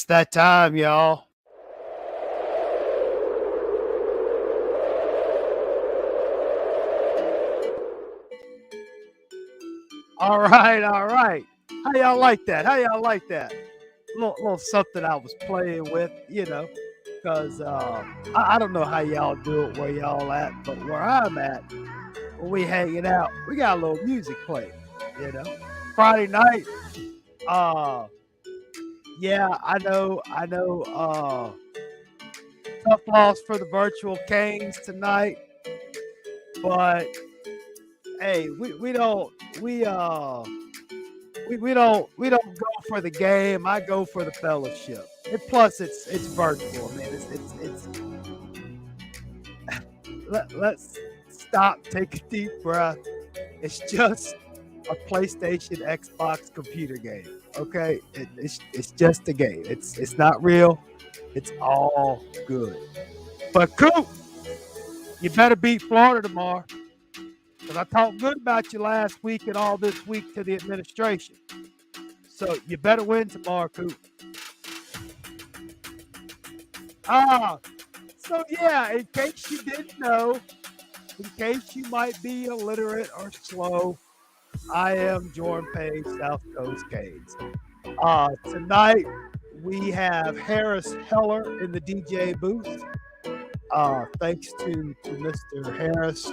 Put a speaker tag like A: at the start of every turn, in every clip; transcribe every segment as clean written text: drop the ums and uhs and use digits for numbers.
A: that time, y'all. All right, all right. How y'all like that? How y'all like that? Little something I was playing with, because I don't know how y'all do it where y'all at, but where I'm at, when we hanging out, we got a little music playing, you know. Friday night, uh, yeah, tough loss for the virtual Canes tonight, but hey, we don't go for the game. I go for the fellowship. And plus, it's virtual, man. Let's stop, take a deep breath. It's just a PlayStation, Xbox, computer game. Okay, it's just a game. It's not real. It's all good. But Coop, you better beat Florida tomorrow. Because I talked good about you last week and all this week to the administration. So you better win tomorrow, Coop. Ah, so yeah, in case you didn't know, in case you might be illiterate or slow, I am Jordan Page, South Coast Canes. Tonight we have Harris Heller in the DJ booth. Thanks to Mr. Harris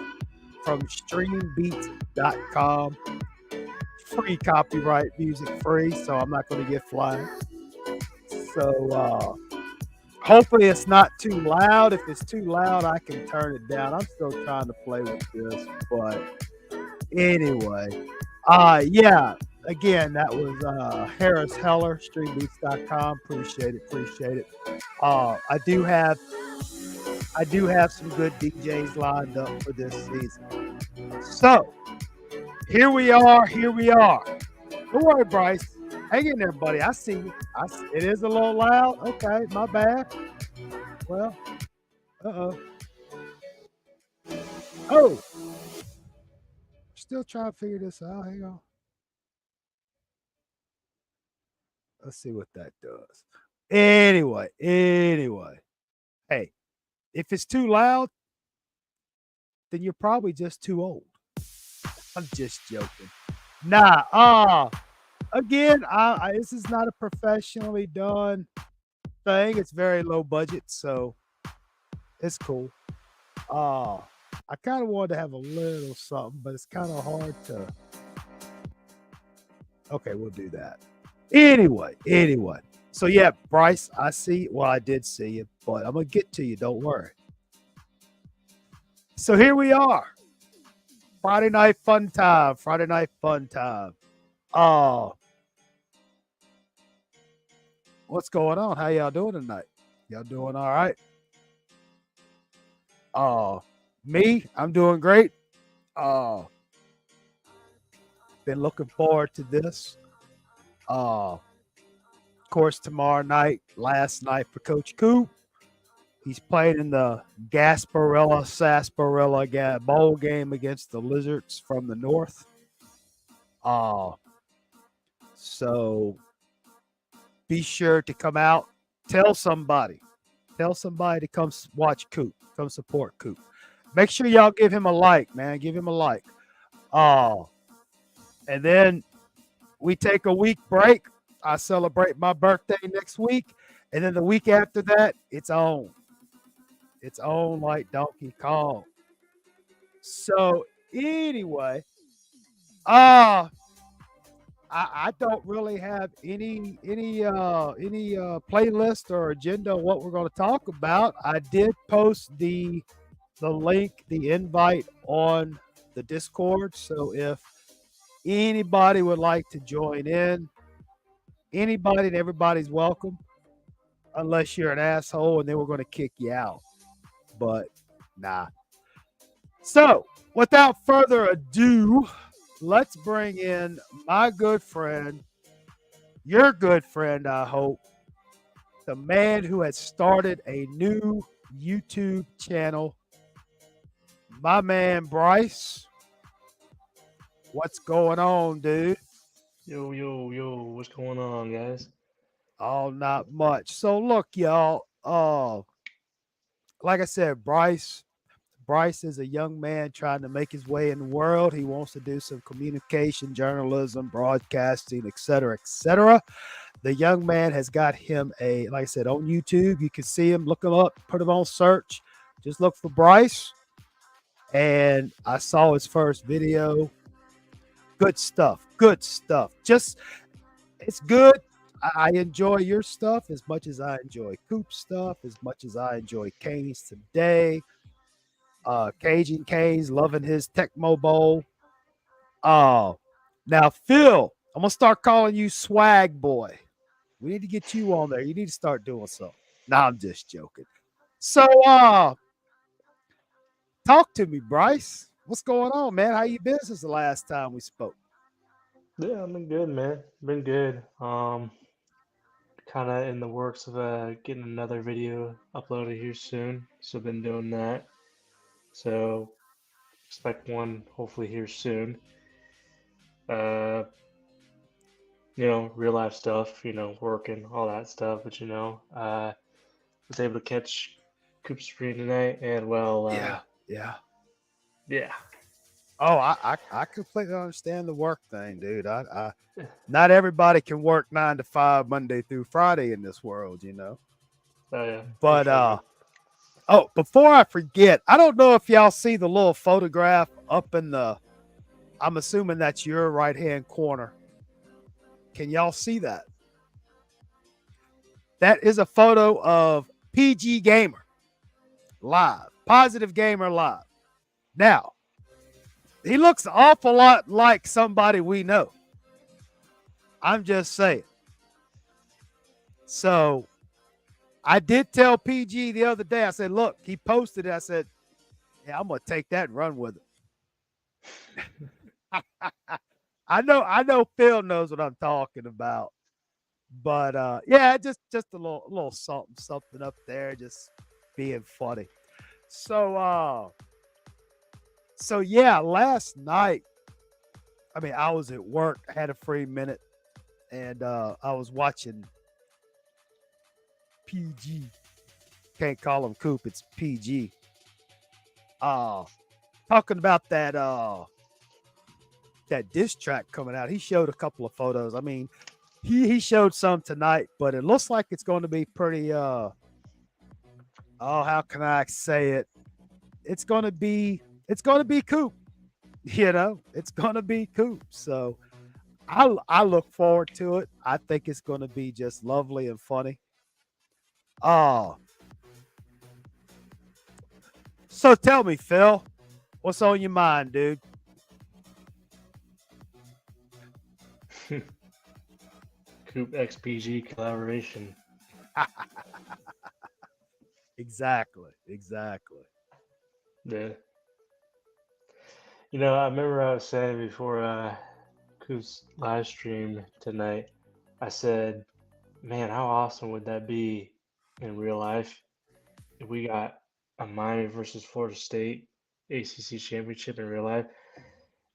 A: from streambeats.com. Free copyright music free, so I'm not going to get flagged. So hopefully it's not too loud. If it's too loud, I can turn it down. I'm still trying to play with this, but anyway, yeah. Again, that was Harris Heller, streambeats.com. Appreciate it. I do have some good DJs lined up for this season. So here we are. Don't worry, Bryce. Hang in there, buddy. I see you. It is a little loud. Okay, my bad. Well, uh-oh. Oh, still trying to figure this out. Hang on. Let's see what that does. Anyway. Hey, if it's too loud, then you're probably just too old. I'm just joking. Nah, again, this is not a professionally done thing. It's very low budget, so it's cool. I kind of wanted to have a little something, but it's kind of hard to. Okay, we'll do that. Anyway. So yeah, Bryce, I see. Well, I did see you, but I'm gonna get to you. Don't worry. So here we are. Friday night fun time. What's going on? How y'all doing tonight? Y'all doing all right? Me, I'm doing great. Uh, been looking forward to this. Of course, tomorrow night, last night for Coach Coop. He's playing in the Sarsaparilla bowl game against the Lizards from the north. Uh, so be sure to come out. Tell somebody to come watch Coop. Come support Coop. Make sure y'all give him a like, man. Give him a like. And then we take a week break. I celebrate my birthday next week. And then the week after that, it's on. It's on like Donkey Kong. So anyway, I don't really have any playlist or agenda of what we're going to talk about. I did post the link, the invite on the Discord. So if anybody would like to join in, anybody and everybody's welcome, unless you're an asshole and then we're going to kick you out. But nah. So without further ado, let's bring in my good friend, your good friend, I hope, the man who has started a new YouTube channel, my man Bryce. What's going on, dude?
B: Yo, what's going on, guys?
A: Oh, not much. So look, y'all. Like I said, Bryce is a young man trying to make his way in the world. He wants to do some communication, journalism, broadcasting, etc., etc. The young man has got him a, like I said, on YouTube. You can see him. Look him up. Put him on search. Just look for Bryce. And I saw his first video. Good stuff. Good stuff. Just it's good. I enjoy your stuff as much as I enjoy Coop stuff, as much as I enjoy Kane's today. Cajun Canes loving his Tecmo Bowl. Uh, now, Phil, I'm gonna start calling you Swag Boy. We need to get you on there. You need to start doing something. Nah, I'm just joking. So, talk to me, Bryce. What's going on, man? How you been since the last time we spoke?
B: Yeah, I've been good, man. Been good. Kind of in the works of getting another video uploaded here soon. So been doing that. So expect one hopefully here soon. Uh, real life stuff. Working all that stuff. But was able to catch Coop Screen tonight, and
A: Yeah, yeah.
B: yeah,
A: Oh, I completely understand the work thing, dude. I not everybody can work 9 to 5 Monday through Friday in this world, you know.
B: oh yeah, for
A: But
B: sure, man.
A: oh, before I forget, I don't know if y'all see the little photograph up in the. I'm assuming that's your right hand corner. Can y'all see that? That is a photo of PG Gamer live, Positive Gamer live. Now he looks an awful lot like somebody we know. I'm just saying. So I did tell PG the other day. I said, "Look, he posted it." I said, "Yeah, I'm gonna take that and run with it." I know Phil knows what I'm talking about. But yeah, just a little something up there, just being funny. So so yeah, last night, I mean, I was at work, had a free minute, and I was watching PG. Can't call him Coop, it's PG. Uh talking about that diss track coming out. He showed a couple of photos. I mean, he showed some tonight, but it looks like it's going to be pretty oh, how can I say it? It's gonna be Coop. You know, it's gonna be Coop. So I look forward to it. I think it's gonna be just lovely and funny. Oh, so tell me, Phil, what's on your mind, dude?
B: Coop XPG collaboration.
A: Exactly, exactly.
B: Yeah. I remember I was saying before Coop's live stream tonight, I said, man, how awesome would that be in real life if we got a Miami versus Florida State ACC championship in real life?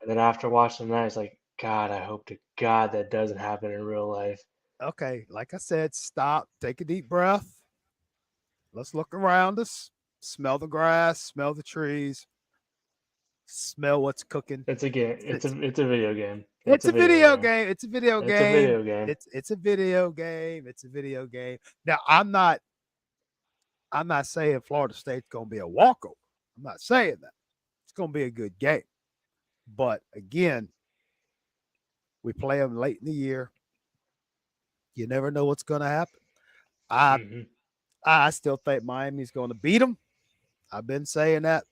B: And then after watching that, it's like, God, I hope to God that doesn't happen in real life.
A: Okay, like I said, stop, take a deep breath. Let's look around us, smell the grass, smell the trees, smell what's cooking.
B: It's a game.
A: It's
B: It's a video game. It's
A: It's
B: a
A: a
B: video
A: video
B: game.
A: game. It's a video
B: It's a
A: game.
B: video game.
A: It's a video game. It's a video game. Now I'm not saying Florida State's going to be a walkover. I'm not saying that. It's going to be a good game. But again, we play them late in the year. You never know what's going to happen. I
B: Hmm.
A: I still think Miami's going to beat them. I've been saying that.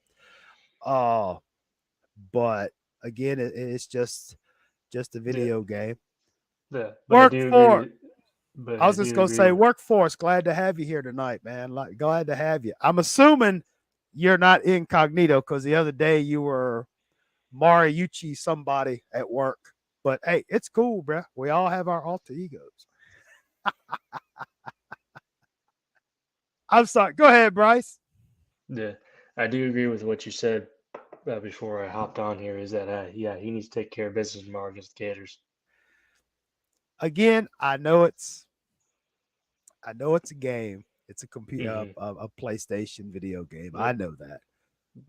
A: Uh, but again, it's just a
B: Yeah,
A: video game.
B: but I do agree
A: Workforce.
B: with. But
A: I
B: I
A: was just
B: do
A: gonna
B: agree
A: say,
B: with.
A: workforce. Glad to have you here tonight, man. Like, glad to have you. I'm assuming you're not incognito because the other day you were Mariucci somebody at work. But hey, it's cool, bruh. We all have our alter egos. I'm sorry. Go ahead, Bryce.
B: Yeah, I do agree with what you said before I hopped on here. Is that yeah, he needs to take care of business tomorrow against the Gators.
A: Again, I know it's I know it's a game. It's a computer,
B: Hmm.
A: a PlayStation video game. I
B: Yep.
A: know that.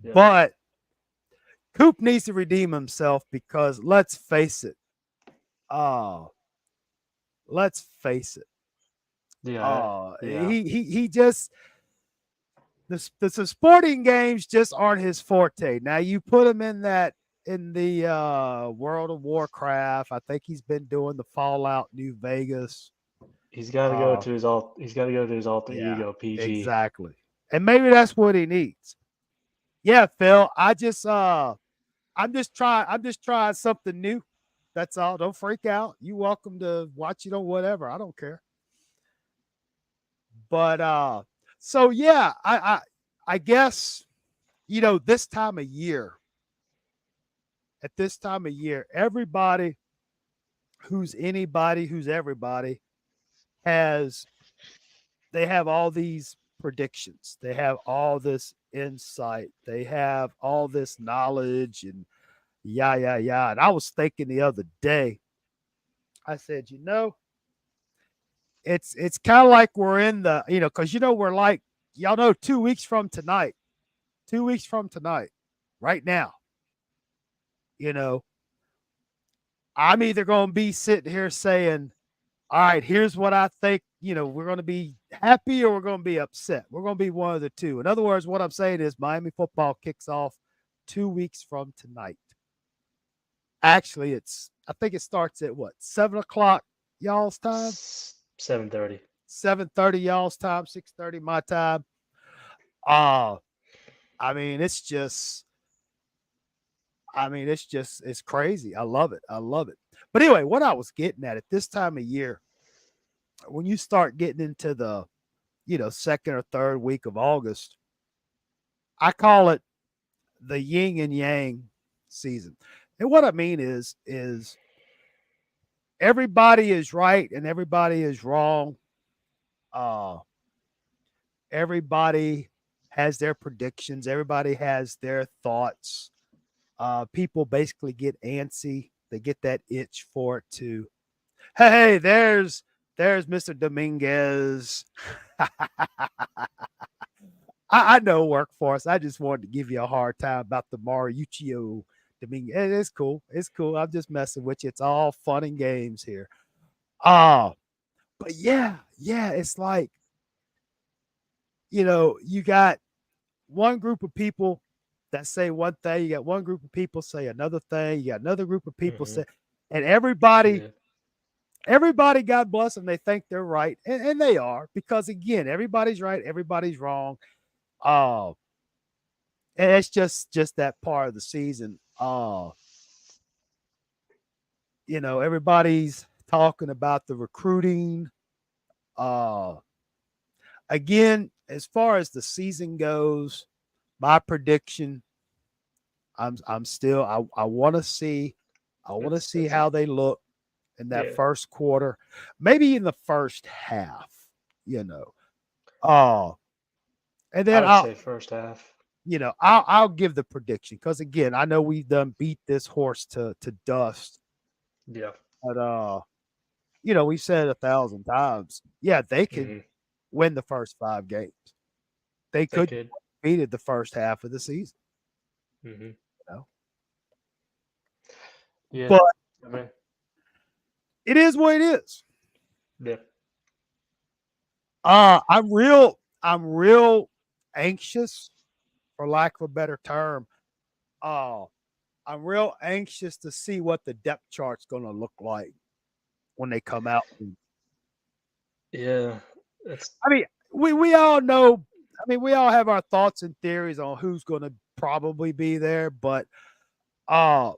B: Yep.
A: But Coop needs to redeem himself because let's face it. Uh, let's face it.
B: Yeah. Yeah.
A: He just the sporting games just aren't his forte. Now you put him in that in the World of Warcraft. I think he's been doing the Fallout New Vegas.
B: He's got to go
A: Uh,
B: to his alt. He's got to go to his alter
A: yeah,
B: ego PG.
A: exactly. And maybe that's what he needs. Yeah, Phil. I'm just trying something new. That's all. Don't freak out. You welcome to watch it or whatever. I don't care. But so yeah, I guess this time of year, at this time of year, everybody who's anybody, who's everybody has they have all these predictions. They have all this insight. They have all this knowledge and yeah, yeah, yeah. And I was thinking the other day, I said, it's kind of like we're in the, because we're like, y'all know 2 weeks from tonight, 2 weeks from tonight, right now, you know, I'm either going to be sitting here saying, all right, here's what I think, we're going to be happy or we're going to be upset. We're going to be one of the two. In other words, what I'm saying is Miami football kicks off 2 weeks from tonight. Actually, I think it starts at what, 7 o'clock y'all's time?
B: 7:30.
A: 7:30 y'all's time, 6:30 my time. Uh, I mean, it's crazy. I love it. I love it. But anyway, what I was getting at this time of year, when you start getting into the, second or third week of August, I call it the yin and yang season. And what I mean is everybody is right and everybody is wrong. Uh, everybody has their predictions. Everybody has their thoughts. People basically get antsy. They get that itch for it to, hey, there's Mr. Dominguez. I know workforce. I just wanted to give you a hard time about the Maruccio Dominguez. It's cool. It's cool. I'm just messing with you. It's all fun and games here. Uh, but yeah, it's like, you got one group of people that say one thing, you got one group of people say another thing, you got another group of people
B: Hmm.
A: say, and everybody,
B: Yeah.
A: everybody, God bless them, they think they're right, and they are because again, everybody's right, everybody's wrong. Uh, and it's just that part of the season. Everybody's talking about the recruiting. Uh, Again, as far as the season goes, my prediction, I'm still I want to see
B: That's
A: how they look in that
B: yeah.
A: first quarter, maybe in the first half, you know. Uh and
B: I
A: then
B: would say first half.
A: I'll give the prediction because again, I know we've done beat this horse to dust,
B: Yeah.
A: but we've said 1,000 times, yeah, they could
B: Hmm.
A: win the first 5 games. They
B: They
A: could
B: could.
A: beat it the first half of the season,
B: Hmm.
A: you know.
B: Yeah.
A: But
B: I mean,
A: it is what it is.
B: yeah.
A: I'm real anxious, for lack of a better term. Uh, I'm real anxious to see what the depth chart's going to look like when they come out.
B: Yeah. That's
A: I mean, we all know. I mean, we all have our thoughts and theories on who's going to probably be there, but uh,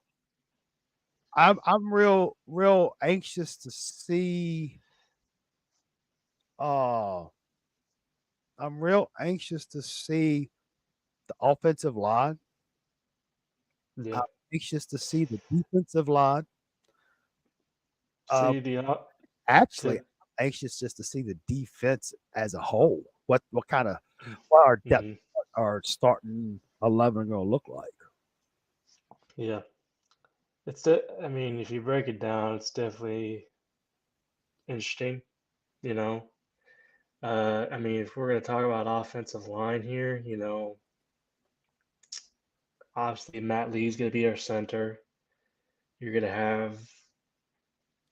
A: I'm real anxious to see. Uh, I'm real anxious to see the offensive line. I'm
B: yeah.
A: anxious to see the defensive line. Uh,
B: See the
A: Actually,
B: to.
A: I'm anxious just to see the defense as a whole. What kind of what our depth,
B: Hmm.
A: our starting 11 going to look like?
B: Yeah. I mean, if you break it down, it's definitely interesting. You know, I mean, if we're going to talk about offensive line here, obviously Matt Lee's going to be our center. You're going to have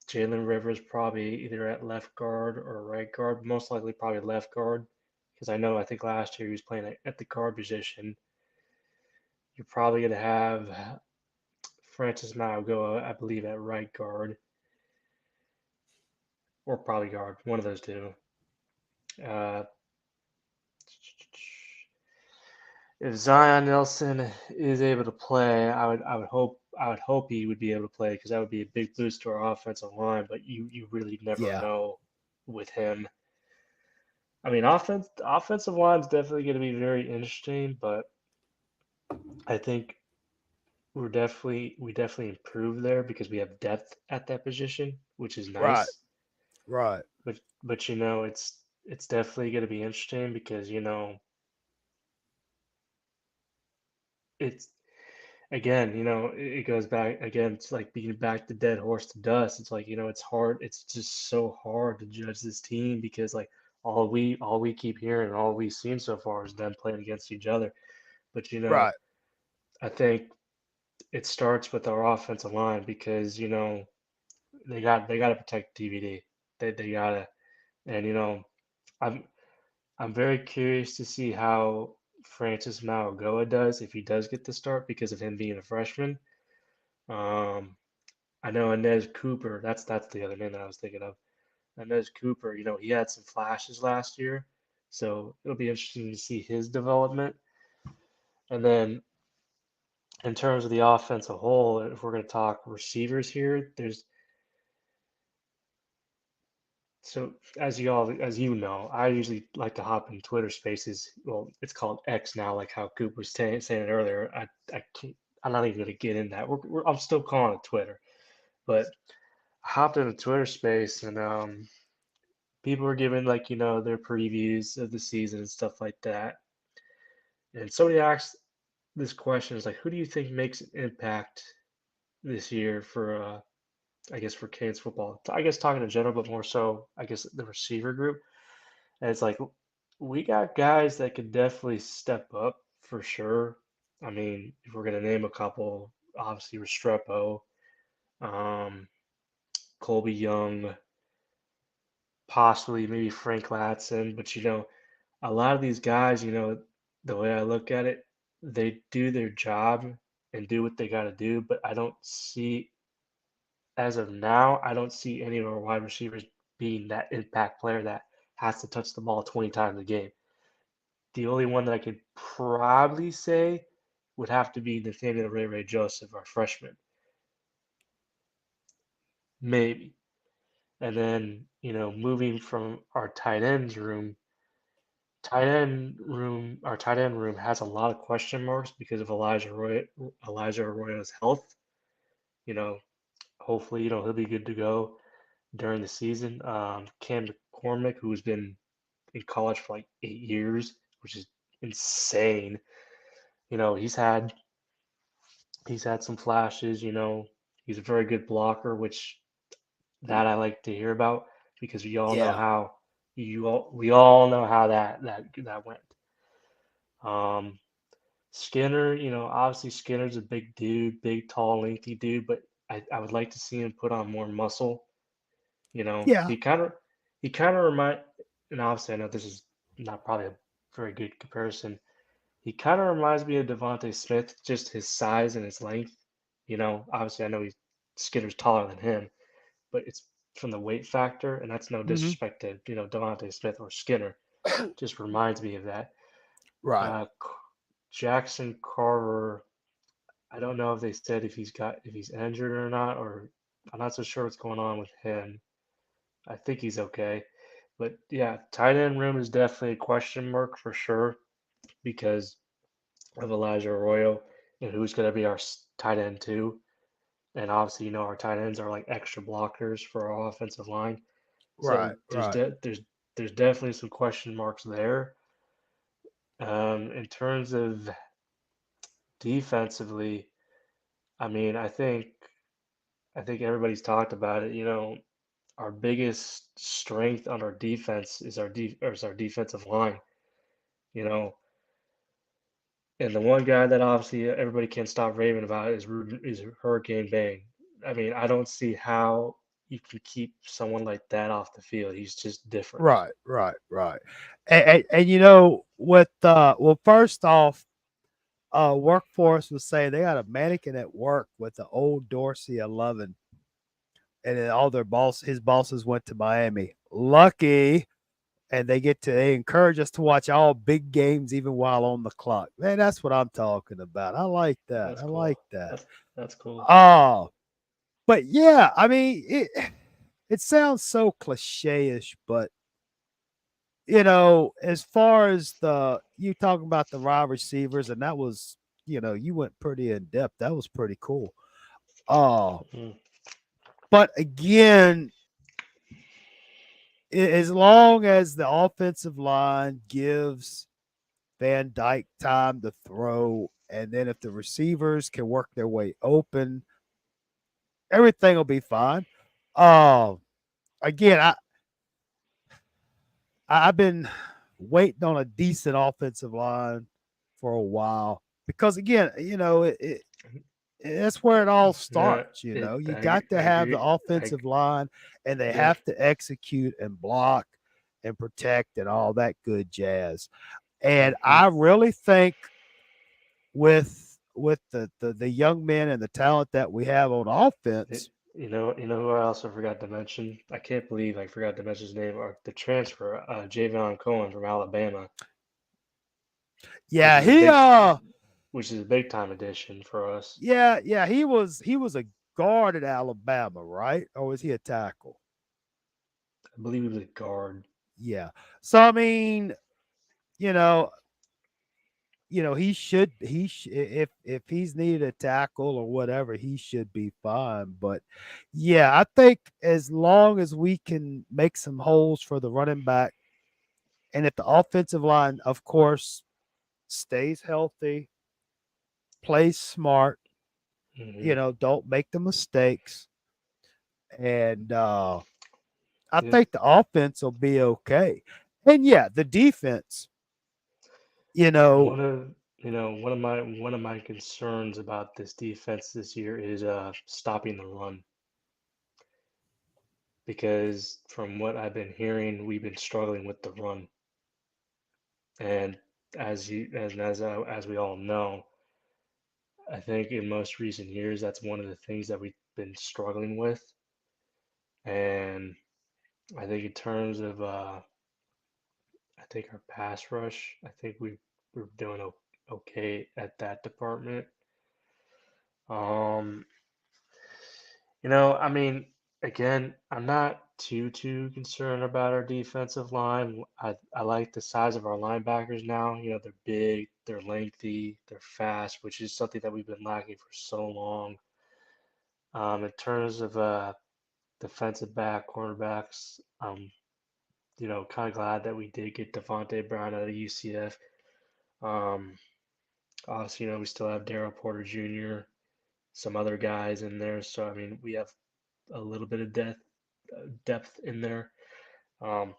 B: Jalen Rivers probably either at left guard or right guard, most likely probably left guard, because I think last year he was playing at the guard position. You're probably going to have Francis Mauigoa, I believe, at right guard or probably guard, one of those two. Uh, if Zion Nelson is able to play, I would hope he would be able to play because that would be a big boost to our offensive line. But you really never
A: Yeah.
B: know with him. I mean, offensive line is definitely going to be very interesting, but I think we definitely improved there because we have depth at that position, which is
A: Right.
B: nice.
A: Right.
B: But it's definitely going to be interesting because it's again, it goes back again. It's like being back the dead horse to dust. It's like, it's hard. It's just so hard to judge this team because like all we keep hearing and all we've seen so far is them playing against each other. But
A: Right.
B: I think it starts with our offensive line because they got to protect DVD. They gotta, and I'm I'm very curious to see how Francis Mauigoa does if he does get the start because of him being a freshman. Um, I know Inez Cooper. That's the other name that I was thinking of. Inez Cooper. He had some flashes last year, so it'll be interesting to see his development. And then in terms of the offense as a whole, if we're going to talk receivers here, there's so as you know, I usually like to hop in Twitter Spaces. Well, it's called X now, like how Coop was saying it earlier. I can't, I'm not even going to get in that. I'm still calling it Twitter, but I hopped in a Twitter Space and people were giving like their previews of the season and stuff like that. And somebody asked this question: is like, who do you think makes an impact this year for I guess for Canes football? I guess talking in general, but more so I guess the receiver group. And it's like we got guys that could definitely step up for sure. I mean, if we're gonna name a couple, obviously Restrepo, um, Colby Young, possibly maybe Frank Latson, but a lot of these guys, the way I look at it, they do their job and do what they got to do, but I don't see, as of now, I don't see any of our wide receivers being that impact player that has to touch the ball 20 times a game. The only one that I could probably say would have to be Nathaniel Ray Joseph, our freshman, maybe. And then, moving from our our tight end room has a lot of question marks because of Elijah Arroyo's health. You know, hopefully, he'll be good to go during the season. Cam McCormick, who's been in college for like 8 years, which is insane. You know, he's had some flashes. He's a very good blocker, which that I like to hear about because
A: Yeah.
B: we all know how that went. Um, Skinner, obviously Skinner's a big dude, big, tall, lengthy dude, but I would like to see him put on more muscle.
A: Yeah.
B: He kind of remind, and obviously I know this is not probably a very good comparison. He kind of reminds me of Devontae Smith, just his size and his length. Obviously I know Skinner's taller than him, but it's from the weight factor, and that's no
A: Hmm.
B: disrespect to Devontae Smith or Skinner. Just reminds me of that.
A: Right.
B: Uh, Jackson Carver. I don't know if they said if he's injured or not, or I'm not so sure what's going on with him. I think he's okay. But yeah, tight end room is definitely a question mark for sure because of Elijah Arroyo and who's going to be our tight end too. And obviously, our tight ends are like extra blockers for our offensive line.
A: Right.
B: So
A: Right.
B: there's definitely some question marks there. In terms of defensively, I mean, I think everybody's talked about it. our biggest strength on our defense is our defensive line. You know, and the one guy that obviously everybody can't stop raving about is Hurricane Bang. I mean, I don't see how you can keep someone like that off the field. He's just different.
A: Right, right, right. And you know, with well, first off, workforce was saying they got a mannequin at work with the old Dorsey 11, and then all his bosses went to Miami. Lucky, and they encourage us to watch all big games even while on the clock. Man, that's what I'm talking about. I like that.
B: That's
A: I
B: cool.
A: like that.
B: That's cool.
A: Oh, but yeah, I mean, it sounds so cliche-ish, but as far as you talking about the wide receivers, and that was, you went pretty in depth. That was pretty cool. Oh,
B: Mm,
A: but again, as long as the offensive line gives Van Dyke time to throw, and then if the receivers can work their way open, everything will be fine. Uh, Again, I've been waiting on a decent offensive line for a while because again, that's where it all
B: yeah,
A: starts. You got to
B: I
A: have the
B: agree.
A: offensive line, and they
B: Yeah.
A: have to execute and block and protect and all that good jazz. And
B: Hmm.
A: I really think with the young men and the talent that we have on
B: It,
A: offense,
B: you know who I also forgot to mention? I can't believe I forgot to mention his name. Or the transfer, Javion Cohen from Alabama, which
A: yeah,
B: is a big,
A: he
B: which is a big time addition for us.
A: yeah, he was a guard at Alabama, right? Or was he a tackle?
B: I believe he was a guard.
A: Yeah. So I mean, you know, if he's needed a tackle or whatever, he should be fine. But yeah, I think as long as we can make some holes for the running back, and if the offensive line, of course, stays healthy, plays smart,
B: Hmm.
A: don't make the mistakes, and I
B: Yeah.
A: think the offense will be okay. And yeah, the defense, you know,
B: One of my concerns about this defense this year is stopping the run because from what I've been hearing, we've been struggling with the run, and as we all know, I think in most recent years that's one of the things that we've been struggling with, and I think in terms of I think our pass rush, I think we're doing okay at that department. Um, I mean, again, I'm not too concerned about our defensive line. I like the size of our linebackers now. They're big, they're lengthy, they're fast, which is something that we've been lacking for so long. In terms of defensive back, cornerbacks, kind of glad that we did get Devontae Brown out of UCF. Um, Obviously, we still have Daryl Porter Jr., some other guys in there. So, I mean, we have a little bit of depth in there. Um,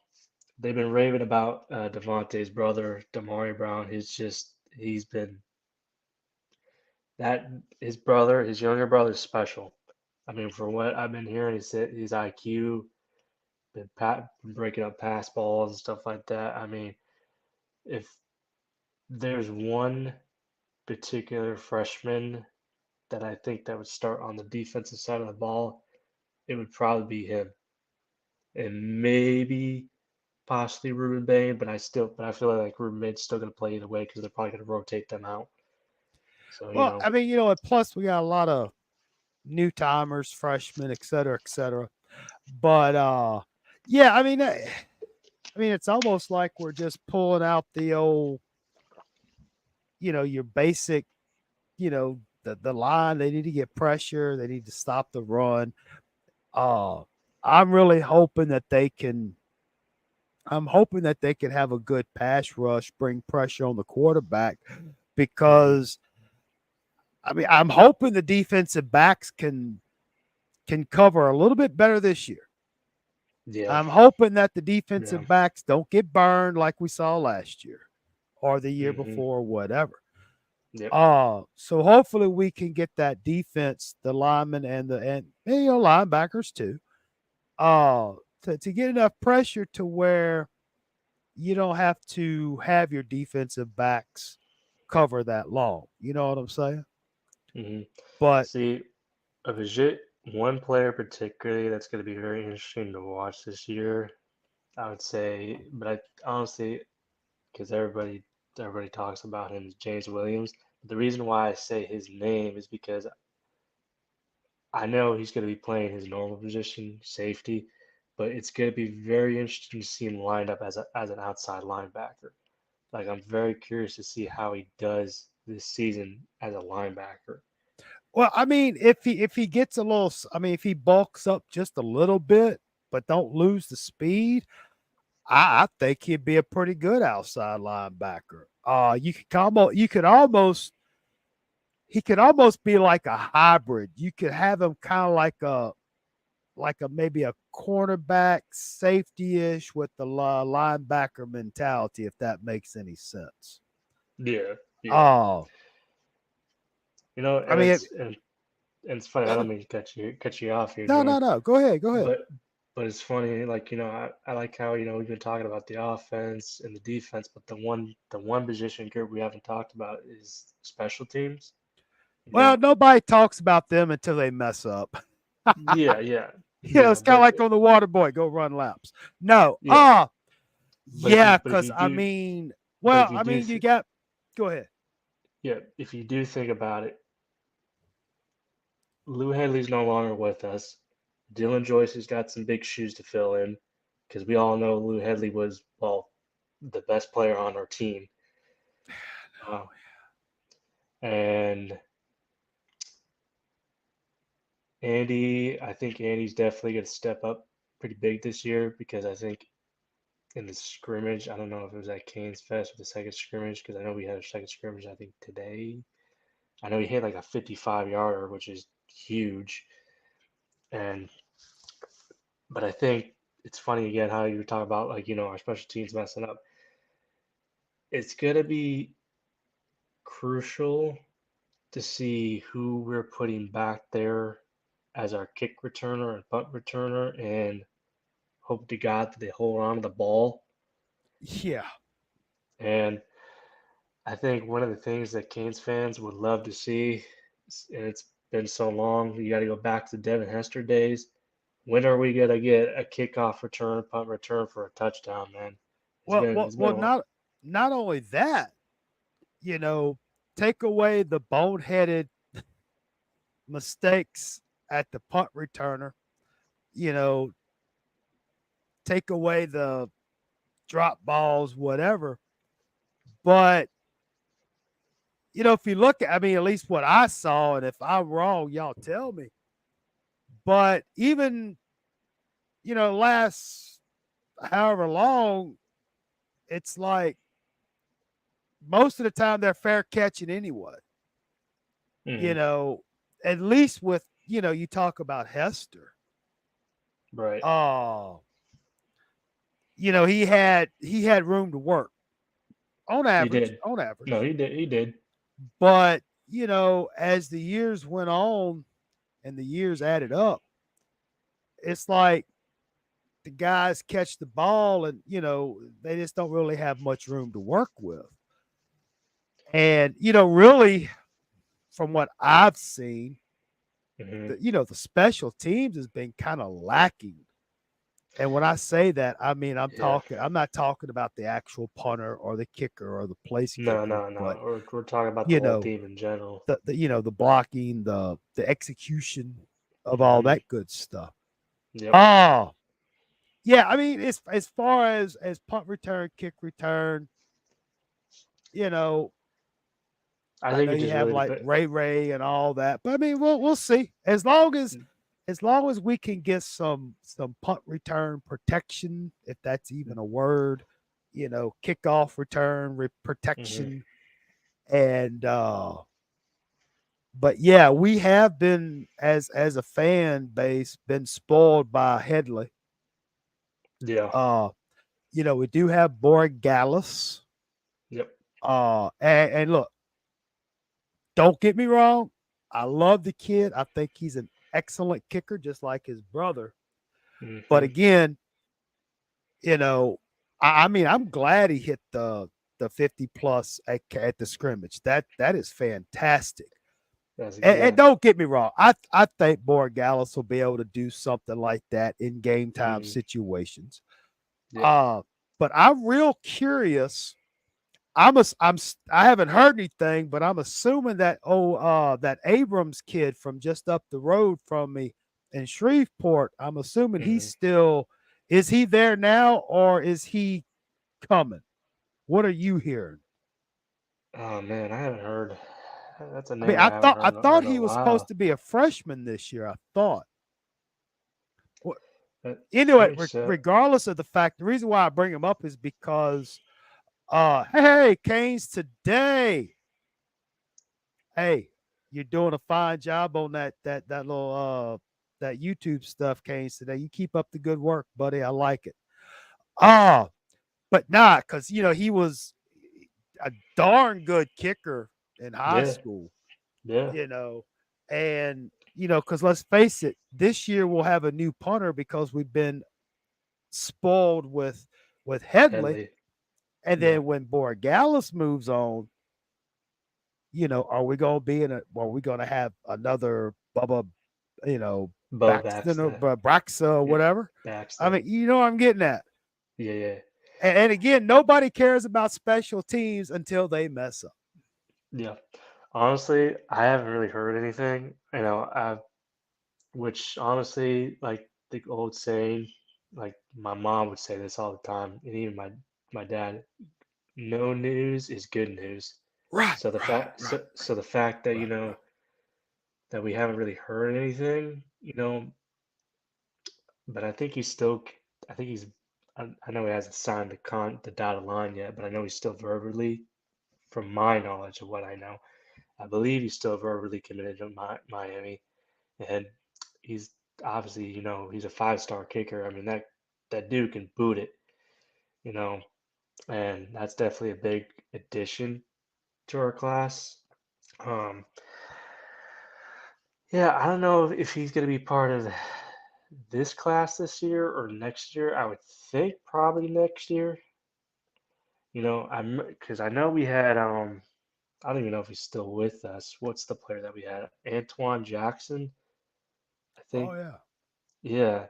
B: they've been raving about Devontae's brother, Damari Brown. He's been that his younger brother is special. I mean, for what I've been hearing, his IQ, been breaking up pass balls and stuff like that. I mean, if there's one particular freshman that I think that would start on the defensive side of the ball, it would probably be him. And maybe possibly Ruben Bain, but I feel like Ruben Bain's still going to play either way because they're probably going to rotate them out. So,
A: well, I mean, and plus we got a lot of new timers, freshmen, et cetera, et cetera. But yeah, I mean, it's almost like we're just pulling out the old, your basic, the line. They need to get pressure. They need to stop the run. Uh, I'm really hoping that they can. I'm hoping that they can have a good pass rush, bring pressure on the quarterback,
B: mhm.
A: because I mean, I'm hoping the defensive backs can cover a little bit better this year.
B: Yeah.
A: I'm hoping that the
B: Yeah.
A: defensive backs don't get burned like we saw last year or the year
B: Hmm.
A: before, whatever.
B: Yep.
A: So hopefully we can get that defense, the linemen and linebackers too, uh, to get enough pressure to where you don't have to have your defensive backs cover that long. You know what I'm saying?
B: Hmm.
A: But
B: See, a legit one player particularly that's going to be very interesting to watch this year, I would say, but I honestly, because everybody talks about him is James Williams. The reason why I say his name is because I know he's going to be playing his normal position, safety, but it's going to be very interesting to see him lined up as an outside linebacker. Like I'm very curious to see how he does this season as a linebacker.
A: well, I mean, if he gets a little, I mean, if he bulks up just a little bit, but don't lose the speed, I think he'd be a pretty good outside linebacker. He could almost be like a hybrid. You could have him kind of like a maybe a cornerback safety ish with the linebacker mentality, if that makes any sense.
B: Yeah, yeah.
A: Oh,
B: You know,
A: I
B: and
A: mean,
B: it's funny. I don't mean to cut you off here,
A: no, no,
B: Jordan,
A: no. Go ahead, go ahead.
B: but it's funny. Like I like how we've been talking about the offense and the defense, but the one position group we haven't talked about is special teams. You
A: Well,
B: know,
A: nobody talks about them until they mess up.
B: yeah, yeah,
A: It's kind of
B: but
A: like on the water boy, go run laps. No,
B: yeah, but if you
A: yeah,
B: but if
A: because
B: you do but if you
A: I
B: do
A: mean, you
B: th
A: got. Go ahead.
B: yeah, if you do think about it, Lou Headley's no longer with us. Dylan Joyce has got some big shoes to fill in because we all know Lou Headley was, well, the best player on our team. Uh, and I think Andy's definitely going to step up pretty big this year because I think in the scrimmage, I don't know if it was at Canes Fest or the second scrimmage because I know we had a second scrimmage, I think today. I know he hit like a 55-yarder, which is huge. And but I think it's funny again how you were talking about like our special teams messing up. It's gonna be crucial to see who we're putting back there as our kick returner and punt returner, and hope to God that they hold on to the ball.
A: Yeah.
B: And I think one of the things that Canes fans would love to see, and it's been so long, you got to go back to Devin Hester days. When are we gonna get a kickoff return, punt return for a touchdown, man? It's been a while.
A: Not only that, you know, take away the boneheaded mistakes at the punt returner. You know, take away the drop balls, whatever. But if you look at, I mean, at least what I saw, and if I'm wrong, y'all tell me. But even last however long, it's like most of the time they're fair catching anyway. You
B: Hmm.
A: know, at least with you talk about Hester.
B: Right.
A: Oh, he had room to work on
B: He
A: average,
B: did.
A: on
B: No,
A: average.
B: he did. He did.
A: But as the years went on and the years added up, it's like the guys catch the ball and they just don't really have much room to work with. And really, from what I've seen,
B: Hmm.
A: the special teams has been kind of lacking. And when I say that, I mean
B: Yeah.
A: I'm not talking about the actual punter or the kicker or the place
B: No,
A: kicker,
B: no,
A: but
B: no. We're talking about the
A: you
B: whole
A: know,
B: team in general.
A: the blocking, the execution of all
B: Hmm.
A: that good stuff.
B: Yep.
A: Oh, yeah, I mean, as far as punt return, kick return, you know,
B: I
A: I
B: think
A: know
B: it
A: you
B: just
A: have
B: really
A: like
B: depends.
A: Ray and all that, but I mean, we'll see. As long as we can get some punt return protection, if that's even a word, kickoff return
B: Hmm.
A: protection, and but yeah, we have been as a fan base been spoiled by Headley.
B: Yeah.
A: Uh, we do have Borgalis.
B: Yep.
A: And look, don't get me wrong. I love the kid. I think he's an excellent kicker, just like his brother. But
B: Hmm.
A: again, you know, I mean, I'm glad he hit the 50 plus at the scrimmage. That is fantastic.
B: That's
A: And
B: yeah.
A: don't get me wrong. I think Borgalis will be able to do something like that in game time
B: Hmm.
A: situations.
B: Yep.
A: Uh, but I'm real curious. I haven't heard anything, but I'm assuming that Abrams kid from just up the road from me in Shreveport. I'm assuming he's
B: Hmm.
A: still. Is he there now, or is he coming? What are you hearing?
B: Oh man, I haven't heard. That's a
A: I mean,
B: name I haven't
A: I thought
B: heard in a
A: he was supposed
B: while.
A: to be a freshman this year. I thought. Well,
B: Let, let
A: anyway,
B: me check.
A: regardless of the fact, the reason why I bring him up is because, hey, Canes today. Hey, you're doing a fine job on that little that YouTube stuff, Canes today. You keep up the good work, buddy. I like it. Ah, but not because he was a darn good kicker in high
B: Yeah.
A: school.
B: Yeah.
A: You know, and because let's face it, this year we'll have a new punter because we've been spoiled with Headley,
B: Headley.
A: and
B: Yeah.
A: then when Borgalis moves on, are we gonna be in a? Are we gonna have another Bubba, you know,
B: Bo
A: Baxton or
B: Baxter.
A: Braxa or
B: Yeah.
A: whatever? I
B: Baxter.
A: mean, what I'm getting at.
B: Yeah. Yeah.
A: And again, nobody cares about special teams until they mess up.
B: Yeah. Honestly, I haven't really heard anything. Which honestly, like the old saying, like my mom would say this all the time, and even my dad, no news is good news.
A: Right,
B: So the
A: right,
B: fact,
A: right,
B: so the fact that
A: right, right.
B: that we haven't really heard anything, but I think he's still, I think he's, I know he hasn't signed the dotted line yet, but I know he's still verbally, from my knowledge of what I know, I believe he's still verbally committed to Miami, and he's obviously, he's a five-star kicker. I mean that dude can boot it, you know, and that's definitely a big addition to our class. Um, yeah, I don't know if he's going to be part of this class this year or next year. I would think probably next year. Because I know we had I don't even know if he's still with us. What's the player that we had? Antoine Jackson, I
A: Oh
B: think.
A: yeah.
B: Yeah,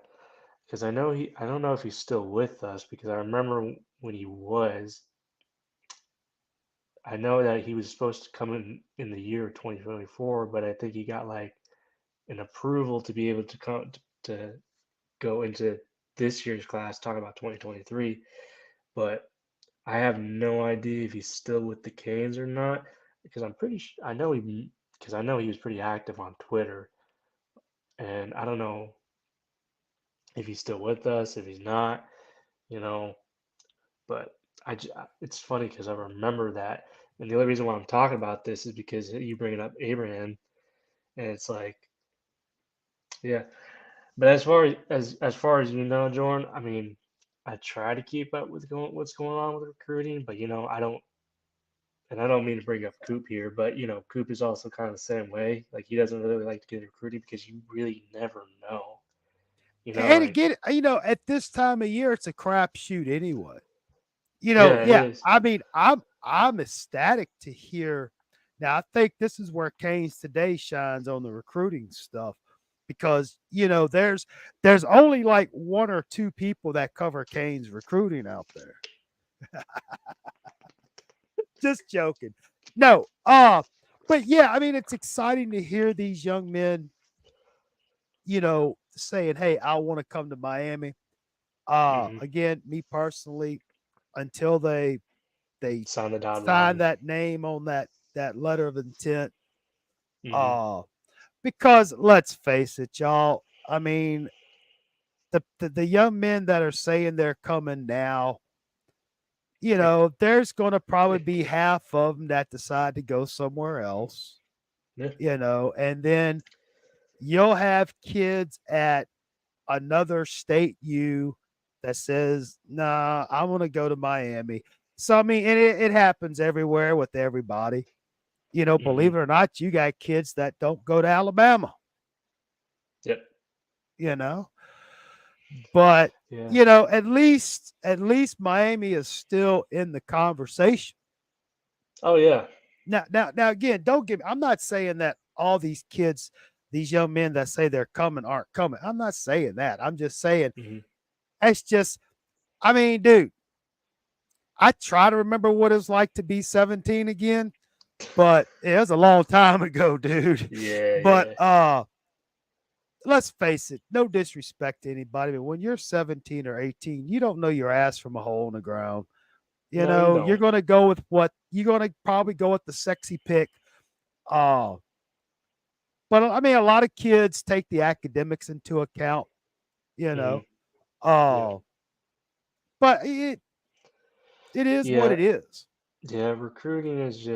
B: because I don't know if he's still with us because I remember when he was, I know that he was supposed to come in the year 2024, but I think he got like an approval to be able to come to go into this year's class, talking about 2023. But I have no idea if he's still with the Canes or not because I know because I know he was pretty active on Twitter, and I don't know if he's still with us, if he's not, you know. But it's funny because I remember that, and the only reason why I'm talking about this is because you bringing up Abraham, and it's like, yeah. But as far as Jordan, I mean, I try to keep up with what's going on with recruiting, but I don't, and I don't mean to bring up Coop here, but Coop is also kind of the same way. Like he doesn't really like to get recruiting because you really never know.
A: And
B: Like
A: again, at this time of year, it's a crapshoot anyway.
B: yeah, it
A: Yeah.
B: is.
A: I mean, I'm ecstatic to hear. Now, I think this is where Canes today shines on the recruiting stuff because there's only like one or two people that cover Canes recruiting out there. Just joking. No, but yeah, I mean, it's exciting to hear these young men, saying, "Hey, I want to come to Miami."
B: Hmm.
A: Again, me personally, until they
B: Sign the dotted
A: sign
B: line.
A: that name on that letter of intent.
B: Hmm.
A: Uh, because let's face it, y'all. I mean, the young men that are saying they're coming now, there's going to probably be half of them that decide to go somewhere else.
B: Yeah.
A: And then you'll have kids at another state U. that says, "Nah, I want to go to Miami." So I mean, and it happens everywhere with everybody. Believe
B: Hmm.
A: it or not, you got kids that don't go to Alabama.
B: Yep.
A: You know, but
B: Yeah.
A: at least Miami is still in the conversation.
B: Oh yeah.
A: Now again, don't get me. I'm not saying that all these kids, these young men that say they're coming aren't coming. I'm not saying that. I'm just saying
B: Hmm.
A: it's just. I mean, dude, I try to remember what it's like to be 17 again, but it was a long time ago, dude.
B: Yeah.
A: But
B: Yeah.
A: let's face it, no disrespect to anybody, but when you're 17 or 18, you don't know your ass from a hole in the ground.
B: No, you
A: You're
B: don't.
A: going to go with what you're going to probably go with the sexy pick. Uh, but I mean, a lot of kids take the academics into account, you
B: Hmm.
A: know.
B: Yeah.
A: Uh, but it is what
B: Yeah.
A: it is.
B: Yeah. Recruiting is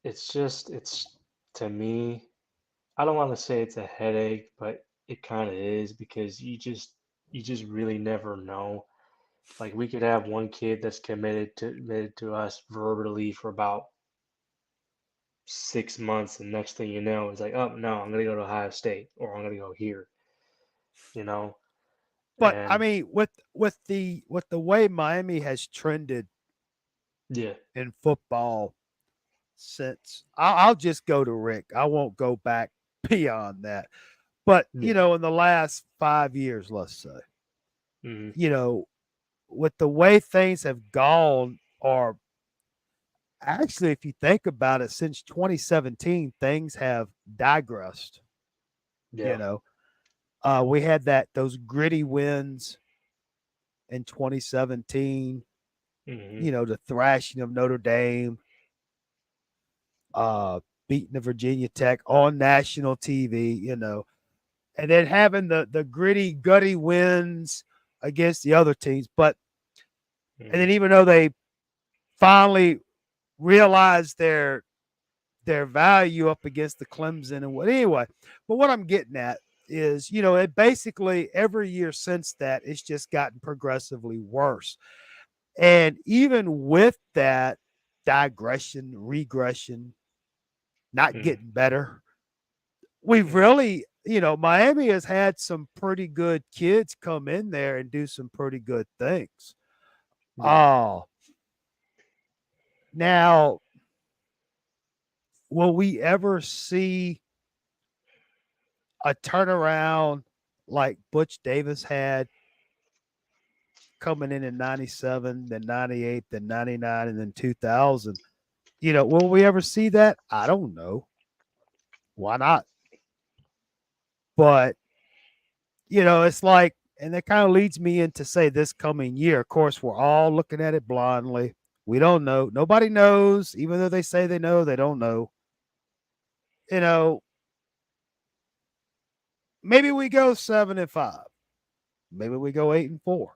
B: it's to me. I don't want to say it's a headache, but it kind of is because you just really never know. Like we could have one kid that's committed to us verbally for about 6 months, and next thing you know, it's like, oh no, I'm gonna go to Ohio State or I'm gonna go here, you know?
A: But I
B: And
A: mean, with the way Miami has trended
B: yeah,
A: in football since I'll just go to Rick. I won't go back beyond that. But
B: yeah,
A: in the last 5 years, let's say,
B: hmm,
A: you know, with the way things have gone, or actually, if you think about it, since 2017, things have digressed. You
B: yeah,
A: know, we had those gritty wins in 2017.
B: hmm,
A: The thrashing of Notre Dame, uh, beating the Virginia Tech on national TV. And then having the gritty, gutty wins against the other teams. But and
B: hmm,
A: then even though they finally realized their value up against the Clemson and what anyway. But what I'm getting at is, it basically every year since that, it's just gotten progressively worse. And even with that digression, regression, not
B: hmm,
A: getting better, we've
B: hmm,
A: really, Miami has had some pretty good kids come in there and do some pretty good things.
B: yeah,
A: Oh, now, will we ever see a turnaround like Butch Davis had coming in '97, then '98, then '99, and then 2000? Will we ever see that? I don't know. Why not? But, it's like, and that kind of leads me into say this coming year. Of course, we're all looking at it blindly. We don't know. Nobody knows, even though they say they know, they don't know. You know, maybe we go 7-5. Maybe we go 8-4.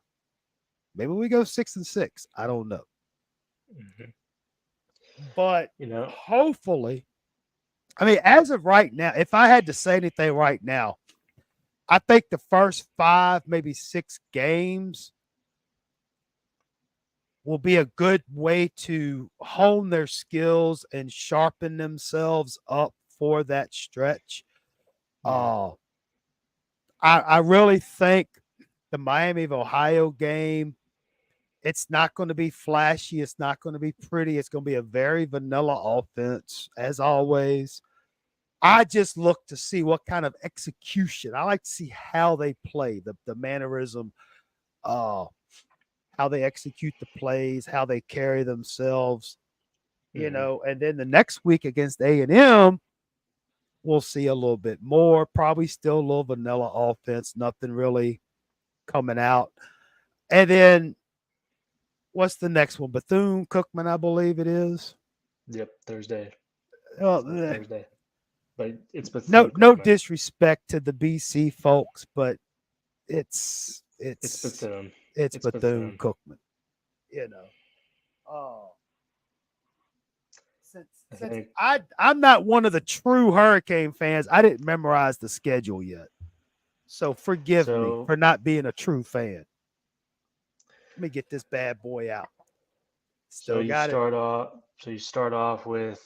A: Maybe we go 6-6. I don't know.
B: hmm.
A: But
B: You know,
A: hopefully, I mean, as of right now, if I had to say anything right now, I think the first 5, maybe 6 games will be a good way to hone their skills and sharpen themselves up for that stretch.
B: hmm,
A: Uh, I really think the Miami of Ohio game, it's not going to be flashy. It's not going to be pretty. It's going to be a very vanilla offense, as always. I just look to see what kind of execution. I like to see how they play, the mannerism, uh, how they execute the plays, how they carry themselves,
B: hmm,
A: and then the next week against A&M, we'll see a little bit more. Probably still a little vanilla offense, nothing really coming out. And then what's the next one? Bethune Cookman, I believe it is.
B: yep, Thursday,
A: Uh,
B: Thursday, but it's
A: no,
B: Bethune
A: no
B: Cookman.
A: disrespect to the BC folks, but it's
B: It's
A: it's
B: Bethune.
A: it's
B: It's
A: Bethune
B: Bethune.
A: Cookman. You know, oh, since
B: I
A: since
B: think
A: I'm not one of the true Hurricane fans, I didn't memorize the schedule yet. So forgive me
B: so.
A: for not being a true fan. Let me get this bad boy out.
B: So
A: Still
B: you
A: got it.
B: start off. So you start off with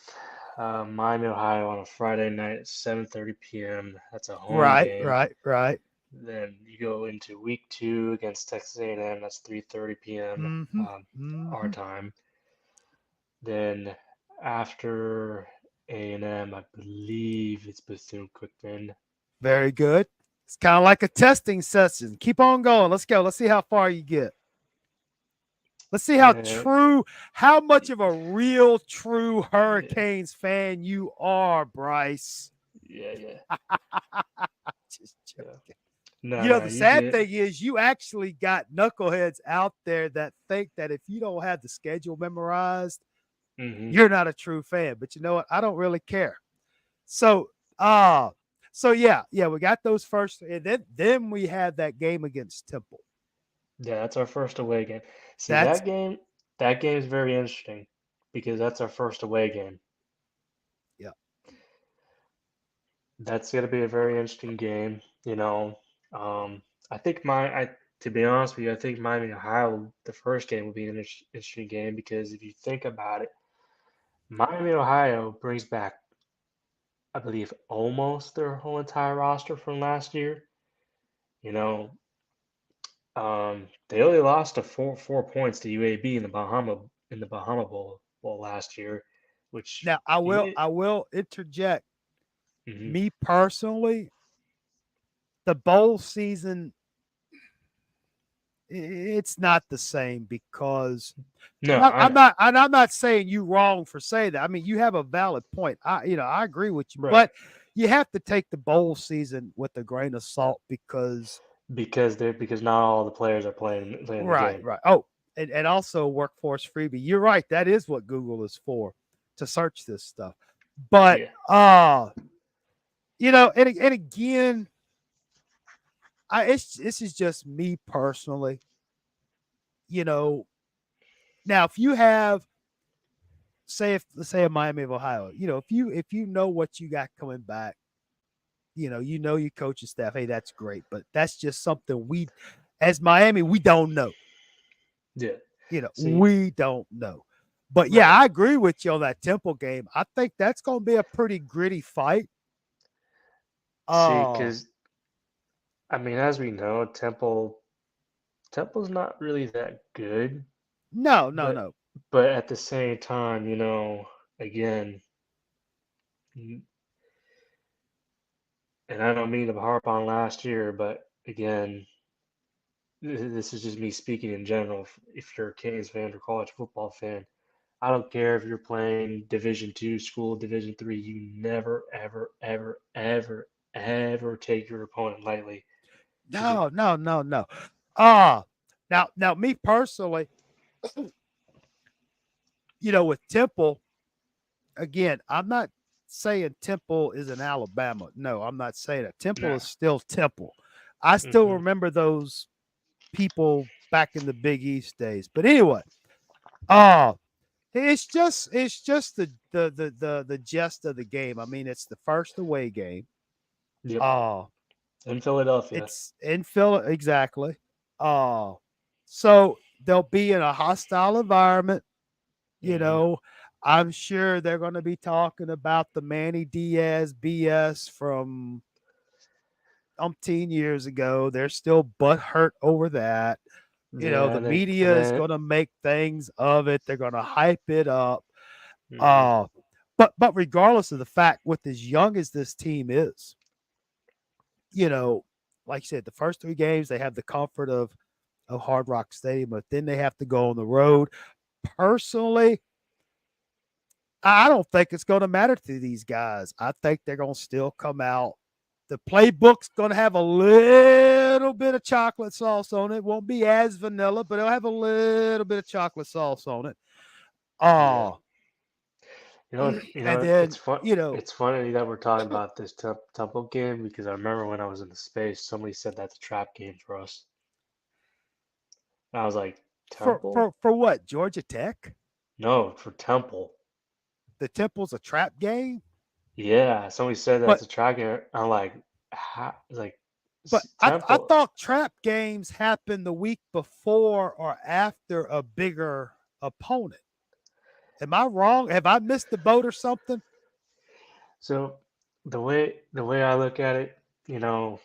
B: Miami, Ohio on a Friday night at 7:30 p.m. That's a home
A: Right,
B: game.
A: right, right.
B: Then you go into week two against Texas A&M. That's 3:30 p.m.
A: Mm-hmm.
B: Our
A: Mm-hmm.
B: time. Then after A&M, I believe it's Bethune-Cookman.
A: Very good. It's kind of like a testing session. Keep on going. Let's go. Let's see how far you get. Let's see
B: Then
A: how much of a real, true
B: yeah,
A: Hurricanes fan you are, Bryce.
B: yeah, yeah,
A: Just
B: yeah.
A: joking.
B: No, no,
A: The
B: you
A: sad
B: get.
A: thing is you actually got knuckleheads out there that think that if you don't have the schedule memorized,
B: Hmm.
A: you're not a true fan. But you know what? I don't really care. So, uh, so yeah, we got those first, and then we had that game against Temple.
B: Yeah, that's our first away game. See,
A: That's
B: that game is very interesting because that's our first away game.
A: yeah.
B: That's going to be a very interesting game. I think to be honest with you, I think Miami, Ohio, the first game will be an interesting game because if you think about it, Miami, Ohio brings back, I believe, almost their whole entire roster from last year. You know, they only lost to four points to UAB in the Bahama Bowl last year, which
A: Now I will
B: it,
A: I will interject.
B: mhm.
A: Me personally, the bowl season it's not the same because
B: No, I know,
A: I'm not saying you wrong for saying that. I mean, you have a valid point. I agree with you,
B: right?
A: but you have to take the bowl season with a grain of salt because
B: Because not all the players are playing the
A: right,
B: game.
A: right. Oh, and also workforce freebie. You're right. That is what Google is for to search this stuff. But
B: Yeah.
A: and again, this is just me personally. You know, now if you have say if let's say a Miami of Ohio, if you know what you got coming back, your coaching staff, hey, that's great. But that's just something we as Miami, we don't know.
B: Yeah. See,
A: We don't know. But yeah,
B: right.
A: I agree with you on that Temple game. I think that's gonna be a pretty gritty fight.
B: See,
A: Uh
B: because I mean, as we know, Temple's not really that good,
A: no, no,
B: but
A: no.
B: at the same time, again, n- and I don't mean to harp on last year, but again, this is just me speaking in general. If you're a Canes fan or college football fan, I don't care if you're playing Division two school, Division three, you never, ever, ever, ever, ever take your opponent lightly. Because
A: No, no, no, no. Uh now me personally, with Temple, again, I'm not saying Temple is in Alabama. No, I'm not saying that. Temple
B: nah.
A: is still Temple. I still
B: Hmm.
A: remember those people back in the Big East days. But anyway, uh it's just the gist of the game. I mean, it's the first away game.
B: Yep.
A: Uh
B: In Philadelphia.
A: it's in Phil exactly. Uh so they'll be in a hostile environment. You
B: Hmm.
A: know, I'm sure they're going to be talking about the Manny Diaz BS from umpteen years ago. They're still butt hurt over that.
B: Yeah,
A: The
B: and
A: media is
B: then
A: going to make things of it. They're going to hype it up.
B: hmm.
A: Uh, but regardless of the fact, with as young as this team is, you know, like you said, the first three games they have the comfort of Hard Rock Stadium, but then they have to go on the road. Personally, I don't think it's going to matter to these guys. I think they're going to still come out. The playbook's going to have a little bit of chocolate sauce on it. Won't be as vanilla, but it'll have a little bit of chocolate sauce on it.
B: Yeah.
A: Oh, and
B: It's
A: then
B: fun. It's funny that we're talking about this Temple game because I remember when I was in the space, somebody said that's a trap game for us. And I was like,
A: for
B: Temple?
A: for for what? Georgia Tech?
B: No, for Temple.
A: The Temple's a trap game,
B: Yeah, somebody said that's
A: but
B: a trap game. I'm like, how? Like,
A: But I
B: Temple.
A: thought trap games happened the week before or after a bigger opponent. Am I wrong? Have I missed the boat or something?
B: So the way I look at it, you know,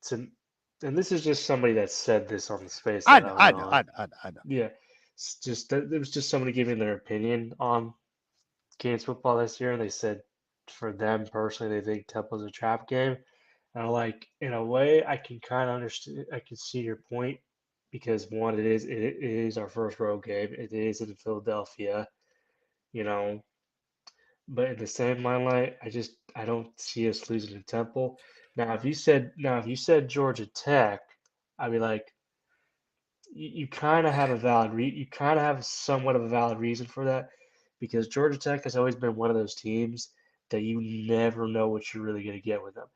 B: to, and this is just somebody that said this on the space
A: I
B: that
A: know,
B: I was
A: I know,
B: on.
A: I know, I know.
B: Yeah, it's just that there was just somebody giving their opinion on Kansas football this year, and they said for them personally, they think Temple's a trap game. And I'm like, in a way, I can kind of understand. I can see your point because one, it is our first road game. It is in Philadelphia, you know. But in the same limelight, I don't see us losing to Temple. Now if you said Georgia Tech, I'd be like, you kind of have you kind of have somewhat of a valid reason for that because Georgia Tech has always been one of those teams that you never know what you're really going to get with them.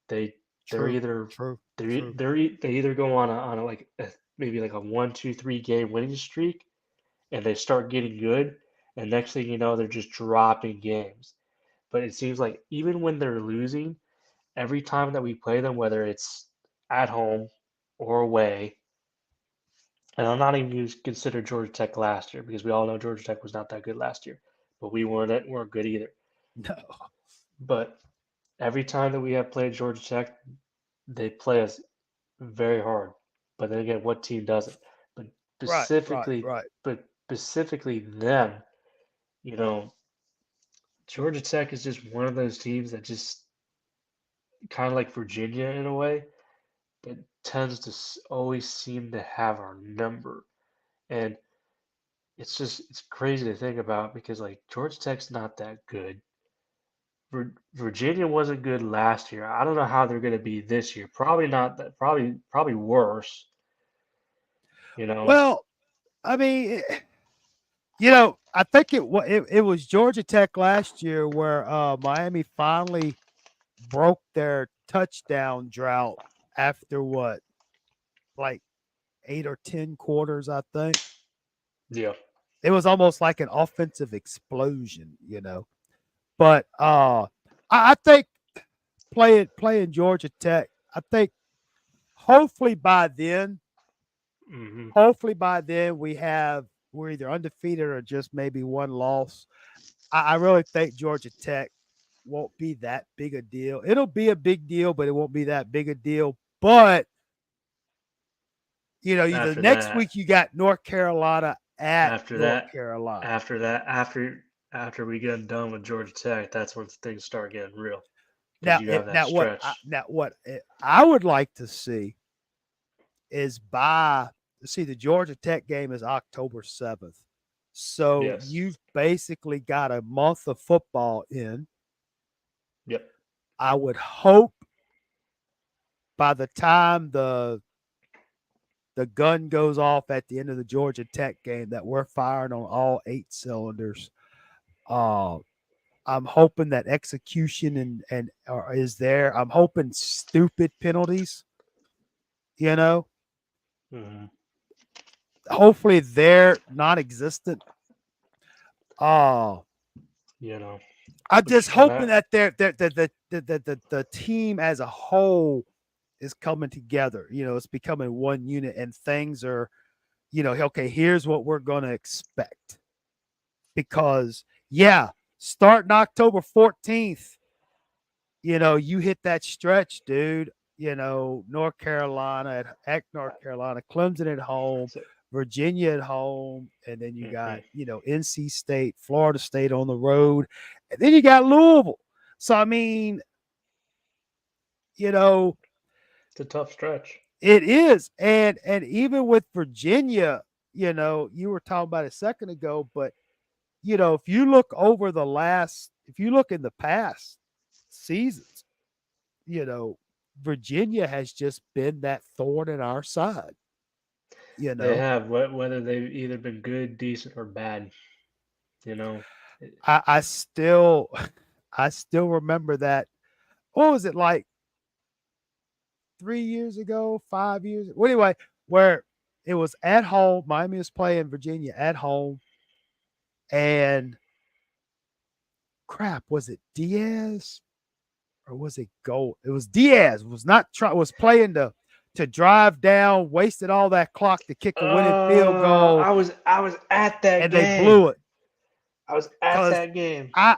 B: They they're
A: True,
B: either
A: true,
B: they're e-
A: true.
B: they're e- they either go on a like maybe like a 1, 2, 3 game winning streak and they start getting good, and next thing you know they're just dropping games. But it seems like even when they're losing, every time that we play them, whether it's at home or away, and I'm not even going to consider Georgia Tech last year because we all know Georgia Tech was not that good last year, but we weren't good either.
A: No.
B: But every time that we have played Georgia Tech, they play us very hard. But then again, what team doesn't? But
A: Right, right,
B: specifically,
A: right.
B: but specifically them, you know, Georgia Tech is just one of those teams that just kind of like Virginia in a way that tends to always seem to have our number. And it's crazy to think about because like Georgia Tech's not that good. Virginia wasn't good last year. I don't know how they're going to be this year. Probably not that. Probably worse. You know.
A: Well, I mean, I think it was Georgia Tech last year where Miami finally broke their touchdown drought after what, like 8 or 10 quarters, I think.
B: Yeah.
A: It was almost like an offensive explosion. But I think playing Georgia Tech, I think hopefully by then,
B: Hmm.
A: hopefully by then we're either undefeated or just maybe one loss. I really think Georgia Tech won't be that big a deal. It'll be a big deal, but it won't be that big a deal. But the
B: After
A: next
B: that,
A: week you got North Carolina at
B: after
A: North
B: that,
A: Carolina.
B: after that, after we get done with Georgia Tech, that's when things start getting real because
A: Now,
B: you have that stretch.
A: what I would like to see is the Georgia Tech game is October 7th, so
B: Yes.
A: you've basically got a month of football in.
B: Yep.
A: I would hope by the time the gun goes off at the end of the Georgia Tech game that we're firing on all 8 cylinders. Uh, I'm hoping that execution and is there. I'm hoping stupid penalties. You know,
B: Hmm.
A: hopefully they're non-existent. Uh
B: You know,
A: I'm just
B: which and
A: hoping
B: that
A: that the team as a whole is coming together. It's becoming one unit, and things are, okay. Here's what we're going to expect because yeah, starting October 14th, you hit that stretch, dude. North Carolina at North Carolina, Clemson at home,
B: so,
A: Virginia at home, and then you got,
B: hmm
A: NC State, Florida State on the road, and then you got Louisville. So I mean, you know,
B: it's a tough stretch.
A: it is. And even with Virginia, you were talking about a second ago, but if you look if you look in the past seasons, you know, Virginia has just been that thorn in our side. You
B: They
A: know,
B: have whether they've either been good, decent, or bad. You know, It-
A: I still, I still remember that. What was it like 3 years ago, 5 years? Well, anyway, where it was at home. Miami was playing Virginia at home, and crap, was it Diaz or was it Gold? It was Diaz. Was not try was playing to drive down, wasted all that clock to kick a winning field goal,
B: I was at that
A: and they
B: game.
A: blew it
B: I was at
A: because
B: that game.
A: I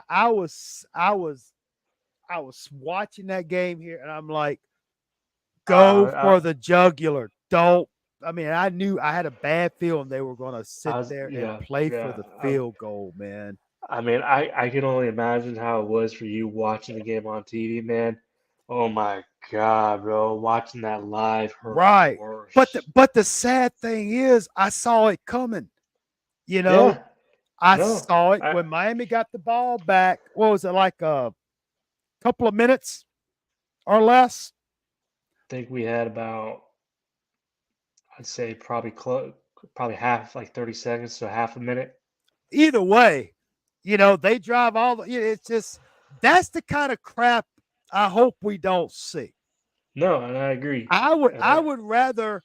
A: was watching that game here, and I'm like, go
B: Uh,
A: for the jugular. Don't. I mean, I knew I had a bad feeling they were going to sit
B: I was
A: there and
B: yeah,
A: play for
B: yeah.
A: the field goal, man.
B: I mean, I can only imagine how it was for you watching the game on TV, man. Oh my God, bro. Watching that live hurt
A: Right.
B: worse.
A: But the sad thing is, I saw it coming. You know,
B: Yeah,
A: I
B: no,
A: saw it
B: I
A: when Miami got the ball back. What was it, like a couple of minutes or less?
B: think we had about, I'd say probably half, like 30 seconds to half a minute.
A: Either way, they drive all the. It's just that's the kind of crap I hope we don't see.
B: No, and I agree.
A: I would
B: And
A: I would rather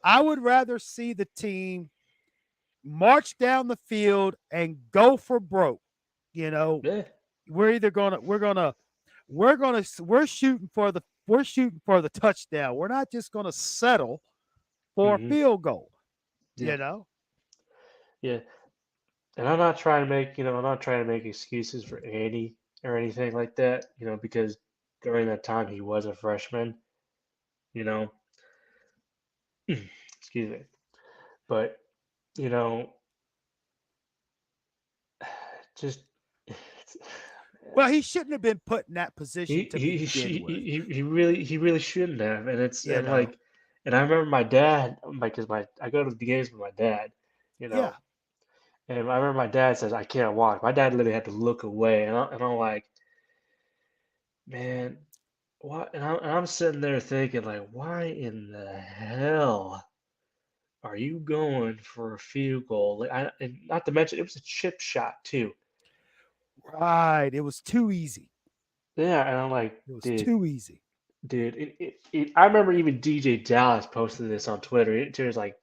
A: I would rather see the team march down the field and go for broke. You know,
B: yeah,
A: we're either gonna we're shooting for the touchdown. We're not just gonna settle for a
B: hmm
A: field goal.
B: yeah,
A: You know,
B: yeah. And I'm not trying to make excuses for Andy or anything like that, because during that time he was a freshman, you know, excuse me. But, you know, just
A: well, he shouldn't have been put in that
B: he
A: position to
B: he
A: begin
B: he
A: with.
B: he really shouldn't have. And it's
A: You
B: and
A: know,
B: like and I remember my dad, because my I go to the games with my dad, you
A: yeah.
B: know, and I remember my dad says I can't walk. My dad literally had to look away, and I'm like, man, what? And I'm sitting there thinking like, why in the hell are you going for a field goal? And not to mention it was a chip shot too.
A: Right. It was too easy.
B: Yeah, and I'm like,
A: It was
B: dude,
A: too easy.
B: I remember even DJ Dallas posted this on Twitter. It was like,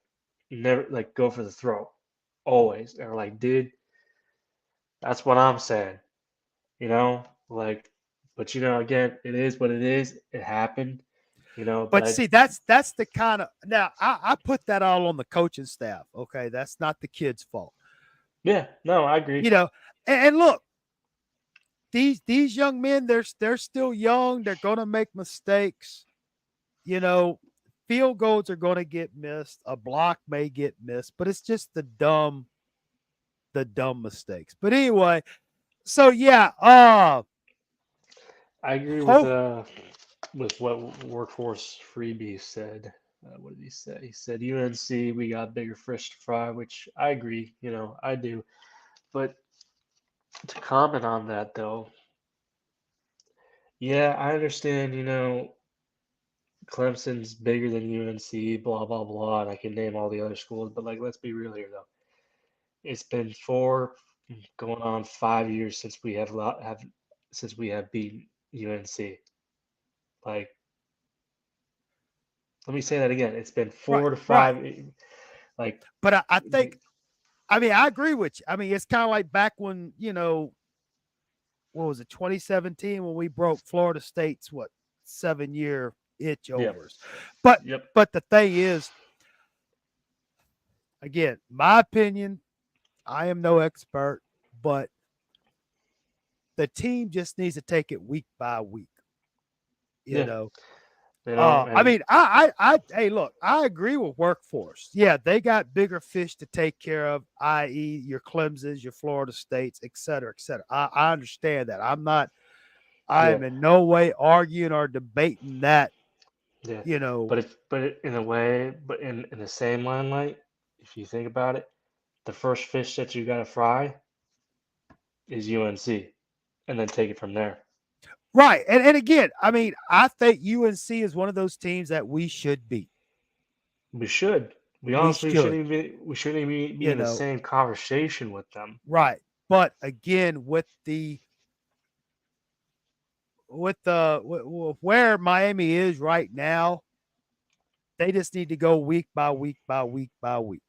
B: never, like, go for the throw, always. And I'm like, dude, that's what I'm saying, like, but again, it is what it is. It happened,
A: But
B: but
A: see, that's the kind of now I put that all on the coaching staff. Okay, that's not the kids' fault.
B: yeah, no, I agree.
A: You know, and look, these young men, they're still young. They're gonna make mistakes. You know, field goals are gonna get missed. A block may get missed, but it's just the dumb mistakes. But anyway, so yeah,
B: I agree
A: hope
B: with what Workforce Freebie said. What did he say? He said UNC, we got bigger fish to fry, which I agree. I do. But to comment on that though, yeah, I understand. Clemson's bigger than UNC, blah blah blah, and I can name all the other schools. But like, let's be real here though. It's been going on 5 years since we have beaten UNC. Like, let me say that again. It's been
A: right,
B: 4 to 5.
A: right.
B: Like,
A: But I think I mean I agree with you. I mean it's kind of like back when what was it 2017 when we broke Florida State's 7-year itch
B: yep,
A: overs. But
B: yep,
A: but the thing is, again, my opinion, I am no expert, but the team just needs to take it week by week. You
B: yeah.
A: know, I
B: And
A: mean, hey, look, I agree with Workforce. Yeah, they got bigger fish to take care of, i.e., your Clemson's, your Florida States, et cetera, et cetera. I understand that. I
B: yeah,
A: am in no way arguing or debating that.
B: yeah.
A: You know,
B: In a way, but in the same limelight, if you think about it, the first fish that you gotta fry is UNC, and then take it from there.
A: right? And again, I mean, I think UNC is one of those teams that we should beat.
B: We should. We
A: We
B: honestly
A: should.
B: shouldn't even we shouldn't even be
A: You
B: in the
A: know,
B: same conversation with them.
A: right? But again, with where Miami is right now, they just need to go week by week by week by week.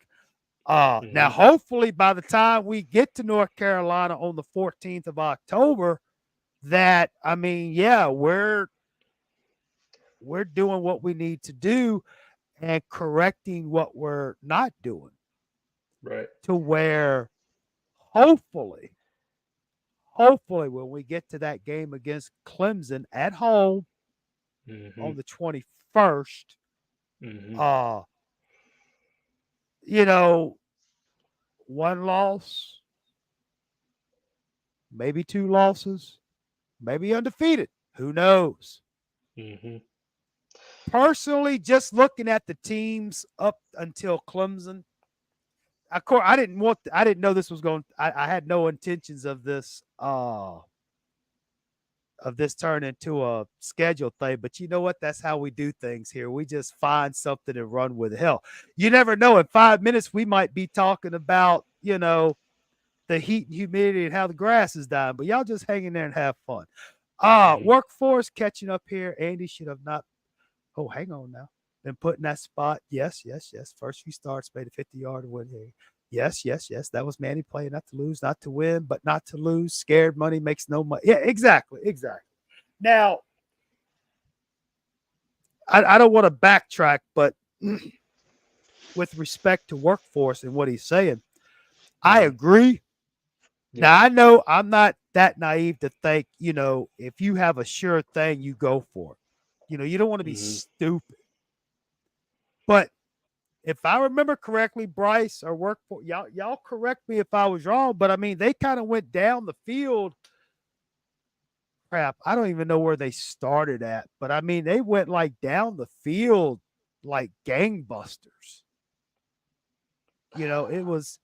A: Now,
B: Hmm
A: hopefully, by the time we get to North Carolina on the 14th of October, that I mean, yeah, we're doing what we need to do and correcting what we're not doing
B: Right.
A: to where hopefully, hopefully when we get to that game against Clemson at home
B: Mm-hmm.
A: on the 21st,
B: Mm-hmm.
A: uh, you know, one loss, maybe two losses, maybe undefeated. Who knows?
B: Mm-hmm.
A: Personally, just looking at the teams up until Clemson, of course, I didn't know this was going. I had no intentions of this turn into a schedule thing. But you know what? That's how we do things here. We just find something and run with it. Hell, you never know. In 5 minutes, we might be talking about the heat and humidity and how the grass is dying. But y'all just hang in there and have fun.
B: Mm-hmm.
A: Workforce catching up here. Andy should have not. Oh, hang on now. Been put in that spot. Yes, yes, yes. First few starts made a 50-yard win here. Yes, yes, yes. That was Manny playing not to lose, not to win, but not to lose. Scared money makes no money. Yeah, exactly, exactly. Now, I don't want to backtrack, but with respect to workforce and what he's saying, I
B: Mm-hmm.
A: agree.
B: Yeah.
A: Now, I know I'm not that naive to think, if you have a sure thing, you go for it. You don't want to be
B: Mm-hmm.
A: stupid. But if I remember correctly, Bryce or workforce, y'all correct me if I was wrong, but I mean, they kind of went down the field. Crap, I don't even know where they started at, but I mean, they went like down the field like gangbusters. It was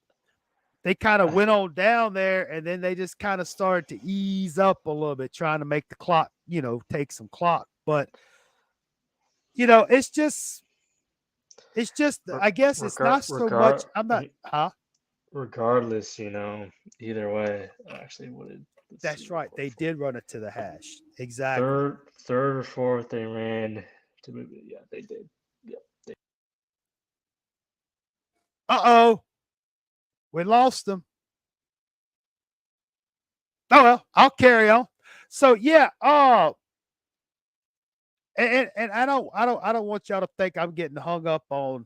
A: they kind of went on down there and then they just kind of started to ease up a little bit, trying to make the clock, take some clock. But it's just
B: Re-
A: I guess it's not so much. I'm not huh?
B: regardless, either way. Actually, let's see
A: That's
B: real
A: right.
B: quick.
A: They did run it to the hash. Exactly.
B: Third or fourth, they ran to move it. Yeah, they did. Yep.
A: Uh-oh. We lost them. Oh well, I'll carry on. So yeah, and I don't want y'all to think I'm getting hung up on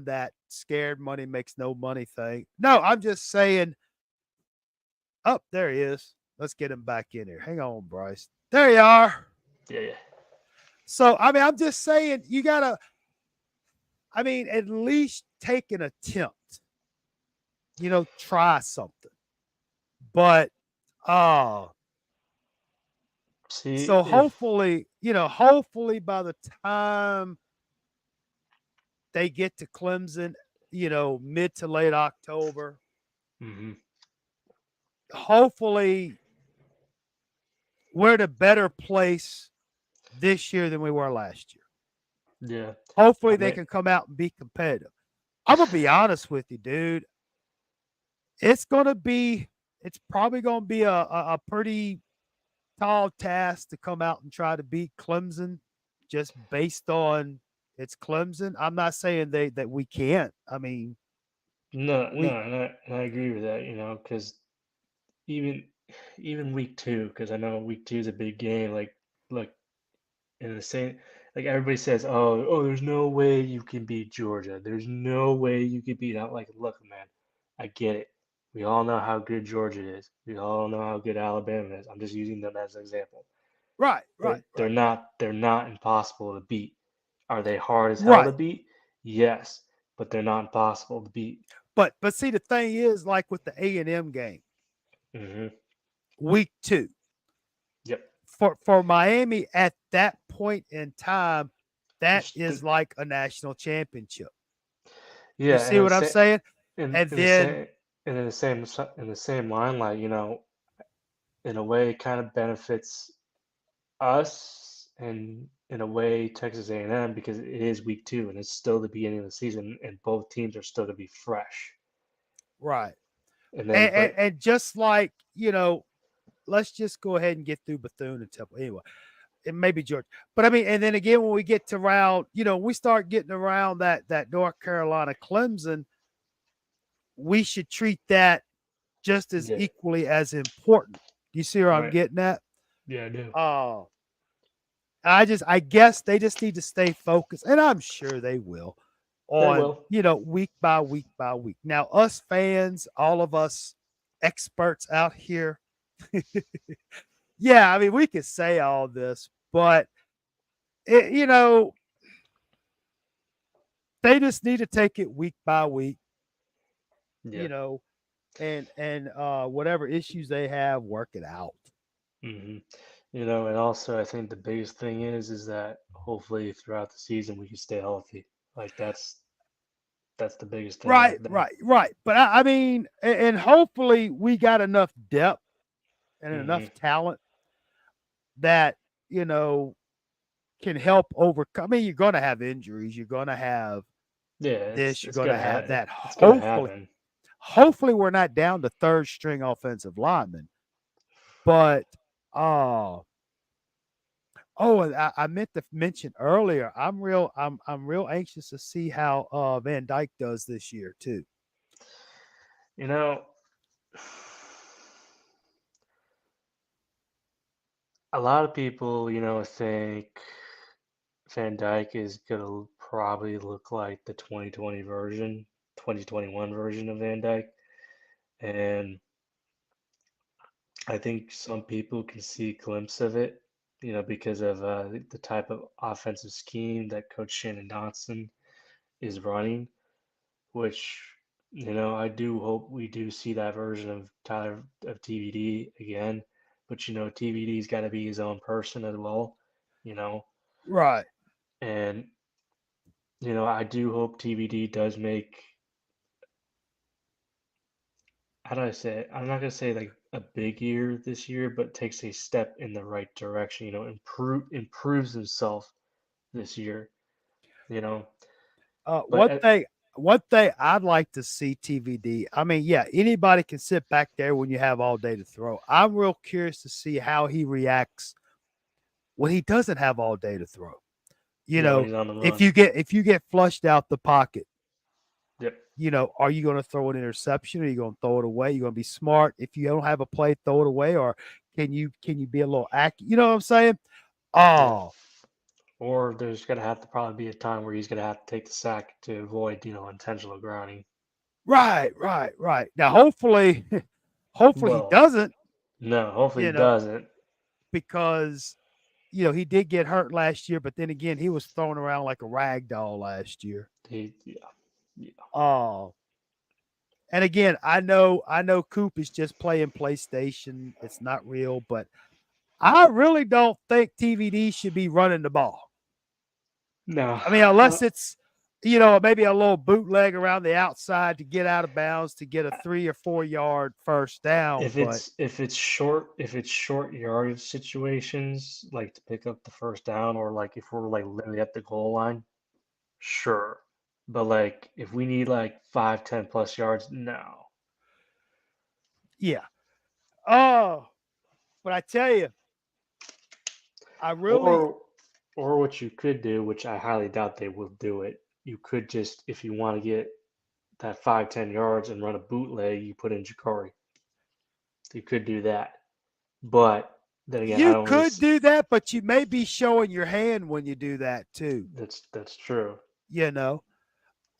A: that scared money makes no money thing. No, I'm just saying, oh, there he is. Let's get him back in here. Hang on, Bryce. There you are.
B: Yeah, yeah.
A: So I mean, I'm just saying you gotta, I mean, at least take an attempt. Try something. But uh
B: See
A: so
B: if.
A: hopefully by the time they get to Clemson, mid to late October,
B: Mm-hmm.
A: hopefully we're in a better place this year than we were last year.
B: Yeah.
A: Hopefully
B: I
A: they
B: mean,
A: can come out and be competitive. I'm gonna be honest with you, dude. It's gonna be it's probably gonna be a pretty tall task to come out and try to beat Clemson just based on it's Clemson. I'm not saying that we can't. I mean,
B: no, no,
A: we
B: and I agree with that. Because even even week two, because I know week two is a big game. Like in the same, like everybody says, there's no way you can beat Georgia. There's no way you can beat out. Like, look, man, I get it. We all know how good Georgia is. We all know how good Alabama is. I'm just using them as an example.
A: right,
B: They're
A: right,
B: they're
A: right,
B: not they're not impossible to beat. Are they hard as hell to
A: right.
B: beat? Yes, but they're not impossible to beat.
A: But see, the thing is, like with the A&M game,
B: Hmm.
A: week two
B: Yep.
A: for Miami at that point in time, that
B: There's
A: is like a national championship. You
B: Yeah,
A: see what I'm saying? And
B: in the
A: then
B: same in the same line, like in a way, it kind of benefits us, and in a way, Texas A&M because it is week two and it's still the beginning of the season, and both teams are still to be fresh.
A: right,
B: And then,
A: and
B: but
A: and just like let's just go ahead and get through Bethune and Temple anyway. It may be Georgia, but I mean, and then again, when we get to round, we start getting around that North Carolina Clemson, we should treat that just as
B: yeah,
A: equally as important. Do you see where I'm
B: Right.
A: getting at?
B: Yeah, I do.
A: Uh, I guess they just need to stay focused, and I'm sure they will,
B: They
A: on,
B: will.
A: week by week by week. Now, us fans, all of us experts out here, yeah, I mean, we could say all this, but it, they just need to take it week by week,
B: Yeah.
A: you know, and whatever issues they have, work it out.
B: hmm and also I think the biggest thing is that hopefully throughout the season we can stay healthy. Like that's the biggest thing
A: Right,
B: right there.
A: right, right. But I mean, and hopefully we got enough depth and
B: hmm
A: enough talent that you know can help overcome. I mean, you're going to have injuries. You're going to have
B: Yeah,
A: this. You're
B: it's
A: going to
B: gonna
A: have that.
B: it's gonna
A: Hopefully,
B: happen.
A: we're not down to third string offensive linemen. But uh oh, and I meant to mention earlier. I'm real anxious to see how Van Dyke does this year too.
B: You know, a lot of people, think Van Dyke is gonna probably look like the 2021 version of Van Dyke, and I think some people can see a glimpse of it, because of the type of offensive scheme that Coach Shannon Dotson is running, which, I do hope we do see that version of Tyler of TVD again. But, TVD's got to be his own person as well, you know,
A: Right.
B: and, I do hope TVD does make, how do I say it? I'm not gonna say like a big year this year, but takes a step in the right direction, improves himself this year, you know.
A: Uh,
B: But
A: one thing, one thing I'd like to see TVD. I mean, yeah, anybody can sit back there when you have all day to throw. I'm real curious to see how he reacts when he doesn't have all day to throw. You
B: yeah, when
A: know,
B: he's on the run.
A: if you get flushed out the pocket,
B: Yep.
A: are you going to throw an interception? Or are you going to throw it away? You're going to be smart. If you don't have a play, throw it away. Or can you be a little accurate? You know what I'm saying?
B: Yeah.
A: Oh,
B: Or there's gonna have to probably be a time where he's gonna have to take the sack to avoid, intentional grounding.
A: right, right, right. Now, hopefully, hopefully he
B: Well,
A: doesn't.
B: no, hopefully he
A: You know,
B: doesn't.
A: because he did get hurt last year, but then again, he was thrown around like a rag doll last year.
B: Yeah, yeah.
A: Oh, and again, I know Coop is just playing PlayStation. It's not real, but I really don't think TVD should be running the ball.
B: No,
A: I mean, unless it's maybe a little bootleg around the outside to get out of bounds to get a 3 or 4 yard first down. But
B: if it's short yardage situations, like to pick up the first down, or like if we're like literally at the goal line, sure. But like if we need like 5, 10 plus yards, no.
A: yeah, oh, but I tell you, I really
B: Or or what you could do, which I highly doubt they will do it, you could just, if you want to get that 5, 10 yards and run a bootleg, you put in Jakari. You could do that. But then again, I
A: you
B: don't really
A: could do that, but you may be showing your hand when you do that too.
B: that's true.
A: You know,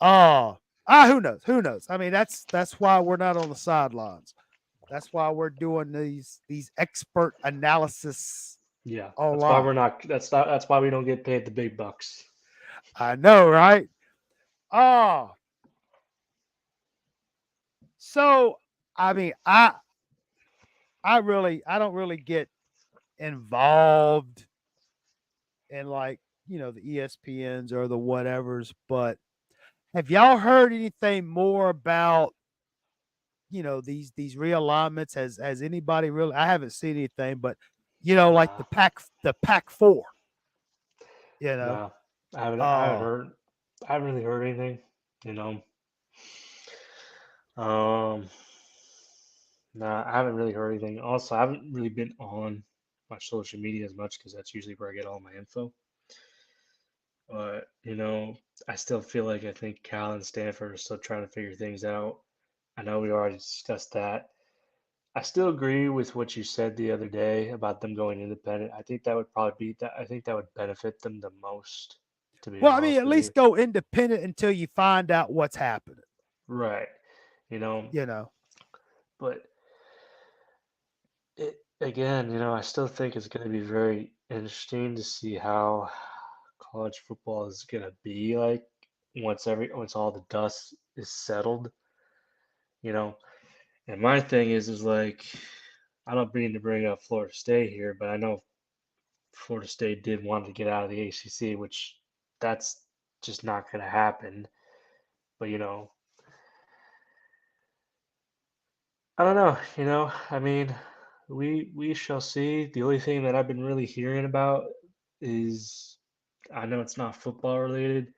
A: oh, who knows? Who knows? I mean, that's why we're not on the sidelines. That's why we're doing these expert analysis
B: Yeah. That's why
A: online.
B: we're not that's why we don't get paid the big bucks.
A: I know, right? Oh, so I mean, I don't really get involved in like the ESPNs or the whatevers, but have y'all heard anything more about these realignments? Has anybody really? I haven't seen anything, but like
B: Nah.
A: the Pac four. You know,
B: Nah. I haven't
A: uh,
B: heard I haven't really heard anything, you know. Um nah, I haven't really heard anything. Also, I haven't really been on my social media as much because that's usually where I get all my info. But, I still feel like I think Cal and Stanford are still trying to figure things out. I know we already discussed that. I still agree with what you said the other day about them going independent. I think that would probably be that. I think that would benefit them the most, to be
A: Well, I mean,
B: honest
A: at
B: with you.
A: least go independent until you find out what's happening.
B: Right. You know,
A: You know.
B: but it again, I still think it's going to be very interesting to see how college football is going to be like once all the dust is settled, you know. And my thing is like I don't mean to bring up Florida State here, but I know Florida State did want to get out of the ACC, which that's just not going to happen. But I don't know. I mean, we shall see. The only thing that I've been really hearing about is I know it's not football related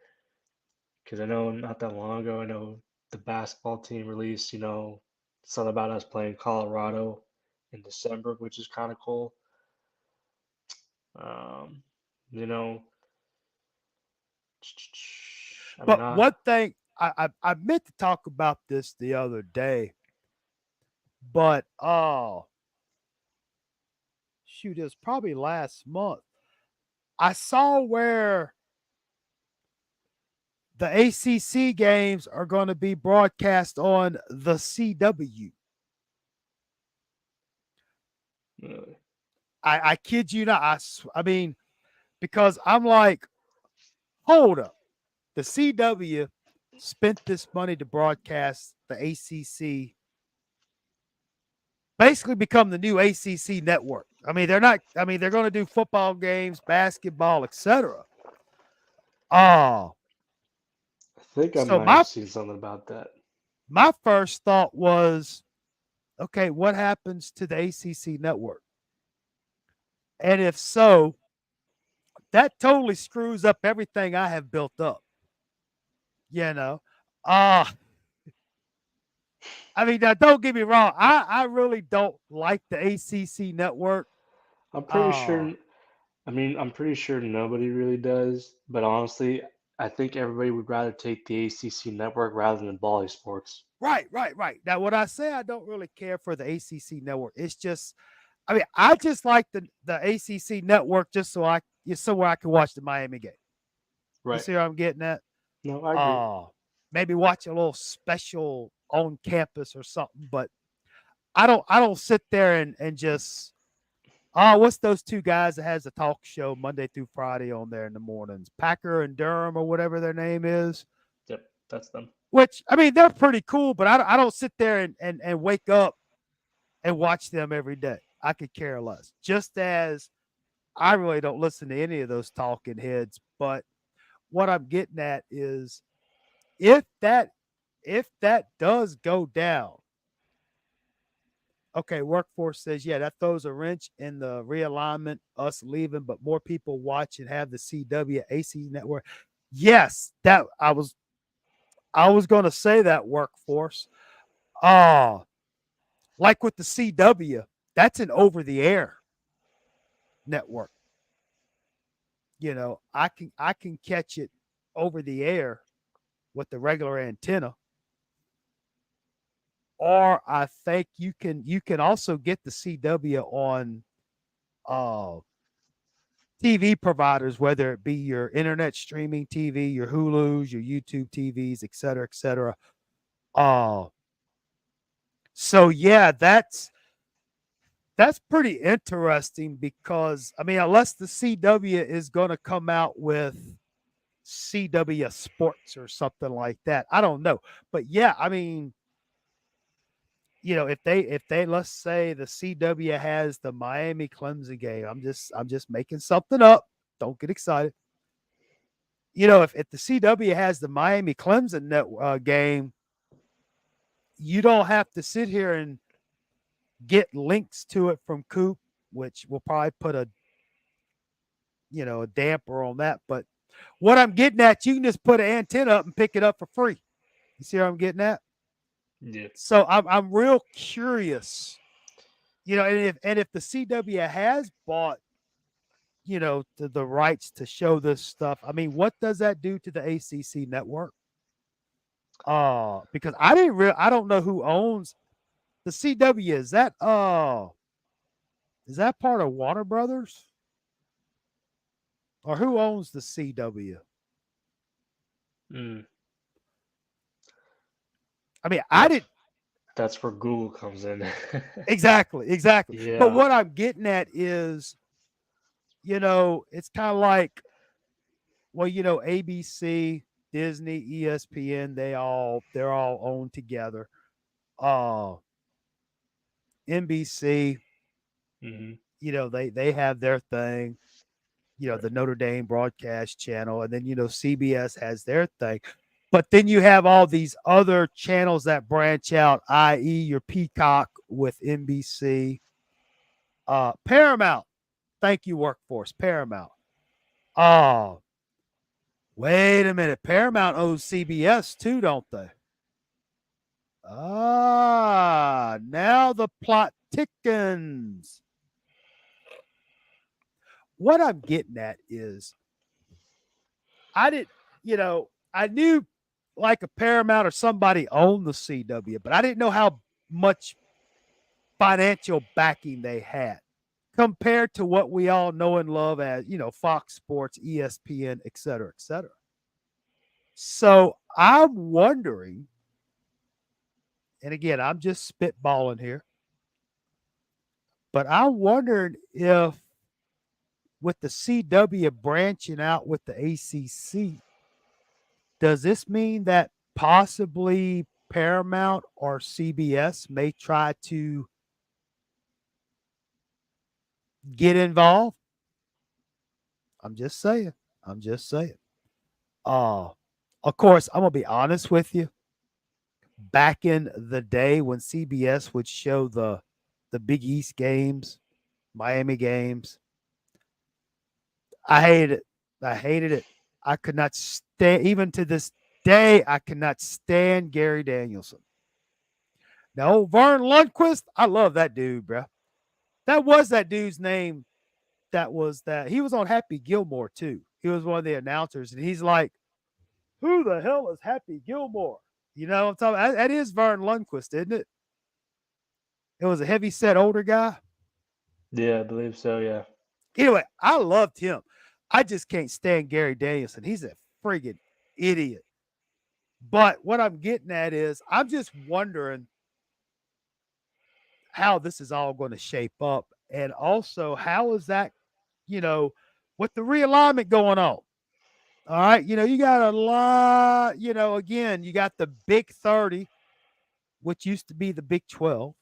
B: because I know not that long ago I know the basketball team released something about us playing Colorado in December, which is kind of cool. Um, you know, I mean,
A: But one thing I meant to talk about this the other day, but shoot, it was probably last month. I saw where the ACC games are going to be broadcast on the CW.
B: really.
A: I kid you not. I mean, because I'm like, hold up. The CW spent this money to broadcast the ACC, basically become the new ACC network. I mean, they're not. I mean, they're going to do football games, basketball, etc. Oh,
B: I think I
A: so
B: might have seen something about that.
A: my first thought was, okay, what happens to the ACC network? And if so, that totally screws up everything I have built up. You know, uh I mean, now don't get me wrong. I really don't like the ACC network.
B: I'm pretty
A: Uh
B: sure. I mean, I'm pretty sure nobody really does, but honestly, I think everybody would rather take the ACC network rather than Bally Sports.
A: right. Now, when I say I don't really care for the ACC network, it's just, I mean, I just like the ACC network just so where I can watch the Miami game. You
B: Right.
A: see where I'm getting at?
B: No, I agree.
A: Uh Maybe watch a little special on campus or something, but I don't sit there and just what's those two guys that has a talk show Monday through Friday on there in the mornings? Packer and Durham or whatever their name is.
B: Yep, that's them.
A: Which I mean, they're pretty cool, but I don't sit there and wake up and watch them every day. I could care less. Just as I really don't listen to any of those talking heads. But what I'm getting at is if that if that does go down, okay, workforce says, yeah, that throws a wrench in the realignment, us leaving, but more people watch and have the CWAC network. Yes, that I was gonna say that workforce. Uh like with the CW, that's an over the air network. I can catch it over the air with the regular antenna. Or I think you can also get the CW on uh TV providers, whether it be your internet streaming TV, your Hulus, your YouTube TVs, et cetera, et cetera. Uh, so yeah, that's pretty interesting because I mean, unless the CW is going to come out with CW Sports or something like that, I don't know. But yeah, I mean, if they let's say the CW has the Miami Clemson game, I'm just making something up. Don't get excited. If the CW has the Miami Clemson game, you don't have to sit here and get links to it from Coop, which will probably put a damper on that. But what I'm getting at, you can just put an antenna up and pick it up for free. You see what I'm getting at?
B: Yeah.
A: So I'm real curious, and if the CW has bought the rights to show this stuff, I mean, what does that do to the ACC network? Because I don't know who owns. The CW, is that part of Warner Brothers? Or who owns the CW?
B: Mm,
A: I mean, I
B: that's
A: did
B: that's where Google comes in.
A: exactly, exactly. But
B: Yeah.
A: what I'm getting at is, it's kind of like, well, ABC, Disney, ESPN, they're all owned together. Uh NBC,
B: Hmm.
A: they have their thing,
B: Right.
A: the Notre Dame broadcast channel, and then CBS has their thing. But then you have all these other channels that branch out, i.e., your Peacock with NBC, Paramount. Thank you, workforce, Paramount. Oh, wait a minute, Paramount owns CBS too, don't they? Ah, now the plot thickens. What I'm getting at is I didn't, I knew like a Paramount or somebody owned the CW, but I didn't know how much financial backing they had compared to what we all know and love as, Fox Sports, ESPN, et cetera, et cetera. So I'm wondering, and again, I'm just spitballing here, but I'm wondering if with the CW branching out with the ACC, does this mean that possibly Paramount or CBS may try to get involved? I'm just saying. I'm just saying. Uh, of course, I'm gonna be honest with you. Back in the day when CBS would show the Big East games, Miami games, I hated it. I hated it. I could not stand, even to this day, I cannot stand Gary Danielson. No, Vern Lundquist, I love that dude, bro. That was that dude's name. He was on Happy Gilmore too. He was one of the announcers, and he's like, "Who the hell is Happy Gilmore?" You know what I'm talking about? That is Vern Lundquist, isn't it? It was a heavy set older guy.
B: Yeah, I believe so. Yeah.
A: Anyway, I loved him. I just can't stand Gary Danielson. He's a friggin' idiot. But what I'm getting at is I'm just wondering how this is all going to shape up. And also, how is that, you know, with the realignment going on? All right. You got a lot, again, you got the Big 30, which used to be the Big 12.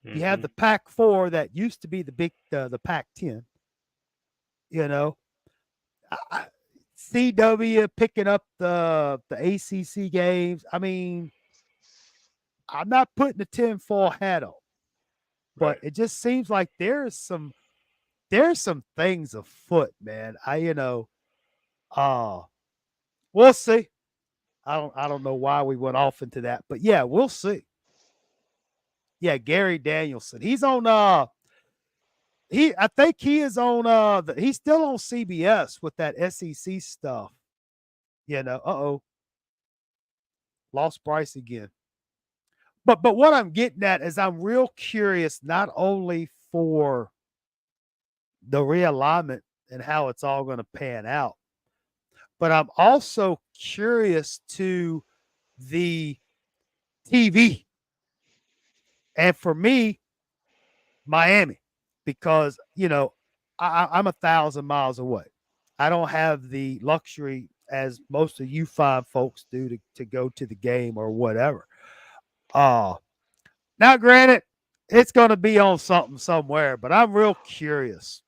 A: You have
B: Hmm.
A: the Pac 4 that used to be the Pac 10, you know. I, CW picking up the ACC games. I mean, I'm not putting the tinfoil hat on, but
B: Right.
A: it just seems like there's some things afoot, man. Uh we'll see. I don't know why we went off into that, but yeah, we'll see. Yeah, Gary Danielson. He's on I think he is on he's still on CBS with that SEC stuff. Uh-oh, lost Bryce again. But what I'm getting at is I'm real curious not only for the realignment and how it's all going to pan out, but I'm also curious to the TV. And for me, Miami, because, I'm 1,000 miles away. I don't have the luxury as most of you fine folks do to go to the game or whatever. Uh, Now, granted, it's going to be on something somewhere, but I'm real curious.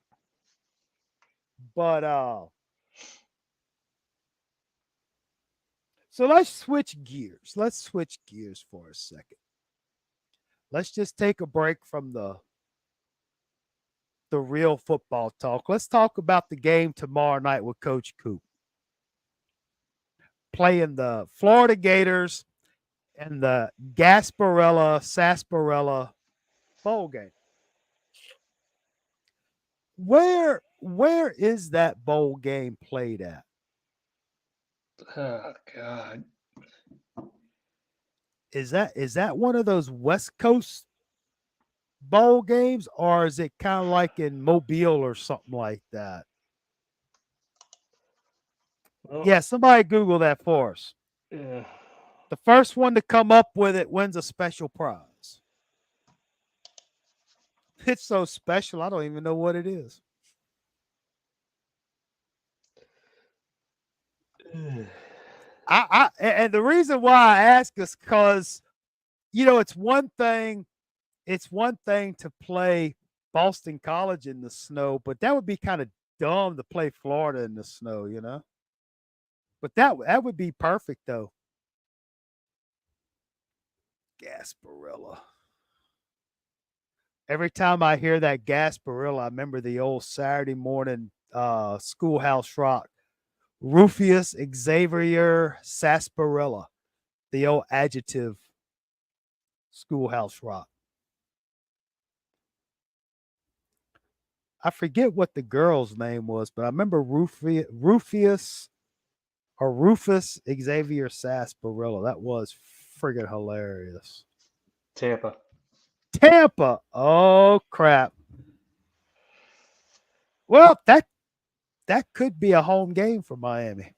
A: But so let's switch gears. Let's switch gears for a second. Let's just take a break from the real football talk. Let's talk about the game tomorrow night with Coach Coop playing the Florida Gators and the Gasparilla Sarsaparilla bowl game. Where is that bowl game played at?
B: Oh God.
A: Is that one of those West Coast? bowl games, or is it kind of like in Mobile or something like that?
B: Well,
A: Yeah, somebody Google that for us.
B: yeah.
A: The first one to come up with it wins a special prize. It's so special, I don't even know what it is. And the reason why I ask is because it's one thing to play Boston College in the snow, but that would be kind of dumb to play Florida in the snow. But that would be perfect though. Gasparilla. Every time I hear that Gasparilla, I remember the old Saturday morning Schoolhouse Rock. Rufius Xavier Sarsaparilla, the old adjective Schoolhouse Rock. I forget what the girl's name was, but I remember Rufius or Rufus Xavier Sarsaparilla. That was friggin' hilarious.
B: Tampa.
A: Tampa. Oh crap. Well, that could be a home game for Miami.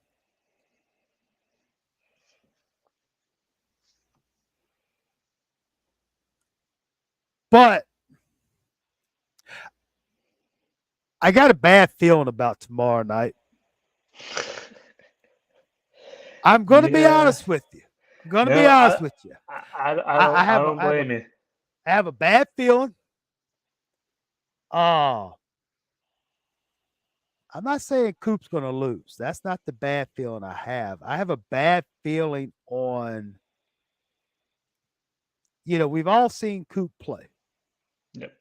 A: But I got a bad feeling about tomorrow night. I'm going to be
B: Yeah.
A: honest with you. I'm going to be
B: No,
A: honest with you.
B: I
A: I, I
B: don't I
A: have a,
B: don't
A: I have a
B: blame you.
A: I have a bad feeling. Uh I'm not saying Coop's going to lose. That's not the bad feeling I have. I have a bad feeling on, we've all seen Coop play.
B: Yep.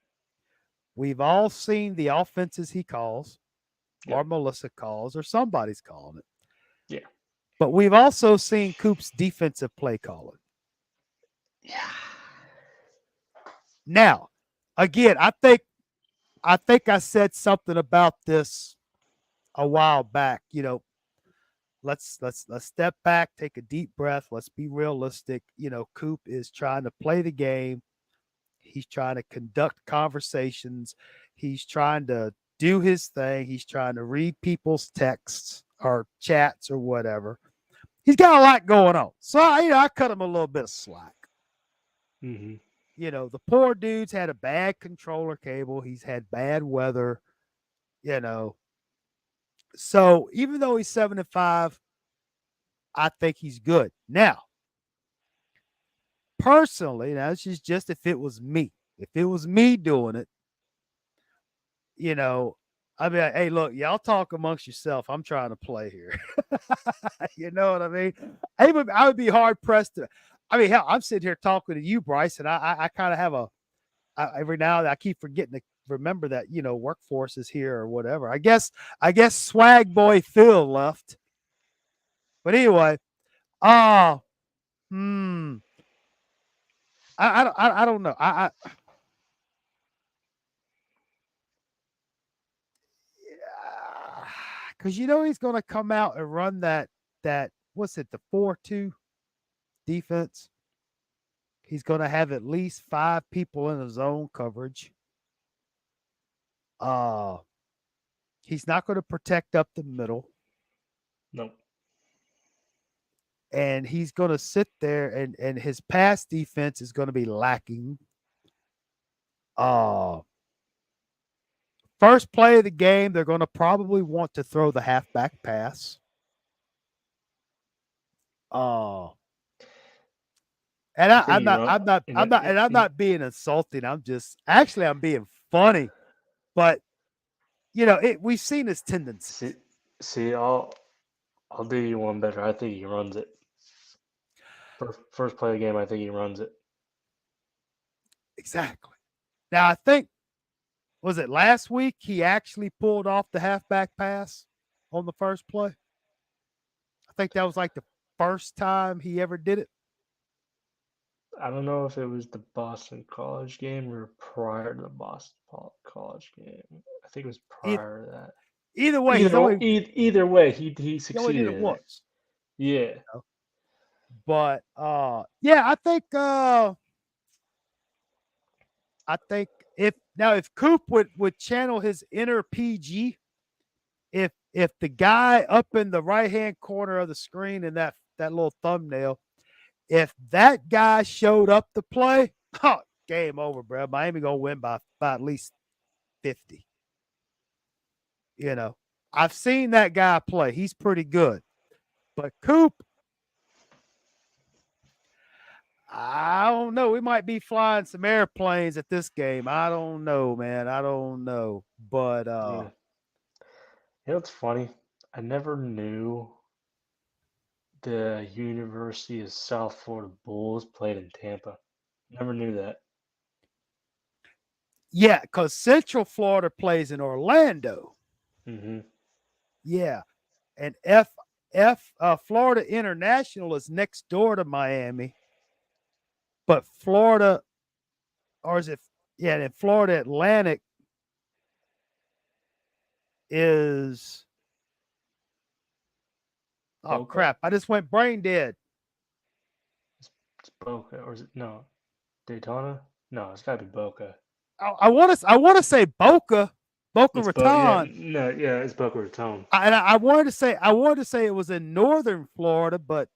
A: We've all seen the offenses he calls, or
B: Yep.
A: Melissa calls, or somebody's calling it.
B: Yeah.
A: But we've also seen Coop's defensive play calling.
B: Yeah.
A: Now, again, I think I said something about this a while back. Let's step back, take a deep breath. Let's be realistic. Coop is trying to play the game. He's trying to conduct conversations. He's trying to do his thing. He's trying to read people's texts or chats or whatever. He's got a lot going on. So I cut him a little bit of slack.
B: Hmm.
A: The poor dude's had a bad controller cable. He's had bad weather. You know, so even though he's 7-5, I think he's good. Now, personally, now this is just if it was me. If it was me doing it, you know, I mean, hey, look, y'all talk amongst yourself. I'm trying to play here. You know what I mean? I would be hard pressed to. I mean, hell, I'm sitting here talking to you, Bryce, and I kind of have every now and then I keep forgetting to remember that workforce is here or whatever. I guess swag boy Phil left, but anyway, uh hmm, I don't know. Because he's going to come out and run that what's it, the 4-2 defense. He's going to have at least 5 people in his zone coverage. Uh he's not going to protect up the middle,
B: Nope.
A: and he's going to sit there, and his pass defense is going to be lacking. Uh First play of the game, they're going to probably want to throw the halfback pass. Uh And
B: I
A: I,
B: think
A: I'm
B: you
A: not,
B: run.
A: I'm not,
B: You know,
A: I'm not, and I'm not being insulting. I'm being funny. But we've seen his
B: see,
A: tendencies.
B: see, I'll do you one better. I think he runs it. First play of the game, I think he runs it.
A: Exactly. Now I think, was it last week he actually pulled off the halfback pass on the first play? I think that was like the first time he ever did it.
B: I don't know if it was the Boston College game or prior to the Boston College game. I think it was
A: Either,
B: prior to that.
A: either way,
B: Either way, he
A: he only did
B: succeeded
A: it
B: in it.
A: once.
B: Yeah.
A: But yeah, I think I think if Coop would channel his inner PG, if the guy up in the right hand corner of the screen in that little thumbnail, if that guy showed up to play, oh, game over, bro. Miami gonna win by at least 50. You know, I've seen that guy play. He's pretty good. But Coop, I don't know. We might be flying some airplanes at this game. I don't know, man. I don't know. But
B: Yeah. You know what's funny? I never knew the University of South Florida Bulls played in Tampa. Never knew that.
A: yeah, because Central Florida plays in Orlando.
B: Hmm.
A: Yeah. And F Florida International is next door to Miami. But Florida, or is it, yeah, and Florida Atlantic is, oh
B: Boca?
A: crap. I just went brain dead.
B: It's Boca, or is it no Daytona? No, it's gotta be Boca.
A: I want to say Boca
B: Yeah,
A: Raton.
B: no, yeah, it's Boca Raton.
A: I wanted to say it was in northern Florida, but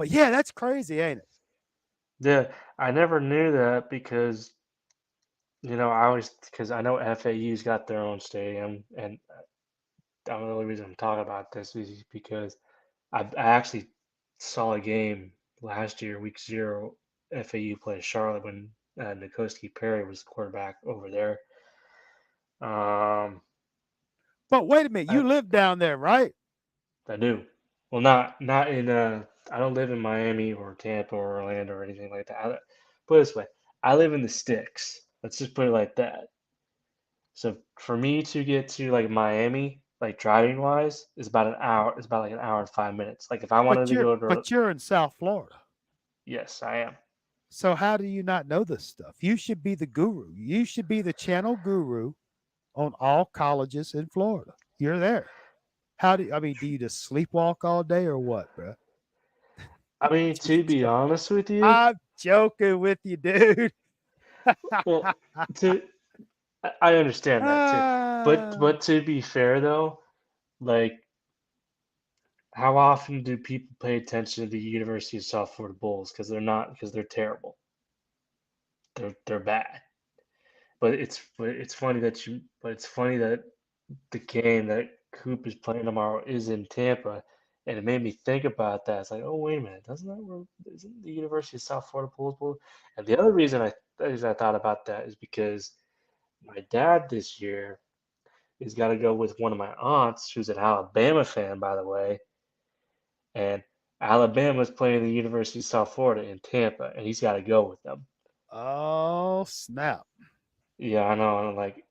A: yeah, that's crazy, ain't it?
B: Yeah, I never knew that because I always because I know FAU's got their own stadium, and the only reason I'm talking about this is because I actually saw a game last year, week zero. FAU played Charlotte when Nikoski Perry was quarterback over there. Um,
A: But wait a minute,
B: I
A: you live down there, right?
B: I do. Well, not in I don't live in Miami or Tampa or Orlando or anything like that. Put it this way, I live in the sticks. Let's just put it like that. So for me to get to like Miami, like driving wise, is about an hour. It's about like an hour and 5 minutes. Like if I wanted
A: But
B: to
A: you're
B: go to,
A: but you're in South Florida.
B: yes, I am.
A: So how do you not know this stuff? You should be the guru. You should be the channel guru on all colleges in Florida. You're there. Do you just sleepwalk all day or what, bro?
B: I mean,
A: Just
B: to be
A: joke.
B: honest with you,
A: I'm joking with you, dude.
B: well, to I understand that too, but
A: Ah,
B: but to be fair though, like how often do people pay attention to the University of South Florida Bulls? Because they're terrible. They're bad. But it's funny that the game that Coop is playing tomorrow is in Tampa, and it made me think about that. It's like, oh wait a minute, doesn't that where isn't the University of South Florida Bulls Bowl? And the other reason I thought about that is because my dad this year is got to go with one of my aunts, who's an Alabama fan, by the way, and Alabama's playing the University of South Florida in Tampa, and he's got to go with them.
A: oh, snap.
B: Yeah, I know. And I'm like,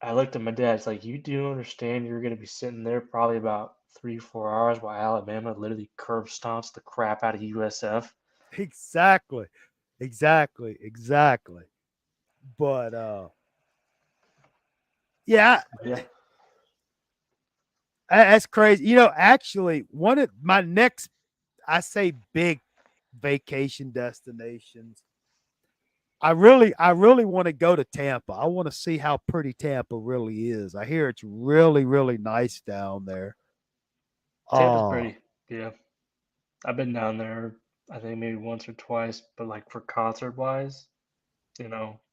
B: I looked at my dad. It's like, you do understand you're going to be sitting there probably about 3, 4 hours while Alabama literally curb stomps the crap out of USF.
A: Exactly. Exactly. Exactly. But yeah,
B: Yeah,
A: that's crazy. Actually, one of my next, I say, big vacation destinations. I really want to go to Tampa. I want to see how pretty Tampa really is. I hear it's really, really nice down there.
B: Tampa's
A: Oh,
B: pretty. Yeah, I've been down there. I think maybe once or twice, but like for concert wise,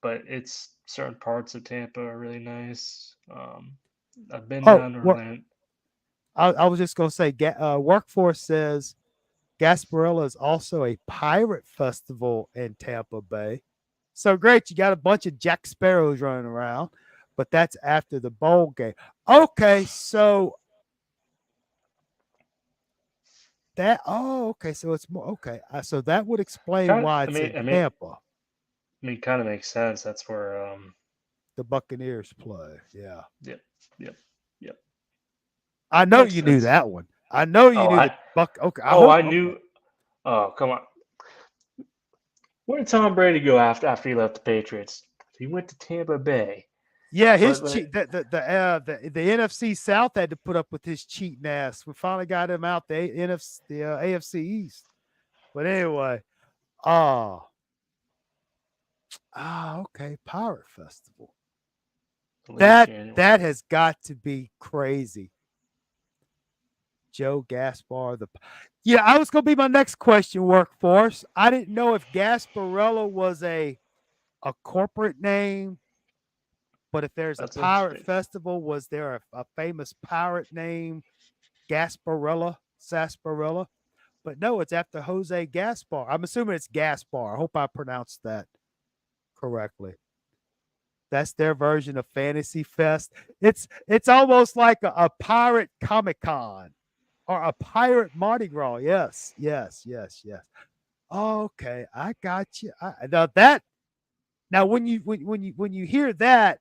B: But it's certain parts of Tampa are really nice. I've been
A: oh,
B: down to
A: what
B: Orlando.
A: I was just gonna say. Workforce says Gasparilla is also a pirate festival in Tampa Bay. So great, you got a bunch of Jack Sparrows running around, but that's after the bowl game. Okay, so okay, so it's more okay. So that would explain
B: Kind of,
A: why
B: I
A: it's
B: mean,
A: in
B: I mean,
A: Tampa.
B: I mean, kind of makes sense. That's where,
A: The Buccaneers play. Yeah,
B: yep, yep, yep.
A: I know
B: Makes
A: you knew
B: sense.
A: that one. I know you
B: Oh,
A: knew the Buck. Okay, I
B: oh,
A: hope.
B: I
A: Okay,
B: knew. Oh, come on. Where did Tom Brady go after he left the Patriots? He went to Tampa Bay.
A: yeah,
B: But
A: his cheat. The NFC South had to put up with his cheating ass. We finally got him out the AFC East. But anyway, uh Ah, okay, Pirate Festival.
B: late
A: That
B: January.
A: that has got to be crazy. Joe Gaspar, yeah, I was gonna be my next question, workforce. I didn't know if Gasparilla was a corporate name, but if there's a
B: That's
A: pirate
B: interesting.
A: festival, was there a famous pirate named Gasparilla, Sarsaparilla? But no, it's after Jose Gaspar. I'm assuming it's Gaspar. I hope I pronounced that correctly. That's their version of Fantasy Fest. It's almost like a pirate Comic Con or a pirate Mardi Gras. Yes, yes, yes, yes. Okay, I got you. Now that now when you hear that,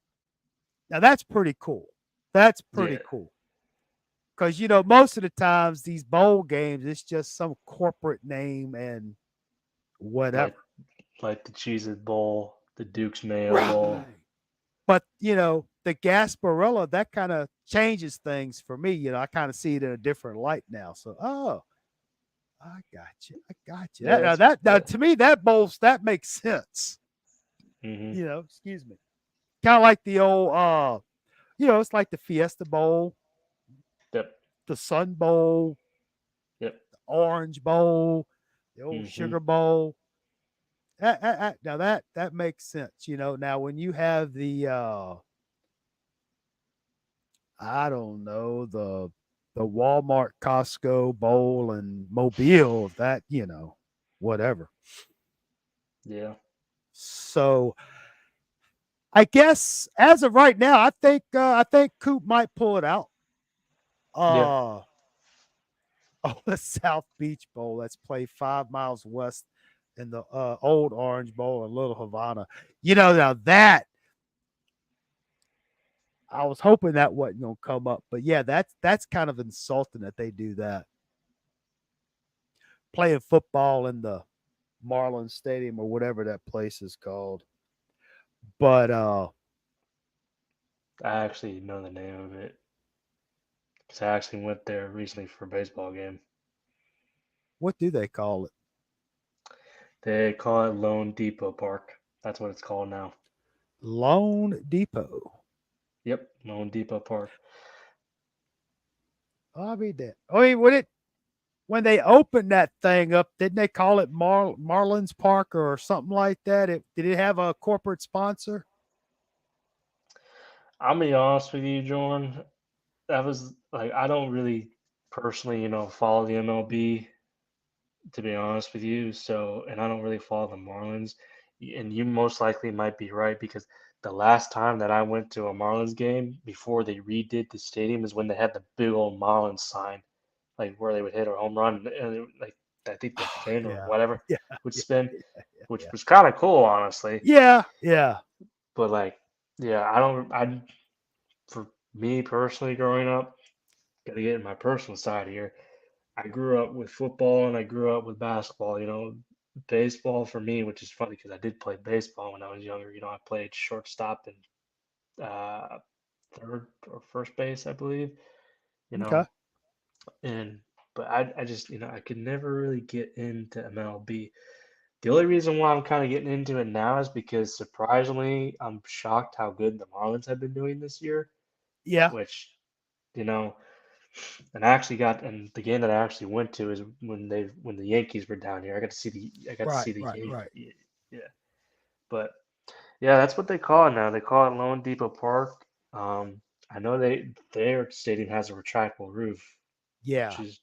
A: now that's pretty cool. That's
B: Yeah,
A: pretty cool. Because most of the times these bowl games, it's just some corporate name and
B: like
A: whatever.
B: like the Cheez It Bowl, the Duke's Mayo Bowl.
A: Right. But the Gasparilla, that kind of changes things for me. I kind of see it in a different light now. So, oh, I got you. I got you.
B: Yeah,
A: That now
B: that's
A: that now
B: that.
A: to me that makes sense.
B: Hmm.
A: Excuse me. Kind of like the old it's like the Fiesta Bowl,
B: Yep.
A: the Sun Bowl,
B: Yep.
A: Orange Bowl, the old
B: Hmm.
A: Sugar Bowl. Now that makes sense. Now when you have the I don't know, the Walmart, Costco Bowl and Mobile, that, whatever.
B: Yeah.
A: So I guess as of right now, I think Coop might pull it out.
B: Yeah.
A: Uh oh, the South Beach Bowl. Let's play 5 miles west in the old Orange Bowl in Little Havana. Now that I was hoping that wasn't gonna come up, but yeah, that's kind of insulting that they do that. Playing football in the Marlins Stadium or whatever that place is called. But
B: I actually know the name of it because I actually went there recently for a baseball game.
A: what do they call it?
B: They call it Lone Depot Park. That's what it's called now.
A: Lone Depot.
B: Yep, Lone Depot Park.
A: Oh, I mean that. I mean, when they opened that thing up, didn't they call it Marlins Park or something like that? Did it have a corporate sponsor?
B: I'll be honest with you, Jordan. That was like I don't really personally, follow the MLB to be honest with you. So, and I don't really follow the Marlins. And you most likely might be right because the last time that I went to a Marlins game before they redid the stadium is when they had the big old Marlins sign, like where they would hit a home run and like I think the
A: Oh,
B: fin or
A: yeah,
B: whatever
A: yeah,
B: would
A: yeah,
B: spin, which
A: yeah,
B: was kind of cool, honestly.
A: yeah, yeah.
B: But like, yeah, I don't. For me personally, growing up, gotta get in my personal side here. I grew up with football and I grew up with basketball. Baseball for me, which is funny because I did play baseball when I was younger. I played shortstop and third or first base, I believe. You
A: Okay.
B: know, and but I just I could never really get into MLB. The only reason why I'm kind of getting into it now is because surprisingly, I'm shocked how good the Marlins have been doing this year.
A: Yeah.
B: Which you know, and I actually got and the game that I actually went to is when the Yankees were down here. I got to
A: Right.
B: see the
A: Right. Right.
B: Yankees. Yeah, but yeah, that's what they call it now. They call it Lone Depot Park. I know their stadium has a retractable roof, which
A: Yeah.
B: is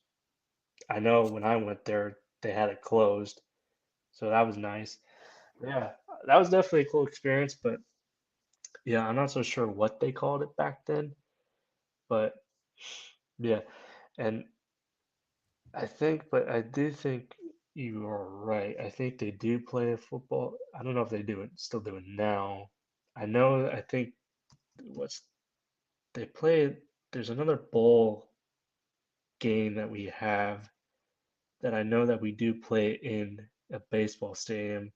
B: I know when I went there they had it closed, so that was nice. Yeah, that was definitely a cool experience. But yeah, I'm not so sure what they called it back then. But yeah, and but I do think you are right. I think they do play football. I don't know if they do it, still do it now. I think what's they play, there's another bowl game that we have that I know that we do play in a baseball stadium.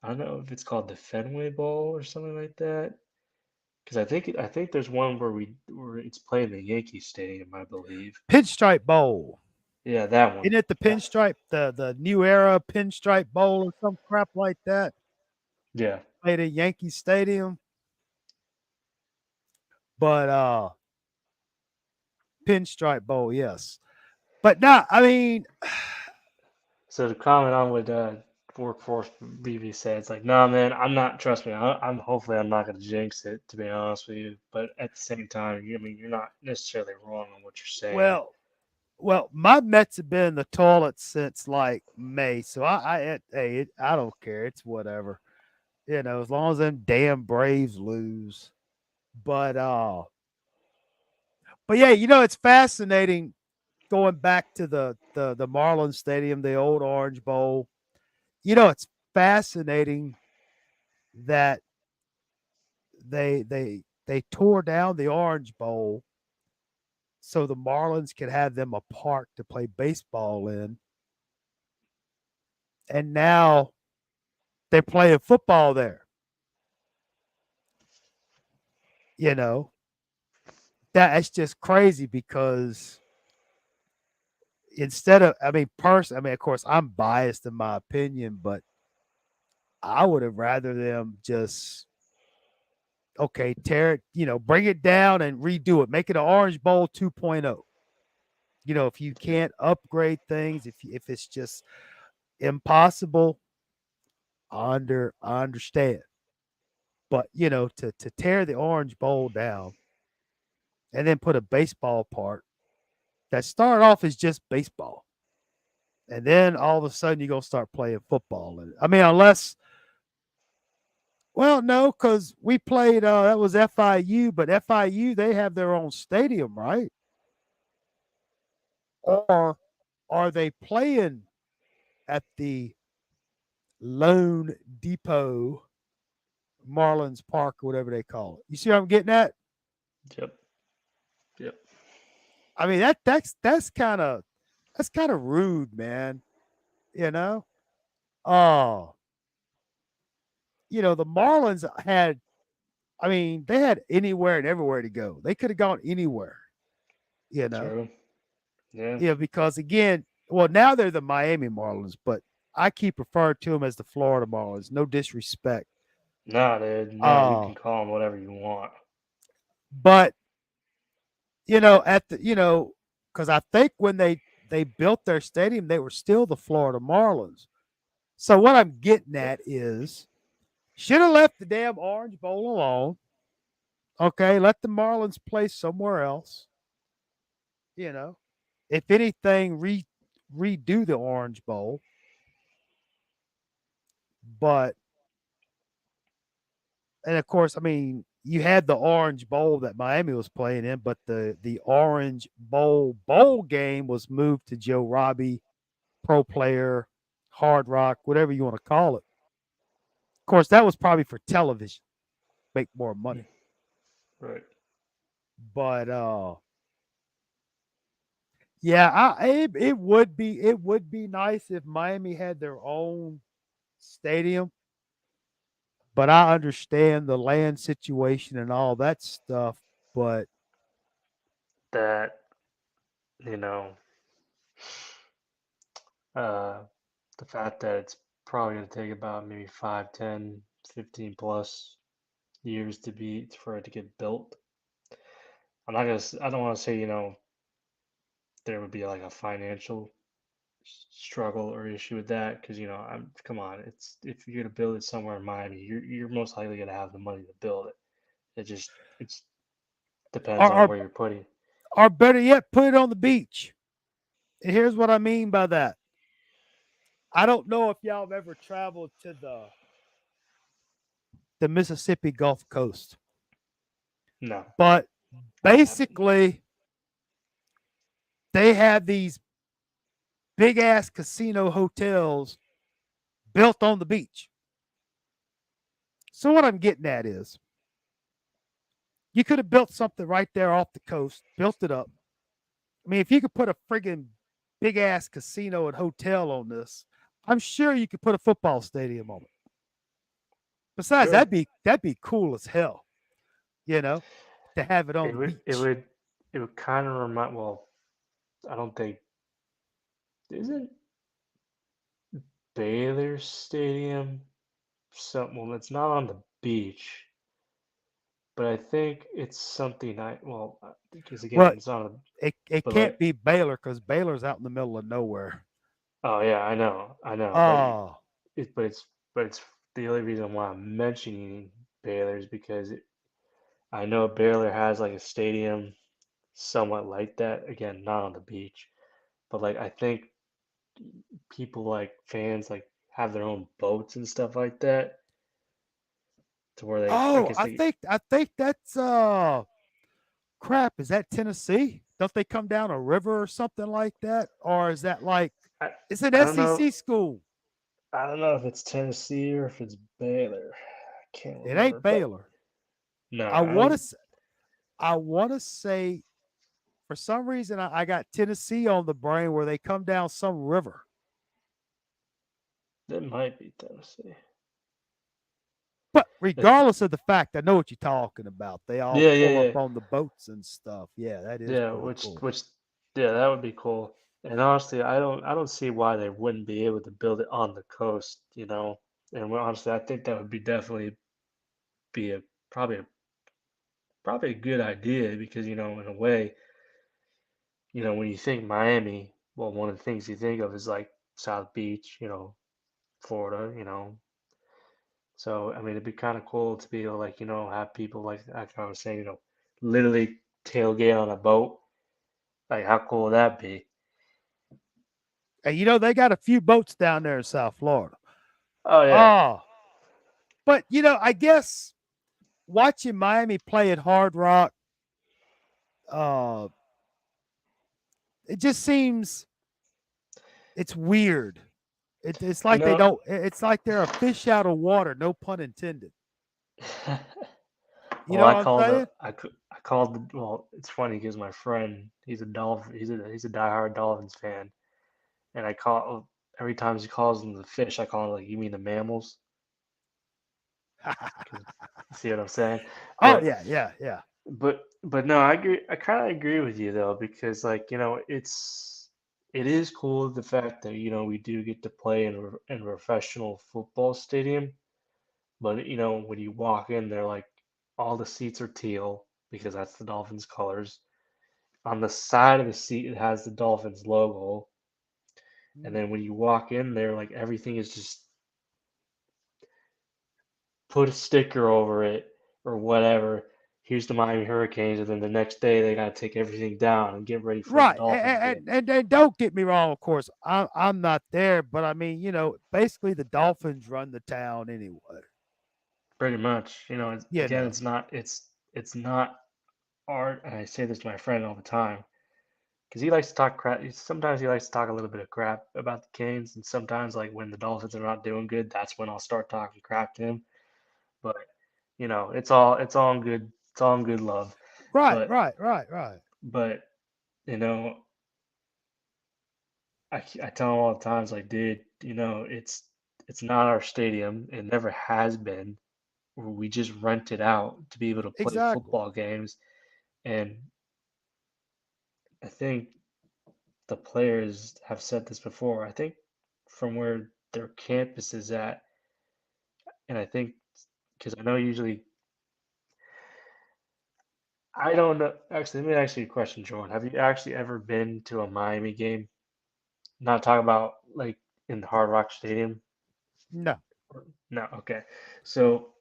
B: I don't know if it's called the Fenway Bowl or something like that. Because I think there's one where it's playing the Yankee Stadium, I believe.
A: Pinstripe Bowl.
B: Yeah, that one.
A: Isn't it the
B: That
A: pinstripe, the new era pinstripe bowl or some crap like that?
B: Yeah.
A: played at Yankee Stadium, but Pinstripe Bowl, yes. But nah, I mean,
B: So to comment on what Workforce BB said, it's like, nah, man, I'm not. Trust me, I'm. Hopefully, I'm not gonna jinx it. To be honest with you, but at the same time, I mean, you're not necessarily wrong on what you're saying.
A: well, well, my Mets have been in the toilet since like May, so hey, I don't care. It's whatever, as long as them damn Braves lose. But but yeah, it's fascinating going back to the Marlins Stadium, the old Orange Bowl. It's fascinating that they tore down the Orange Bowl so the Marlins could have them a park to play baseball in, and now they're playing football there. You know that's just crazy because instead of, I mean, of course, I'm biased in my opinion, but I would have rather them just okay, tear it, bring it down and redo it, make it an Orange Bowl 2.0. If you can't upgrade things, if it's just impossible, I understand. But to tear the Orange Bowl down and then put a baseball part that started off as just baseball, and then all of a sudden you're gonna start playing football. And I mean, unless, well, no, because we played that was FIU, but FIU they have their own stadium, right? Or are they playing at the Lone Depot Marlins Park or whatever they call it? You see what I'm getting at?
B: Yep. Yep.
A: I mean that's kind of rude, man. You know? Oh, the Marlins had, I mean, they had anywhere and everywhere to go. They could have gone anywhere, you know.
B: True. Yeah.
A: Because again, well, now they're the Miami Marlins, but I keep referring to them as the Florida Marlins. No disrespect.
B: Nah, dude. Nah, you
A: Uh
B: can call them whatever you want.
A: but at the because I think when they built their stadium, they were still the Florida Marlins. So what I'm getting at is should have left the damn Orange Bowl alone. Okay, let the Marlins play somewhere else. You know, if anything, redo the Orange Bowl. But and of course, I mean, you had the Orange Bowl that Miami was playing in, but the Orange Bowl game was moved to Joe Robbie Pro Player, Hard Rock, whatever you want to call it. Of course, that was probably for television, make more money.
B: Right.
A: But yeah, it would be nice if Miami had their own stadium, but I understand the land situation and all that stuff. But
B: That, you know, uh, the fact that it's probably going to take about maybe 5, 10, 15 plus years to be for it to get built. I'm not gonna. I don't want to say there would be like a financial struggle or issue with that because I'm come on. It's if you're gonna build it somewhere in Miami, you're most likely gonna have the money to build it. It depends
A: or,
B: on
A: or
B: where you're putting.
A: or better yet, put it on the beach. And here's what I mean by that. I don't know if y'all have ever traveled to the Mississippi Gulf Coast,
B: No,
A: but
B: I haven't.
A: basically they have these big ass casino hotels built on the beach. So what I'm getting at is you could have built something right there off the coast, built it up. I mean, if you could put a friggin' big ass casino and hotel on this, I'm sure you could put a football stadium on it. Besides,
B: Sure.
A: that'd be cool as hell, you know, to have it on
B: It
A: the
B: would it
A: beach.
B: would it would kind of remind. Well, I don't think isn't Baylor Stadium well, it's not on the beach, but I think it's something because
A: Well,
B: again, it's not a,
A: it
B: but
A: can't
B: like,
A: be Baylor because Baylor's out in the middle of nowhere.
B: oh yeah, I know, but
A: Oh,
B: it's the only reason why I'm mentioning Baylor is because I know Baylor has like a stadium somewhat like that. Again, not on the beach, but like I think people like fans like have their own boats and stuff like that to where I
A: oh,
B: guess they,
A: I think that's crap. Is that Tennessee? Don't they come down a river or something like that? Or is that like
B: I,
A: it's an
B: I don't know,
A: SEC school?
B: I don't know if it's Tennessee or if it's Baylor. I can't
A: It ain't
B: remember, but
A: Baylor.
B: no,
A: I
B: I
A: want
B: don't.
A: to I want to say for some reason I got Tennessee on the brain where they come down some river.
B: That might be Tennessee.
A: But
B: It's,
A: regardless of the fact, I know what you're talking about. They all
B: yeah, yeah,
A: pull up
B: yeah.
A: on the boats and stuff. Yeah, that is
B: Yeah,
A: pretty cool.
B: yeah, that would be cool. And honestly, I don't see why they wouldn't be able to build it on the coast, you know. And honestly, I think that would be definitely be a probably a probably a good idea because, you know, in a way, you know, when you think Miami, well, one of the things you think of is like South Beach, you know, Florida, you know. So, I mean, it'd be kind of cool to be able, like, you know, have people like I was saying, you know, literally tailgate on a boat. Like, how cool would that be?
A: And you know, they got a few boats down there in South Florida.
B: Oh yeah.
A: Oh, but you know, I guess watching Miami play at Hard Rock, uh, it just seems it's weird. It's
B: You
A: like they
B: know,
A: don't. It's like they're a fish out of water. No pun intended. You
B: well,
A: know what I'm saying?
B: I called well, it's funny because my friend, he's a diehard Dolphins fan, and I call every time he calls them the fish, I call him like, you mean the mammals? 'Cause you see what I'm saying?
A: Oh
B: But
A: yeah, yeah, yeah.
B: but no, I agree. I kind of agree with you though because like you know it is cool the fact that you know we do get to play in a professional football stadium. But you know, when you walk in, they're like all the seats are teal because that's the Dolphins colors. On the side of the seat, it has the Dolphins logo. And
A: Mm.
B: then when you walk in there, like everything is just put a sticker over it or whatever. Here's the Miami Hurricanes, and then the next day they gotta take everything down and get ready for the
A: Right,
B: Dolphins game.
A: and don't get me wrong. Of course, I'm not there, but I mean, you know, basically the Dolphins run the town anyway.
B: Pretty much, you know.
A: You
B: Again,
A: know,
B: it's not art, and I say this to my friend all the time because he likes to talk crap. Sometimes he likes to talk a little bit of crap about the Canes, and sometimes, like when the Dolphins are not doing good, that's when I'll start talking crap to him. But you know, it's all in good, it's all in good love.
A: right,
B: But
A: right, right, right.
B: but you know, I tell him all the times, like, dude, you know, it's not our stadium. It never has been. We just rent it out to be able to play
A: Exactly.
B: football games, and I think the players have said this before. I think from where their campus is at, and I think because I know usually I don't know. Actually, let me ask you a question, Jordan. Have you actually ever been to a Miami game? Not talking about like in the Hard Rock Stadium.
A: No.
B: No, okay. So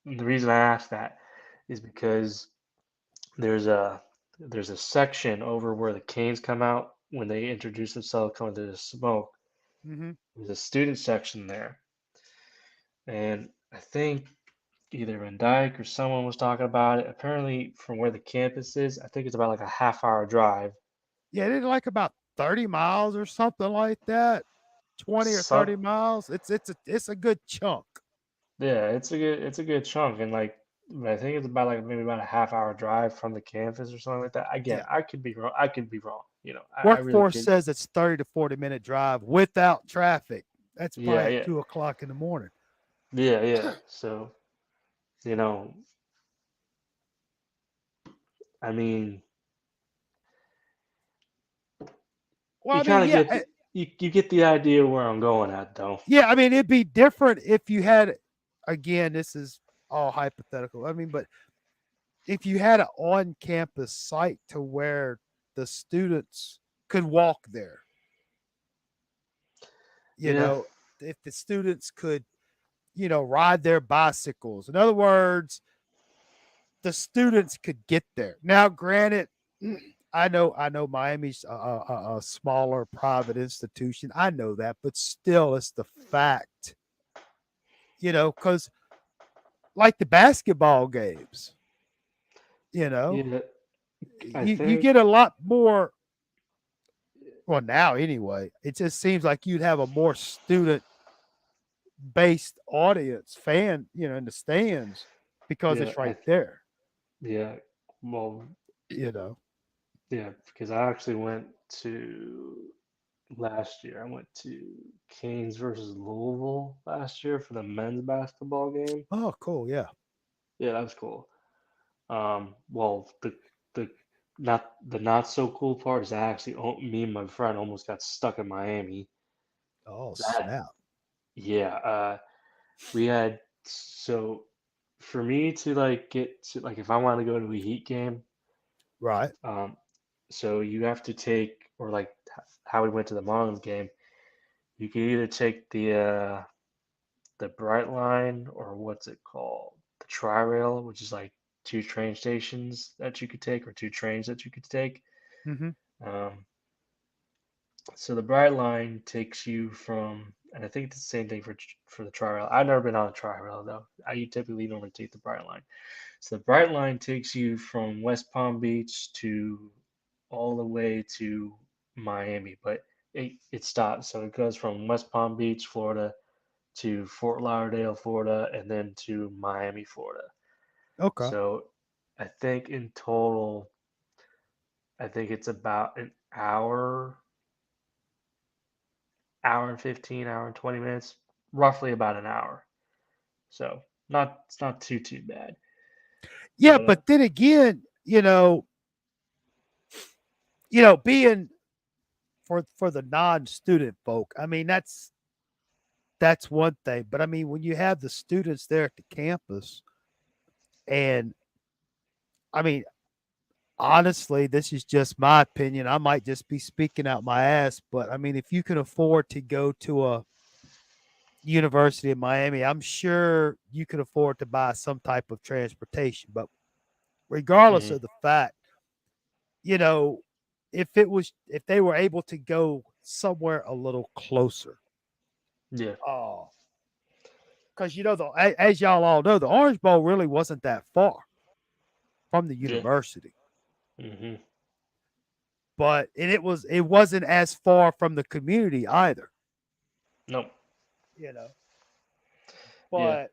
B: the reason I asked that is because there's a there's a section over where the Canes come out when they introduce themselves coming to the smoke.
A: Hmm.
B: There's a student section there, and I think either Van Dyke or someone was talking about it. Apparently, from where the campus is, I think it's about like a half-hour drive.
A: Yeah, they like about 30 miles or something like that. 20 or
B: Some,
A: 30 miles. It's a good chunk.
B: yeah, it's a good chunk, and like I think it's about like maybe about a half-hour drive from the campus or something like that. Again,
A: Yeah.
B: I could be wrong. I could be wrong. You know, I really
A: Workforce
B: could.
A: says it's 30 to 40-minute drive without traffic. That's
B: Yeah,
A: probably at
B: yeah,
A: 2 o'clock in the morning.
B: yeah, yeah. So you know, I mean,
A: Well,
B: you
A: I mean,
B: kind of
A: yeah,
B: get. you get the idea where I'm going at, though.
A: Yeah, I mean, it'd be different if you had, again, this is all hypothetical. I mean, but if you had an on campus site to where the students could walk there, you
B: Yeah,
A: know, if the students could, ride their bicycles. In other words, the students could get there. Now, granted, I know Miami's a smaller private institution. I know that, but still, it's the fact, because like the basketball games, you know,
B: yeah. I
A: you
B: think
A: get a lot more. Well, now anyway, it just seems like you'd have a more student based audience fan, in the stands because
B: yeah,
A: it's right there.
B: yeah. Well,
A: You know.
B: yeah, because I actually went to last year. I went to Canes versus Louisville last year for the men's basketball game.
A: Oh, cool. Yeah.
B: Yeah, that was cool. Well, the not so cool part is I actually me and my friend almost got stuck in Miami.
A: Oh,
B: That
A: snap.
B: yeah, we had so for me to like get to like if I want to go to a Heat game,
A: Right.
B: um, so you have to take or like how we went to the Marlins game, you can either take the Bright Line or what's it called, the Tri-Rail, which is like two train stations that you could take or two trains that you could take.
A: Mm-hmm.
B: Um, so the Bright Line takes you from, and I think it's the same thing for the Tri-Rail. I've never been on a Tri-Rail though. I typically normally take the Bright Line. So the Bright Line takes you from West Palm Beach to all the way to Miami, but it stops. So it goes from West Palm Beach, Florida, to Fort Lauderdale, Florida, and then to Miami, Florida.
A: Okay.
B: So I think in total, I think it's about an hour and 15, hour and 20 minutes, roughly about an hour. So not it's not too bad.
A: Yeah,
B: But
A: but then again, being for the non-student folk, I mean, that's one thing. But I mean, when you have the students there at the campus, and I mean, honestly, this is just my opinion. I might just be speaking out my ass, but I mean, if you can afford to go to a university in Miami, I'm sure you can afford to buy some type of transportation. But regardless
B: mhm,
A: of the fact, you know, if they were able to go somewhere a little closer,
B: yeah,
A: oh, because as y'all all know, the Orange Bowl really wasn't that far from the
B: yeah,
A: university,
B: hmm
A: but it wasn't as far from the community either,
B: nope,
A: you know.
B: yeah.
A: But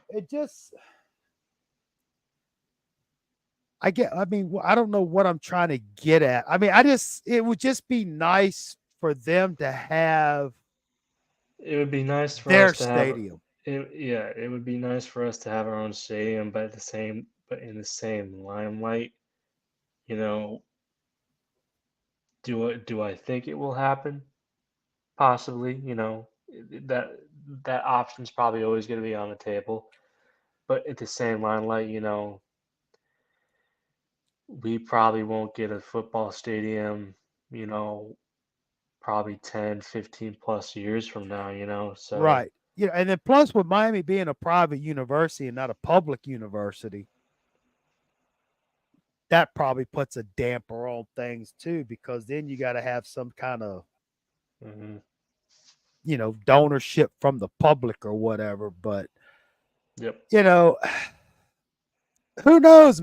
A: it just, I don't know what I'm trying to get at. I mean, it would just be nice for them to have
B: It would be nice for
A: their
B: us to have
A: stadium.
B: it. Yeah, it would be nice for us to have our own stadium, but but in the same limelight. You know, do I think it will happen? Possibly. That that option's probably always going to be on the table. But at the same limelight, we probably won't get a football stadium, you know, probably 10, 15 plus years from now. So,
A: Right. And then plus with Miami being a private university and not a public university, that probably puts a damper on things too, because then you got to have some kind of,
B: mhm,
A: donorship from the public or whatever. But,
B: yep.
A: you know, who knows?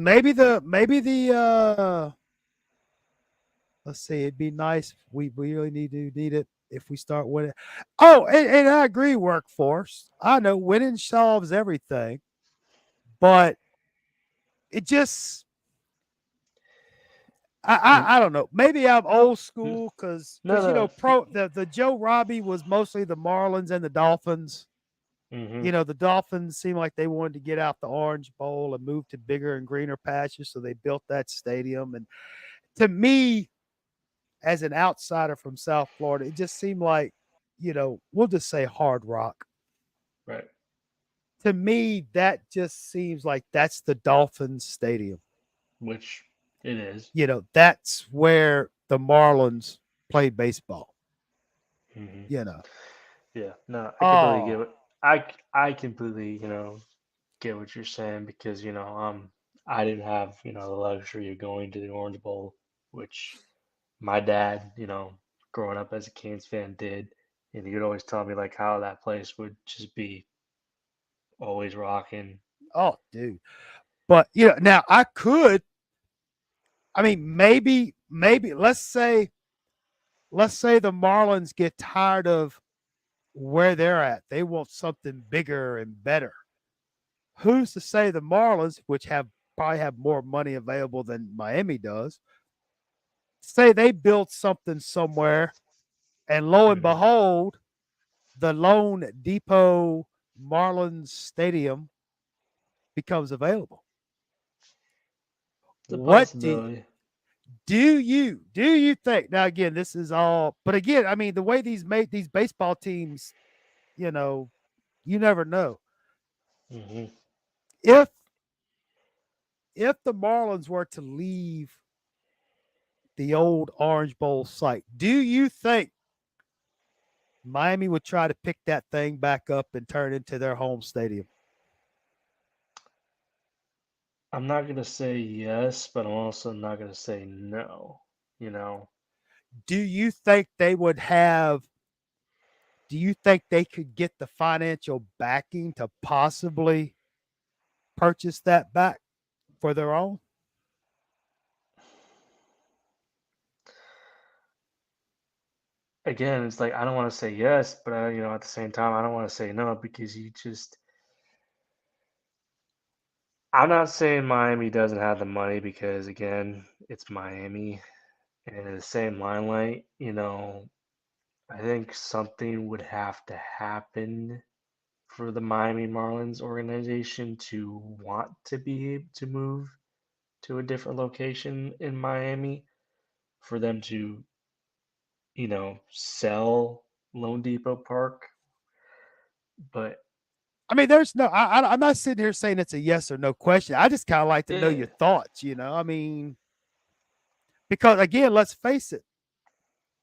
A: Let's see, it'd be nice. We really need it if we start winning. Oh, and I agree, workforce. I know winning solves everything, but it just
B: Mm,
A: I don't know. Maybe I'm old
B: mm,
A: school
B: No,
A: because
B: no.
A: the Joe Robbie was mostly the Marlins and the Dolphins.
B: Hmm.
A: The Dolphins seemed like they wanted to get out the Orange Bowl and move to bigger and greener pastures, so they built that stadium. And to me, as an outsider from South Florida, it just seemed like, we'll just say Hard Rock.
B: Right.
A: To me, that just seems like that's the Dolphins Stadium.
B: Which it is.
A: That's where the Marlins play baseball.
B: Hmm.
A: You know.
B: Yeah. No, I completely get
A: Oh,
B: what I completely get what you're saying because I didn't have the luxury of going to the Orange Bowl, which my dad growing up as a Canes fan did, and he would always tell me like how that place would just be always rocking.
A: oh, dude. But now I could. I mean, maybe let's say the Marlins get tired of where they're at. They want something bigger and better. Who's to say the Marlins, which have probably have more money available than Miami does, say they build something somewhere, and lo and
B: Hmm.
A: behold, the Lone Depot Marlins Stadium becomes available.
B: It's a
A: What do
B: possibility.
A: do you think? Now again, this is all, but again, I mean, the way these baseball teams, you know, you never know.
B: Hmm.
A: If the Marlins were to leave the old Orange Bowl site, do you think Miami would try to pick that thing back up and turn it into their home stadium?
B: I'm not gonna say yes, but I'm also not gonna say no. You know,
A: Do you think they would have do you think they could get the financial backing to possibly purchase that back for their own?
B: again, it's like I don't want to say yes, but at the same time, I don't want to say no because I'm not saying Miami doesn't have the money because again, it's Miami and in the same limelight, I think something would have to happen for the Miami Marlins organization to want to be able to move to a different location in Miami for them to, sell Lone Depot Park. But
A: I mean, there's no. I'm not sitting here saying it's a yes or no question. I just kind of like to know
B: yeah,
A: your thoughts. I mean, because again, let's face it,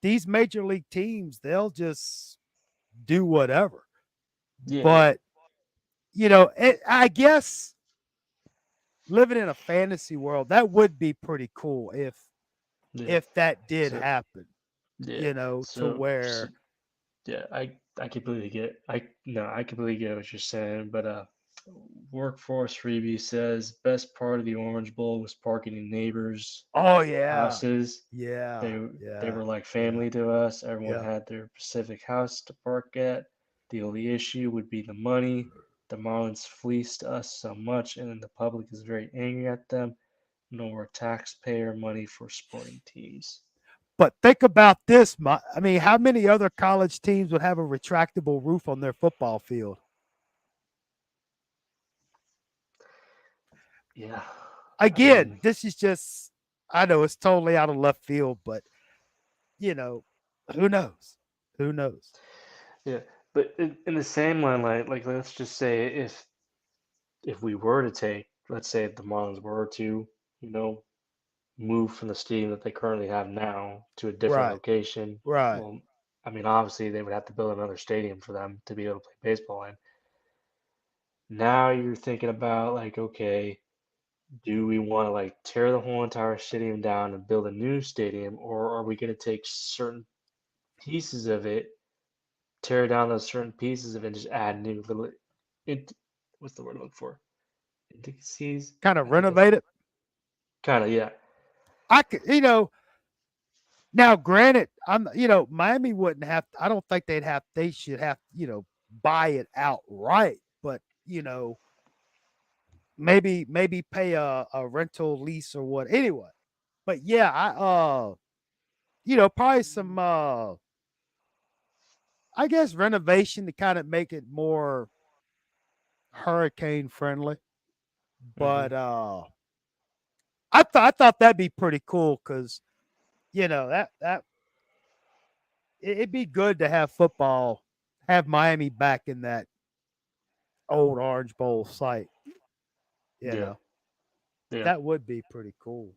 A: these major league teams, they'll just do whatever.
B: yeah,
A: But I guess living in a fantasy world, that would be pretty cool
B: yeah.
A: if that did
B: So
A: happen.
B: yeah,
A: To
B: so
A: where
B: yeah, I completely get I completely get what you're saying, but Workforce Freebie says best part of the Orange Bowl was parking in neighbors'
A: oh yeah,
B: houses.
A: yeah,
B: They
A: yeah,
B: were like
A: yeah,
B: family to us. Everyone
A: yeah.
B: had their specific house to park at. The only issue would be the money. The Marlins fleeced us so much, and then the public is very angry at them. No more taxpayer money for sporting teams.
A: But think about this. I mean, how many other college teams would have a retractable roof on their football field?
B: Yeah, I
A: Again,
B: mean,
A: this is just, I know it's totally out of left field, but, you know, who knows? Who knows?
B: yeah, but in the same line, like let's just say if we were to take, let's say if the Marlins were to, you know, move from the stadium that they currently have now to a different
A: Right,
B: location,
A: right.
B: well, I mean, obviously they would have to build another stadium for them to be able to play baseball in. Now you're thinking about like, okay, do we want to like tear the whole entire stadium down and build a new stadium, or are we going to take certain pieces of it, tear down those certain pieces of it, and just add new little, it, what's the word I'm looking for? Intricacies?
A: Kind of
B: I think that's
A: renovate it.
B: kind of, yeah.
A: I could, now granted, Miami wouldn't have, I don't think they should have, buy it outright, but, maybe pay a rental lease or what. Anyway, but yeah, probably some I guess renovation to kind of make it more hurricane friendly.
B: Hmm.
A: But I thought that'd be pretty cool because that. it'd be good to have football, have Miami back in that old Orange Bowl site. You
B: Yeah.
A: know,
B: Yeah.
A: that would be pretty cool.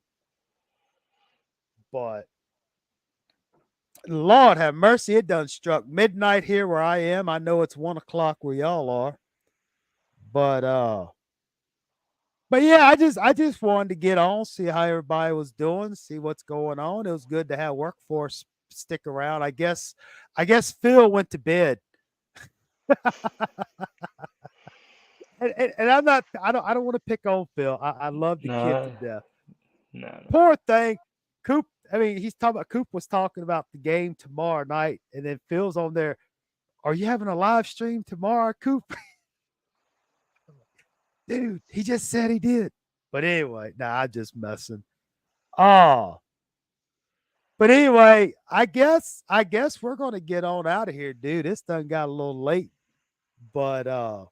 A: But Lord have mercy, it done struck midnight here where I am. I know it's 1 o'clock where y'all are, but yeah, I just wanted to get on, see how everybody was doing, see what's going on. It was good to have workforce stick around. I guess Phil went to bed. And I'm not I don't want to pick on Phil. I love the kid to
B: No,
A: death.
B: no, no.
A: Poor thing. Coop, I mean, he's talking about Coop was talking about the game tomorrow night, and then Phil's on there. Are you having a live stream tomorrow, Coop? Dude, he just said he did. But anyway, nah, I'm just messing. Oh, but anyway, I guess we're gonna get on out of here, dude. This done got a little late, but it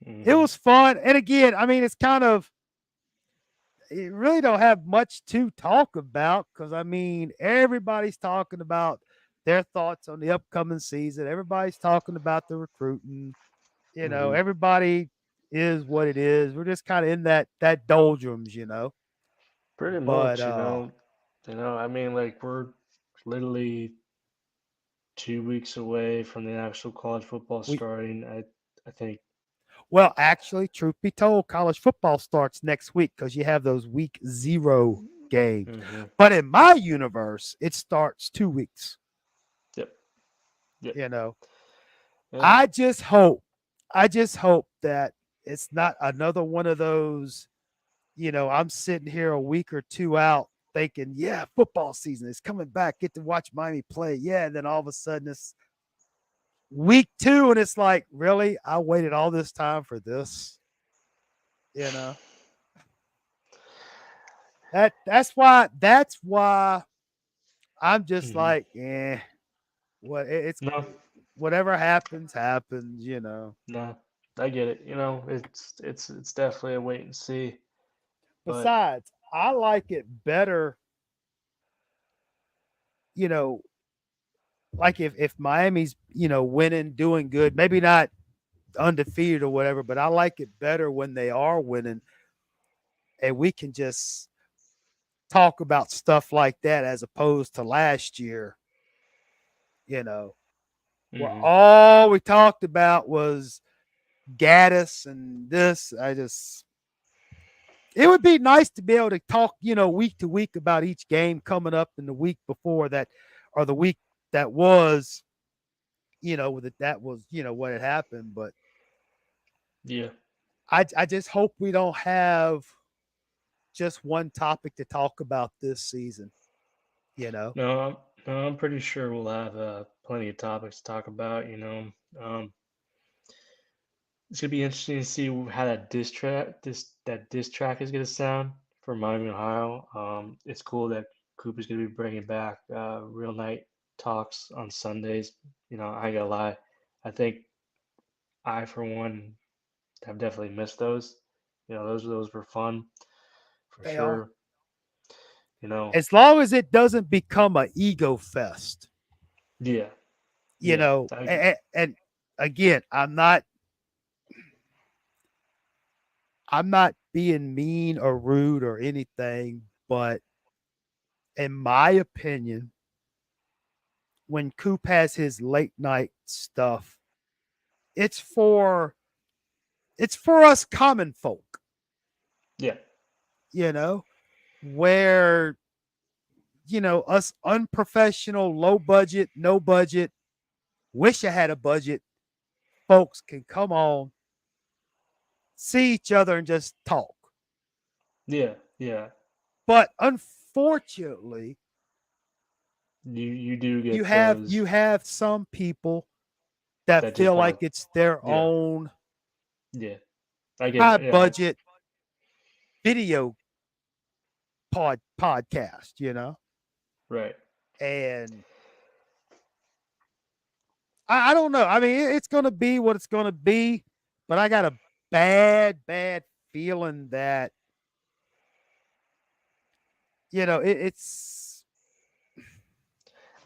B: Hmm.
A: was fun. And again, I mean, it's kind of it really don't have much to talk about because I mean everybody's talking about their thoughts on the upcoming season. Everybody's talking about the recruiting.
B: Hmm.
A: Everybody is what it is. We're just kind of in that doldrums, you know.
B: Pretty
A: But
B: much, I mean, like we're literally 2 weeks away from the actual college football
A: we
B: starting. I think.
A: well, actually, truth be told, college football starts next week because you have those week zero games.
B: Hmm.
A: But in my universe, it starts 2 weeks.
B: Yep. Yep.
A: You know,
B: Yeah.
A: I just hope, I just hope that it's not another one of those. I'm sitting here a week or two out thinking, yeah, football season is coming back. Get to watch Miami play. Yeah. And then all of a sudden it's week two and it's like, really? I waited all this time for this, you know? That's why I'm just
B: Hmm.
A: like, what it's
B: No,
A: whatever happens, happens.
B: no, I get it. It's definitely a wait and see. But
A: Besides, I like it better, you know, like if Miami's, winning, doing good, maybe not undefeated or whatever, but I like it better when they are winning and we can just talk about stuff like that as opposed to last year, you know, where
B: hmm.
A: all we talked about was Gaddis and this. It would be nice to be able to talk, week to week about each game coming up in the week before that or the week that was, that was, what had happened. But
B: Yeah.
A: I just hope we don't have just one topic to talk about this season, you know.
B: No, I'm pretty sure we'll have plenty of topics to talk about. It's gonna be interesting to see how that diss track is gonna sound for Miami, Ohio. It's cool that Coop is gonna be bringing back real night talks on Sundays. I ain't gonna lie, I think I for one have definitely missed those. Those were fun for
A: They are.
B: sure. You know,
A: As long as it doesn't become a ego fest,
B: yeah, yeah,
A: and again, I'm not being mean or rude or anything, but in my opinion, when Coop has his late night stuff, it's for it's for us common folk,
B: yeah,
A: you know, where us unprofessional, low budget, no budget, wish I had a budget folks can come on, see each other and just talk.
B: yeah, yeah.
A: But unfortunately,
B: You do
A: you
B: get
A: have
B: those
A: you have some people that
B: that just
A: feel
B: want
A: like
B: to,
A: it's their
B: yeah,
A: own
B: yeah. I get
A: high
B: it. Yeah,
A: budget video podcast,
B: right.
A: and I don't know. I mean, it's going to be what it's going to be, but I got a bad feeling that it's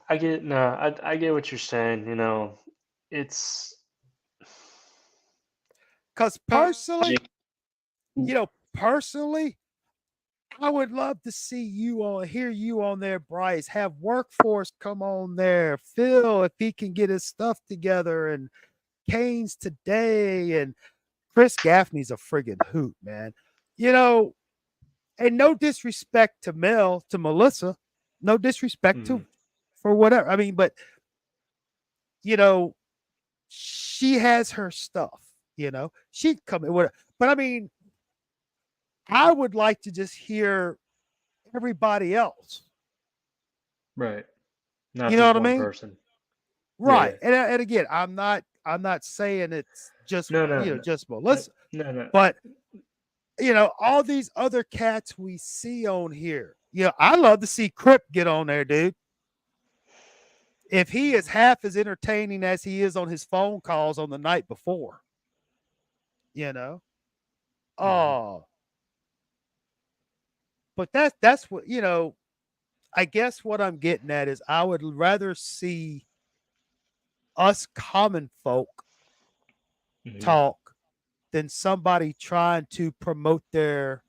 B: I get no, I get what you're saying. It's
A: Because
B: Make-
A: personally, I would love to see you on, hear you on there, Bryce. Have Workforce come on there. Phil, if he can get his stuff together, and Kane's today, and Chris Gaffney's a friggin' hoot, man. You know, and no disrespect to Melissa, no disrespect
B: Mhm.
A: to for whatever. I mean, but you know, she has her stuff. She'd come in with, but I mean, I would like to just hear everybody else.
B: Right. Not
A: You know
B: just
A: what I
B: one
A: mean?
B: person.
A: Right.
B: Yeah.
A: And again, I'm not saying it's just
B: No, no, no.
A: just Melissa,
B: No, no.
A: but all these other cats we see on here. I love to see Crip get on there, dude. If he is half as entertaining as he is on his phone calls on the night before, you know.
B: Mhm.
A: Oh, but that's what I guess what I'm getting at is I would rather see us common folk
B: Mhm.
A: talk than somebody trying to promote their,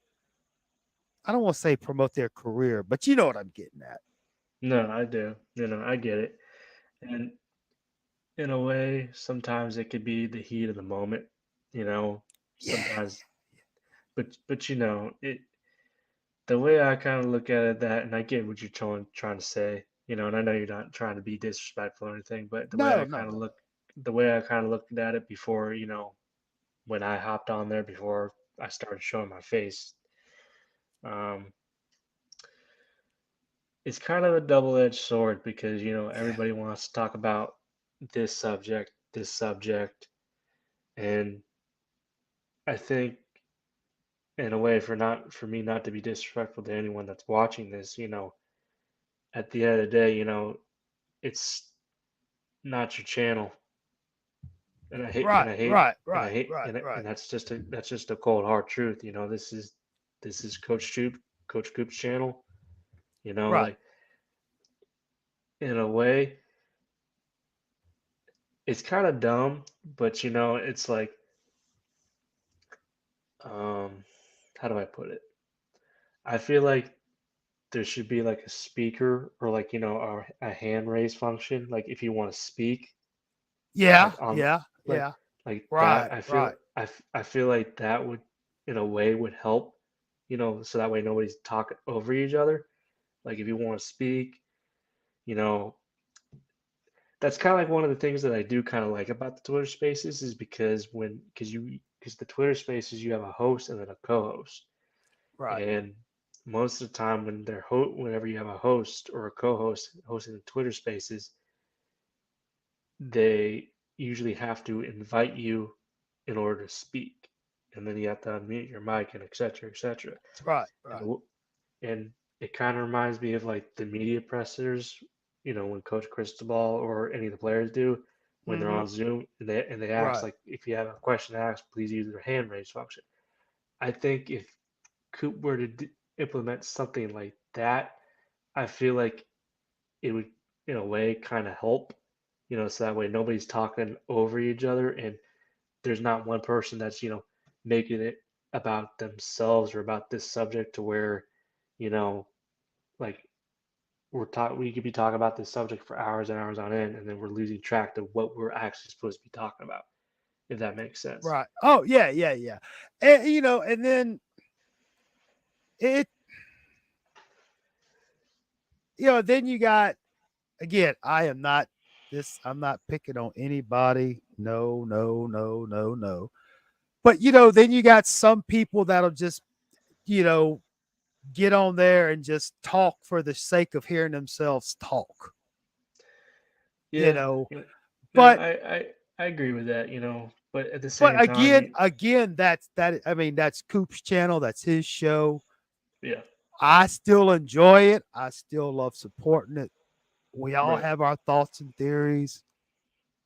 A: I don't want to say promote their career, but you know what I'm getting at.
B: No, I do. I get it. And in a way, sometimes it could be the heat of the moment. You know,
A: Yeah.
B: sometimes, but it. The way I kind of look at it, that, and I get what you're trying to say. And I know you're not trying to be disrespectful or anything, but
A: No, no, no, no.
B: the way I kind of looked at it before, when I hopped on there before I started showing my face, um, it's kind of a double-edged sword because
A: Yeah.
B: everybody wants to talk about this subject, and I think in a way for me not to be disrespectful to anyone that's watching this, at the end of the day, it's not your channel, and I hate and
A: Right,
B: I hate
A: right,
B: and I
A: right,
B: hate
A: right,
B: and
A: right,
B: that's just a cold hard truth. This is Coach Coop's channel.
A: right.
B: Like, in a way, it's kind of dumb, but it's like, um, how do I put it? I feel like there should be like a speaker, or like a hand raise function, like if you want to speak,
A: Yeah,
B: like on
A: yeah,
B: like
A: yeah.
B: like that.
A: Right, right,
B: I feel like that would, in a way, would help, so that way nobody's talking over each other. Like if you want to speak, you know that's kind of like one of the things that I do kind of like about the Twitter Spaces, is because the Twitter Spaces, you have a host and then a co-host.
A: right.
B: And most of the time whenever you have a host or a co-host hosting the Twitter Spaces, they usually have to invite you in order to speak, and then you have to unmute your mic, and et cetera, et cetera.
A: Right,
B: And
A: right.
B: and it kind of reminds me of like the media pressers, when Coach Cristobal or any of the players do when they're
A: Mhm.
B: on Zoom, and they ask,
A: Right.
B: like, if you have a question to ask, please use their hand raise function. I think if Coop were to implement something like that, I feel like it would, in a way, kind of help, so that way nobody's talking over each other, and there's not one person that's, making it about themselves or about this subject, to where, you know, like, we could be talking about this subject for hours and hours on end, and then we're losing track of what we're actually supposed to be talking about, if that makes sense.
A: Right. Oh, yeah, yeah, yeah. And then it, then you got, again, I'm not picking on anybody. No, no, no, no, no. But then you got some people that'll just, you know, get on there and just talk for the sake of hearing themselves talk, you
B: Yeah,
A: know.
B: you know, no,
A: But
B: I agree with that, but at the
A: but
B: same time,
A: again, I mean, that's Coop's channel, that's his show.
B: yeah,
A: I still enjoy it. I still love supporting it. We all
B: right,
A: have our thoughts and theories,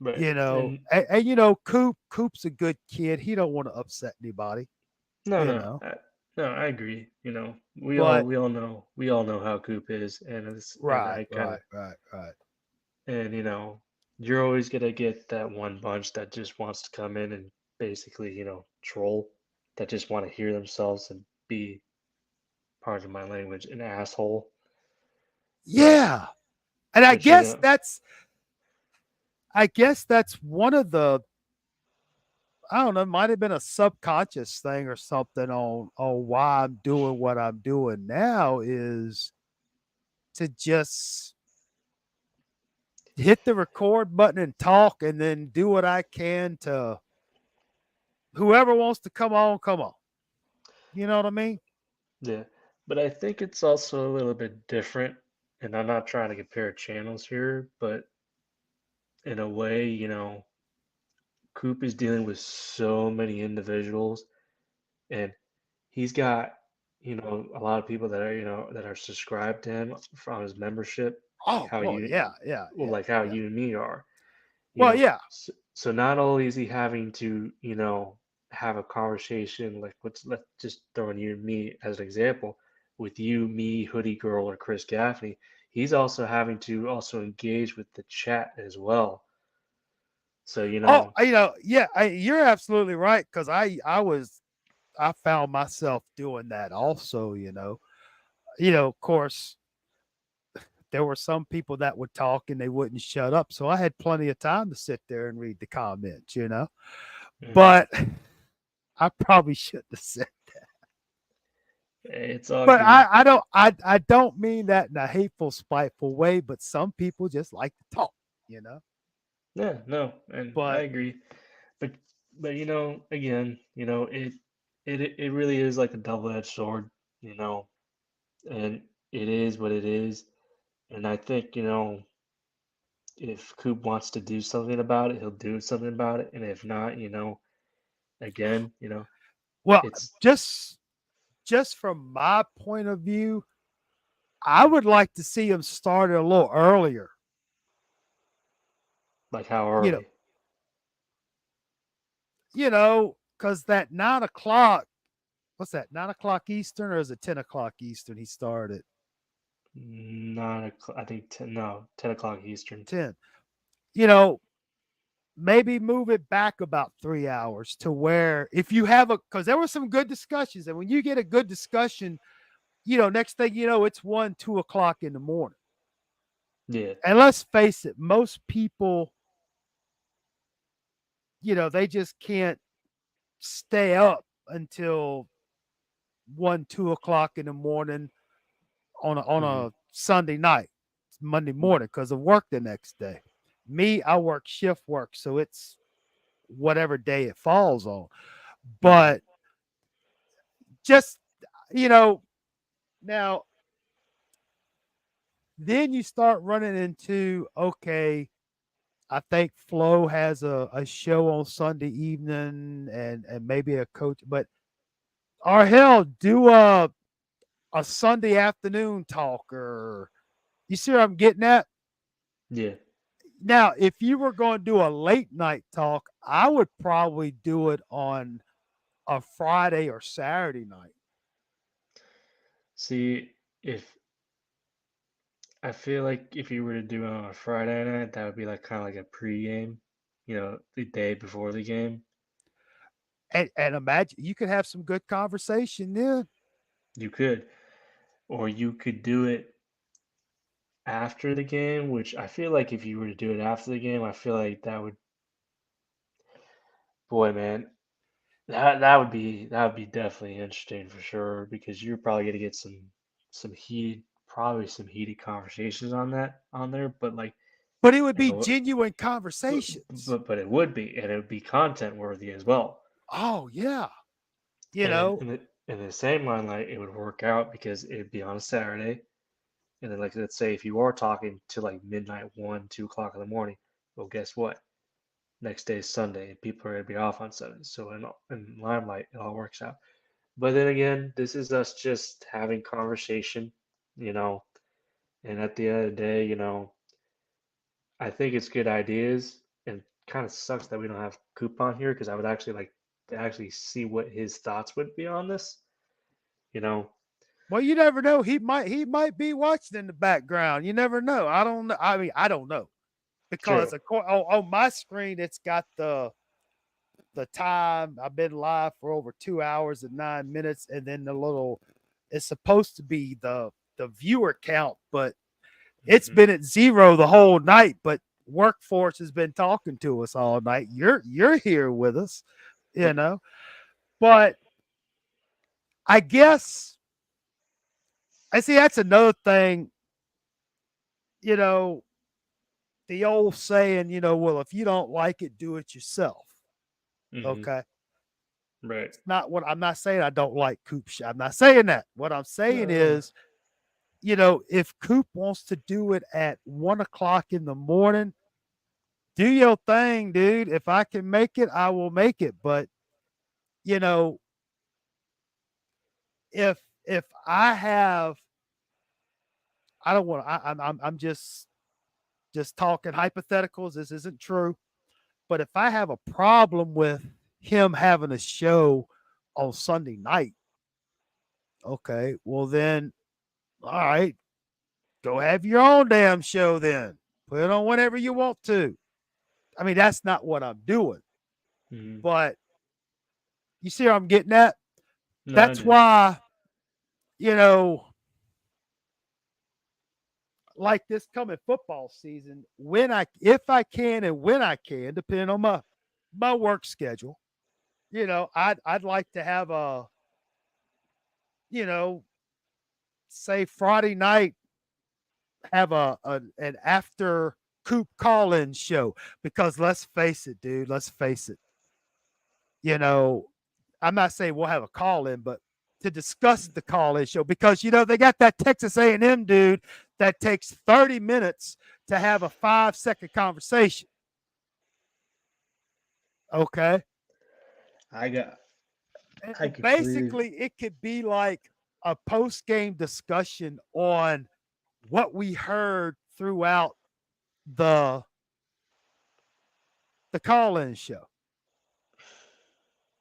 B: right, and
A: and Coop's a good kid. He don't want to upset anybody,
B: no,
A: you
B: no,
A: know.
B: no, I agree.
A: But
B: We all know how Coop is, and
A: right,
B: I kind
A: right,
B: of
A: right, right.
B: and you're always gonna get that one bunch that just wants to come in and basically, troll, that just want to hear themselves and be, pardon my language, an asshole. But
A: Yeah. And
B: but you know,
A: I guess that's one of the, I don't know, might have been a subconscious thing or something on why I'm doing what I'm doing now is to just hit the record button and talk and then do what I can to whoever wants to come on, come on. You know what I mean?
B: yeah. But I think it's also a little bit different, and I'm not trying to compare channels here, but in a way, Coop is dealing with so many individuals, and he's got, a lot of people that are, that are subscribed to him from his membership, like
A: Oh,
B: how
A: well,
B: you,
A: yeah, yeah,
B: well,
A: yeah,
B: like how
A: yeah.
B: you and me are,
A: Well, yeah.
B: so not only is he having to, have a conversation, like let's just throw in you and me as an example, with you, me, Hoodie Girl, or Chris Gaffney, he's also having to also engage with the chat as well. So,
A: Oh, yeah, you're absolutely right because I found myself doing that also. Of course, there were some people that would talk and they wouldn't shut up, so I had plenty of time to sit there and read the comments.
B: mhm,
A: But I probably shouldn't have said.
B: it's all
A: But
B: good.
A: I don't mean that in a hateful, spiteful way. But some people just like to talk. You know.
B: Yeah, no, and I
A: But
B: agree. But again, it really is like a double-edged sword, you know, and it is what it is. And I think, if Coop wants to do something about it, he'll do something about it. And if not, again,
A: well,
B: it's
A: just just from my point of view, I would like to see them start it a little earlier.
B: like how
A: You know,
B: early?
A: because that 9 o'clock. What's that? 9 o'clock Eastern, or is it 10 o'clock Eastern? He started
B: 9 o'clock, I think 10, no, 10 o'clock Eastern.
A: 10. You know, maybe move it back about 3 hours to where if you have because there were some good discussions, and when you get a good discussion, next thing you know, it's 1, 2 o'clock in the morning.
B: Yeah.
A: And let's face it, most people, they just can't stay up until 1, 2 o'clock in the morning on
B: Hmm.
A: a Sunday night, Monday morning, because of work the next day. Me, I work shift work, so it's whatever day it falls on.
B: Hmm.
A: But just you know, now then you start running into, okay, I think Flo has a show on Sunday evening and maybe a coach, but or hell, do a Sunday afternoon talk, or you see what I'm getting at?
B: Yeah.
A: Now, if you were going to do a late night talk, I would probably do it on a Friday or Saturday night.
B: See, if I feel like if you were to do it on a Friday night, that would be like kind of like a pre-game, the day before the game.
A: And imagine you could have some good conversation then.
B: You could, or you could do it after the game, which I feel like if you were to do it after the game, I feel like that would, boy, man, that would be definitely interesting for sure because you're probably gonna get some heated, probably some heated conversations on there, but like,
A: But it would
B: and
A: be genuine conversations.
B: but it would be, and it would be content worthy as well.
A: Oh yeah. You
B: And
A: know,
B: in the same line, like it would work out because it'd be on a Saturday, and then like let's say if you are talking to like midnight, 1, 2 o'clock in the morning, well, guess what? Next day is Sunday, and people are gonna be off on Sunday. So in limelight, it all works out. But then again, this is us just having conversation, you know, and at the end of the day, I think it's good ideas, and kind of sucks that we don't have Coupon here because I would actually like to actually see what his thoughts would be on this, you know.
A: well, you never know. He might be watching in the background. You never know. I don't know. I mean, I don't know. because
B: True.
A: of course on my screen it's got the time. I've been live for over 2 hours and 9 minutes, and then the little it's supposed to be the viewer count, but it's
B: Hmm.
A: been at zero the whole night. But workforce has been talking to us all night. You're here with us, you
B: Yep.
A: know. But I guess I see that's another thing, you know, the old saying, well, if you don't like it, do it yourself.
B: Hmm.
A: Okay.
B: Right.
A: It's not what I'm not saying I don't like Coop. I'm not saying that. What I'm saying
B: No, no.
A: is, if Coop wants to do it at 1 o'clock in the morning, do your thing, dude. If I can make it, I will make it. But, you know, if I have I don't want to I'm just talking hypotheticals. This isn't true. But if I have a problem with him having a show on Sunday night, okay, well then, all right, go have your own damn show then. Put it on whenever you want to. I mean, that's not what I'm doing.
B: Hmm.
A: But you see where I'm getting at?
B: No, I
A: That's
B: do.
A: why, you know, like this coming football season, when if I can and when I can, depending on my work schedule, I'd like to have you know, say Friday night, have an after Coop call-in show, because let's face it, dude, let's face it. You know, I'm not saying we'll have a call-in, but to discuss the call-in show, because they got that Texas A&M dude that takes 30 minutes to have a 5-second conversation. Okay.
B: I got. I
A: And
B: completely.
A: basically it could be like a post-game discussion on what we heard throughout the the call-in show.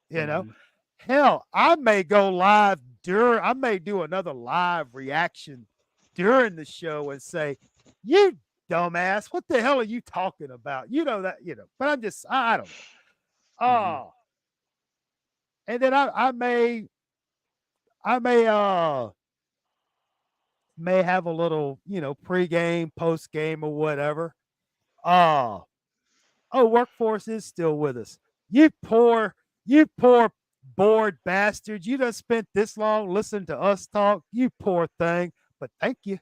A: You know,
B: Hmm.
A: hell, I may go live during. I may do another live reaction during the show and say, "You dumbass, what the hell are you talking about?" You know that. But I'm just, I don't know.
B: Hmm.
A: Oh, and then I may have a little, pregame, postgame, or whatever. Oh, workforce is still with us. You poor bored bastard. You done spent this long listening to us talk. You poor thing. But thank you.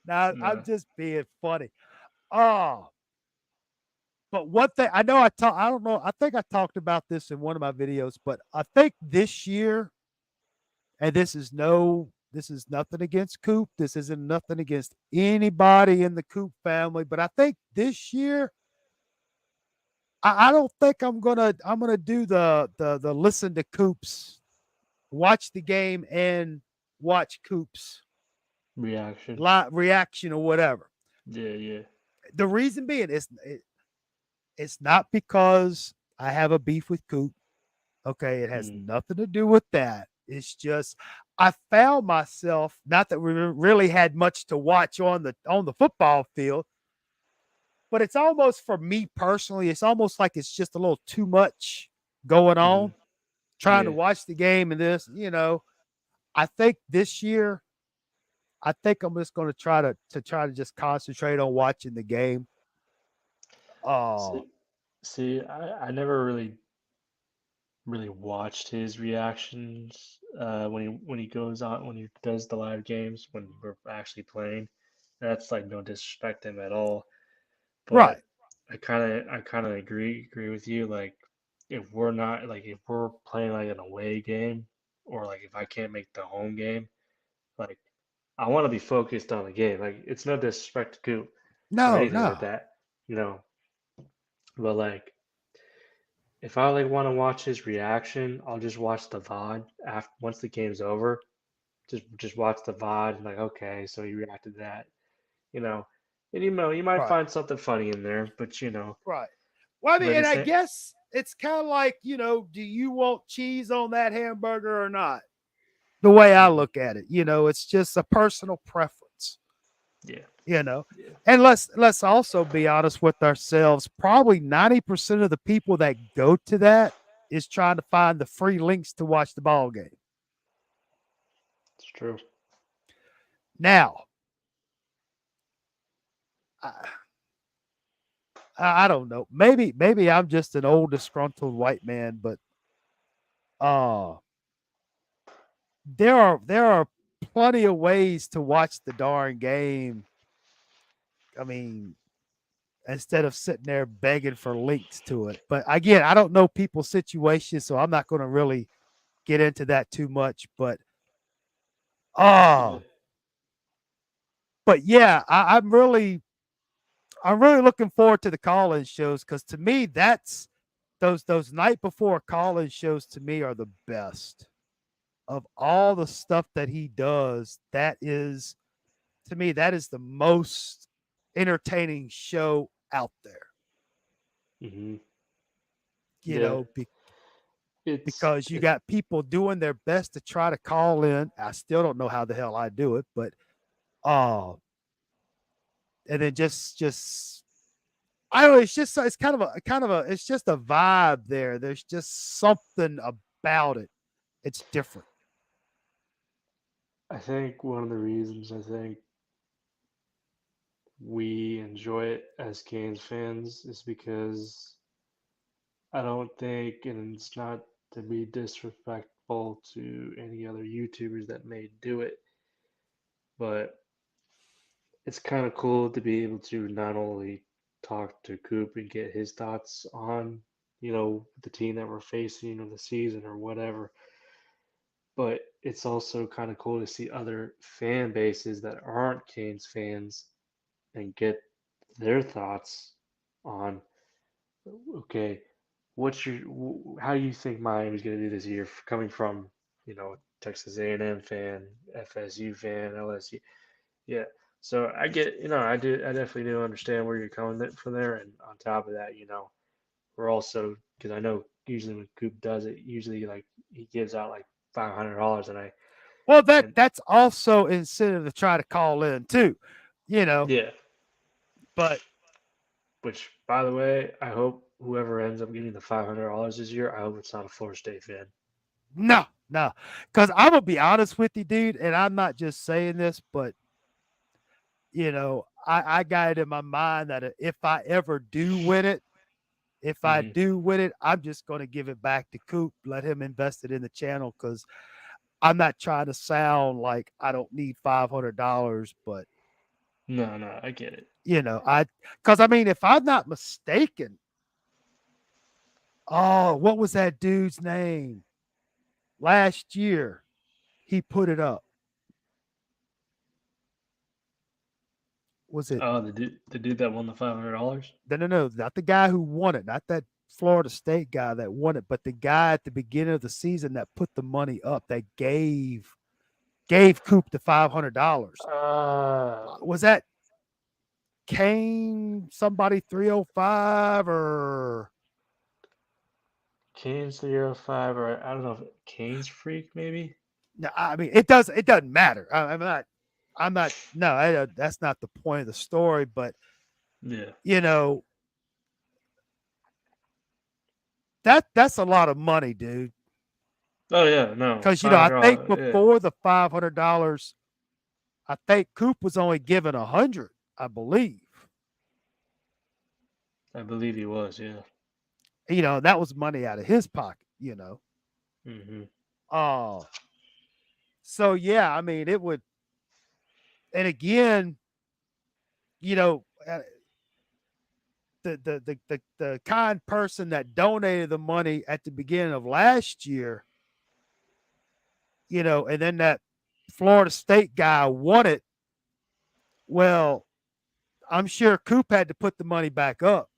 A: Now I'm
B: No.
A: just being funny. Oh, but one thing I know I don't know. I think I talked about this in one of my videos, but I think this year, and this is nothing against Coop. This isn't nothing against anybody in the Coop family, but I think this year I don't think I'm gonna do the listen to Coops, watch the game and watch Coops
B: Reaction.
A: live reaction or whatever.
B: Yeah, yeah.
A: The reason being it's not because I have a beef with Coop. Okay, it has
B: Mm.
A: nothing to do with that. It's just I found myself, not that we really had much to watch on the football field, but it's almost for me personally, it's almost like it's just a little too much going
B: Hmm.
A: on trying to
B: Yeah.
A: watch the game and this. I think this year, I think I'm just going to try to just concentrate on watching the game. Oh,
B: See, see, I never really watched his reactions when he goes on when he does the live games when we're actually playing. That's like no disrespect to him at all, but
A: right.
B: I kind of agree with you. Like if we're playing like an away game or like if I can't make the home game, like I want to be focused on the game. Like it's no disrespect to Coop or
A: No,
B: anything
A: no.
B: like that, you know. But like if I like want to watch his reaction, I'll just watch the VOD after once the game's over. Just watch the VOD and like okay, so he reacted to that, you know. And you might
A: Right,
B: find something funny in there, but
A: right. Well, I mean,
B: but
A: and
B: it's
A: I
B: it.
A: guess it's kind of like, do you want cheese on that hamburger or not? The way I
B: Mhm.
A: look at it, it's just a personal preference.
B: Yeah.
A: you know.
B: Yeah.
A: And let's also be honest with ourselves. Probably 90% of the people that go to that is trying to find the free links to watch the ball game.
B: It's true.
A: Now, I, I don't know. Maybe I'm just an old disgruntled white man, but uh there are plenty of ways to watch the darn game. I mean, instead of sitting there begging for links to it. But again, I don't know people's situations, so I'm not going to really get into that too much.
B: Yeah.
A: Uh but yeah, I'm really looking forward to the call-in shows because to me that's those night before call-in shows to me are the best of all the stuff that he does. That is to me that is the most entertaining show out there.
B: Hmm.
A: You
B: Yeah.
A: know,
B: It's
A: because you
B: it.
A: got people doing their best to try to call in. I still don't know how the hell I do it, but uh and then just I don't know, it's just it's kind of a it's just a vibe there. There's just something about it. It's different.
B: I think one of the reasons I think we enjoy it as Canes fans is because I don't think, and it's not to be disrespectful to any other YouTubers that may do it, but it's kind of cool to be able to not only talk to Coop and get his thoughts on, the team that we're facing or the season or whatever, but it's also kind of cool to see other fan bases that aren't Canes fans and get their thoughts on, okay, how do you think Miami's going to do this year coming from, Texas A&M fan, FSU fan, LSU. Yeah. So I get, I definitely do understand where you're coming from there. And on top of that, we're also, because I know usually when Coop does it, usually like he gives out like $500 and
A: Well,
B: and
A: that's also incentive to try to call in too, you know.
B: yeah,
A: But
B: which by the way, I hope whoever ends up getting the $500 this year, I hope it's not a Florida State fan.
A: no, no, because I'm gonna be honest with you, dude, and I'm not just saying this, but I got it in my mind that if I ever do win it, if I
B: Hmm.
A: do win it, I'm just going to give it back to Coop, let him invest it in the channel because I'm not trying to sound like I don't need $500, but
B: No, no, I get it.
A: I because I mean, if I'm not mistaken, oh, what was that dude's name? Last year, he put it up. Was it
B: The dude that won the $500.
A: no, not the guy who won it, not that Florida State guy that won it, but the guy at the beginning of the season that put the money up that gave Coop the $500.
B: Uh,
A: Was that Kane somebody 305 or
B: Kane's 305, or I don't know if Kane's Freak, maybe?
A: no, I mean it doesn't matter. I'm not no, that's not the point of the story, but
B: Yeah.
A: you know, that's a lot of money, dude.
B: Oh, yeah, no,
A: Cuz I think
B: $500, yeah.
A: before the $500, I think Coop was only given 100, I believe.
B: I believe he was, yeah.
A: That was money out of his pocket.
B: Hmm.
A: Oh, so yeah, I mean, it would and again, you know, the kind person that donated the money at the beginning of last year, and then that Florida State guy won it. Well, I'm sure Coop had to put the money back up.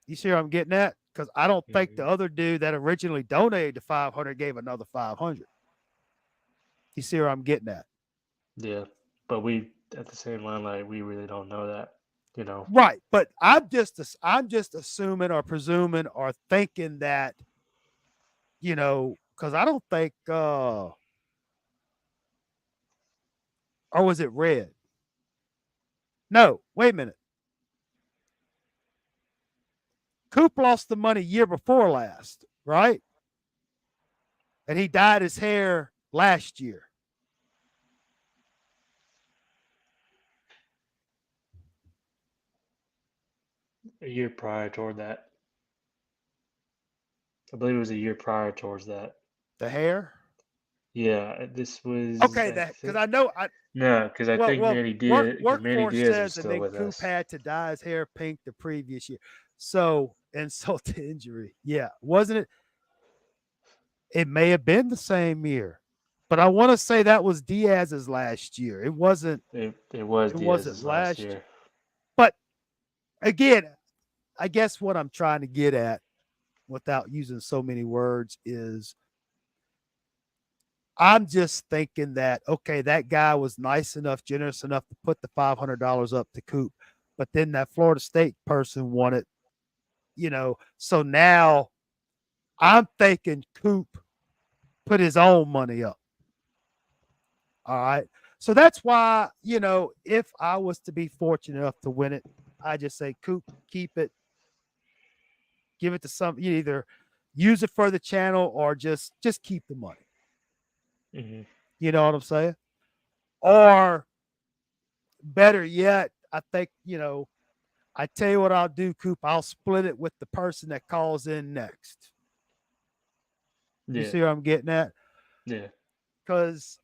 A: You see where I'm getting at? Because I don't think
B: Hmm.
A: the other dude that originally donated the 500 gave another 500. You see where I'm getting at?
B: Yeah. But we, at the same line, like, we really don't know that, you know?
A: Right, but I'm just assuming or presuming or thinking that because I don't think or was it red? No, wait a minute. Coop lost the money year before last, right? And he dyed his hair last year.
B: A year prior toward that. I believe it was a year prior towards that.
A: The hair.
B: Yeah, this was
A: Okay,
B: I
A: that because
B: think
A: I know I
B: no, because I think Manny Diaz, because Manny
A: workforce
B: Diaz was
A: says, and
B: still
A: then
B: with
A: Coop
B: us.
A: had to dye his hair pink the previous year. So insult to injury. Yeah, wasn't it? It may have been the same year, but I want to say that was Diaz's last year. It wasn't.
B: It was
A: It wasn't
B: Diaz's last
A: last
B: year.
A: year. But again, I guess what I'm trying to get at, without using so many words, is I'm just thinking that okay, that guy was nice enough, generous enough to put the $500 up to Coop, but then that Florida State person wanted, so now I'm thinking Coop put his own money up. All right. So that's why, if I was to be fortunate enough to win it, I just say, Coop, keep it, give it to some, you either use it for the channel or just keep the money.
B: Hmm.
A: You know what I'm saying? Or better yet, I think, I tell you what I'll do, Coop. I'll split it with the person that calls in next. You
B: Yeah,
A: see what I'm getting at?
B: yeah,
A: Because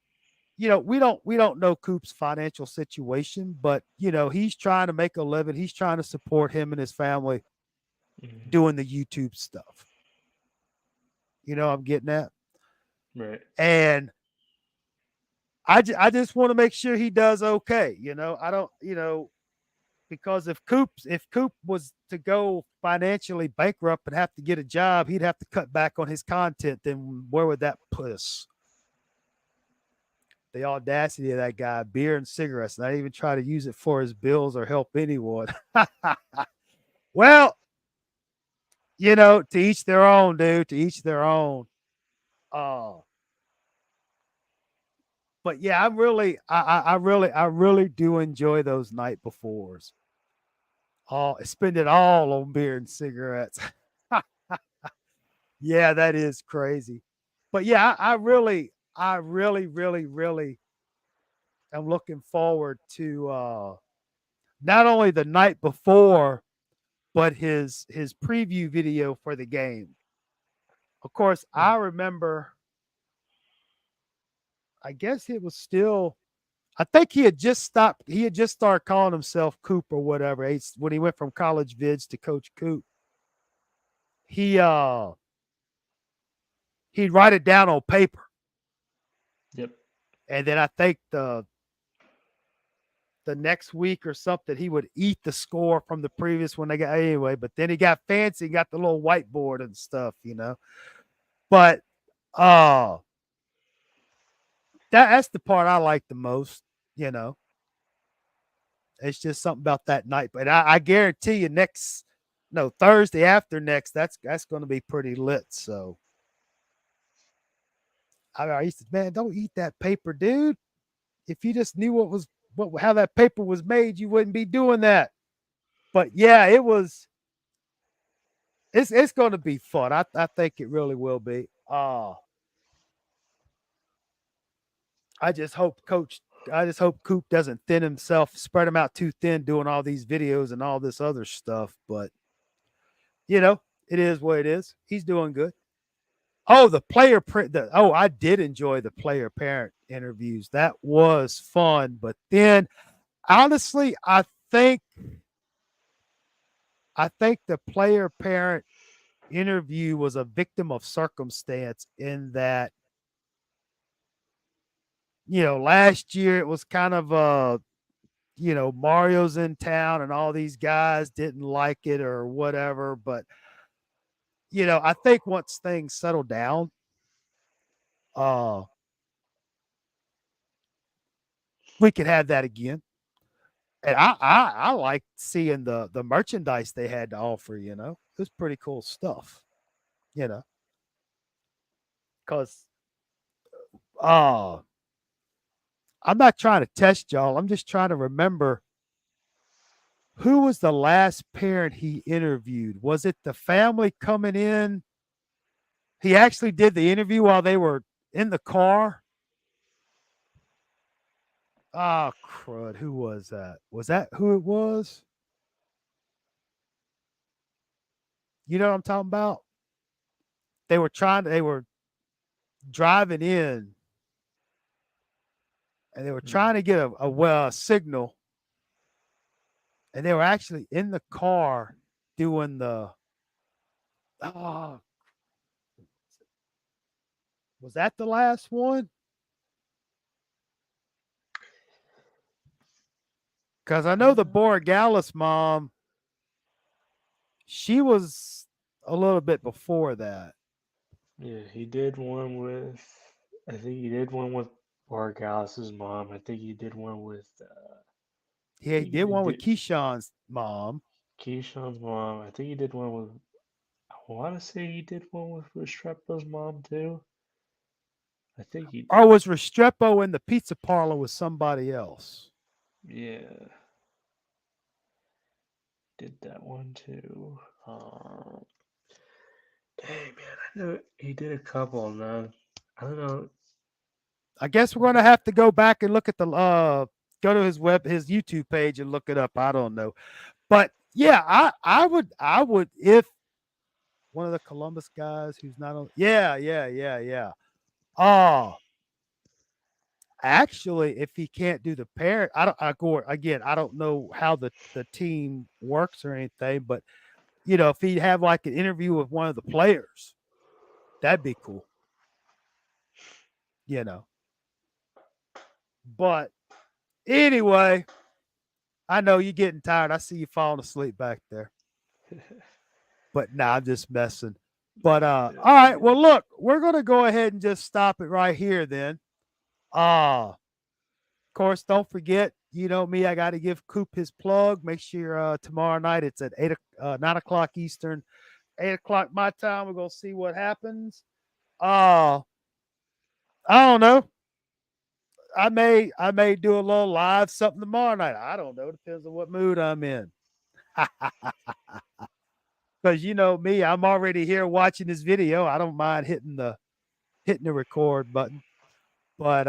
A: we don't know Coop's financial situation, but he's trying to make a living. He's trying to support him and his family
B: hmm,
A: doing the YouTube stuff. You know I'm getting at,
B: right.
A: and I just want to make sure he does okay. I don't because if Coop was to go financially bankrupt and have to get a job, he'd have to cut back on his content. Then where would that put us? The audacity of that guy, beer and cigarettes, not even try to use it for his bills or help anyone. Well, to each their own, dude. To each their own. Uh, but yeah, I really do enjoy those night befores. Spend it all on beer and cigarettes. Yeah, that is crazy. But yeah, I really am looking forward to not only the night before, but his preview video for the game. Of course, I
B: Mm.
A: remember. I guess it was still. I think he had just stopped. He had just started calling himself Coop or whatever. When he went from college vids to Coach Coop, he he'd write it down on paper,
B: Yep.
A: and then I think the next week or something he would eat the score from the previous one they got anyway. But then he got fancy, got the little whiteboard and stuff. But uh that's the part I like the most. You know, it's just something about that night. But I guarantee you, next no Thursday after next, that's going to be pretty lit. So I used to, man, don't eat that paper, dude. If you just knew how that paper was made, you wouldn't be doing that. But yeah, it was. It's going to be fun. I think it really will be. I just hope Coach. I just hope Coop doesn't thin himself, spread him out too thin, doing all these videos and all this other stuff. But you know, it is what it is. He's doing good. Oh, the player print. I did enjoy the player parent interviews. That was fun. But then, honestly, think I think the player parent interview was a victim of circumstance in that last year it was kind of Mario's in town and all these guys didn't like it or whatever. But I think once things settle down, uh, we could have that again. And I like seeing the merchandise they had to offer. It was pretty cool stuff. You know, because uh, I'm not trying to test y'all. I'm just trying to remember who was the last parent he interviewed. Was it the family coming in? He actually did the interview while they were in the car. Oh, crud. Who was that? Was that who it was? You know what I'm talking about? They were driving in and they were
B: Hmm.
A: trying to get a signal. And they were actually in the car doing oh, was that the last one? Because I know the
B: Uh,
A: Boregalis mom, she was a little bit before that.
B: yeah, he did one with. I think he did one with Borgalis's mom. I think he did one with. I
A: He
B: think he
A: did one with
B: did
A: Keyshawn's mom.
B: Keyshawn's mom. I think he did one with. I want to say he did one with Restrepo's mom too. I think he
A: Or
B: did.
A: was Restrepo in the pizza parlor with somebody else?
B: Yeah, did that one too. Um, Dang man, I know he did a couple, man. I don't know.
A: I guess we're gonna have to go back and look at the go to his YouTube page and look it up. I don't know. But yeah, I would if one of the Columbus guys who's not on yeah. Oh, actually, if he can't do the parent, I go again, I don't know how the team works or anything, but if he'd have like an interview with one of the players, that'd be cool, you know. But anyway, I know you're getting tired. I see you falling asleep back there. But nah, I'm just messing. But all
B: Yeah,
A: right. Well, look, we're gonna go ahead and just stop it right here then. Of course, don't forget, you know me, I got to give Coop his plug. Make sure tomorrow night it's at 9 o'clock Eastern, 8 o'clock my time. We're gonna see what happens. Uh, I don't know. I may do a little live something tomorrow night. I don't know. Depends on what mood I'm in. Because you know me, I'm already here watching this video. I don't mind hitting the record button. But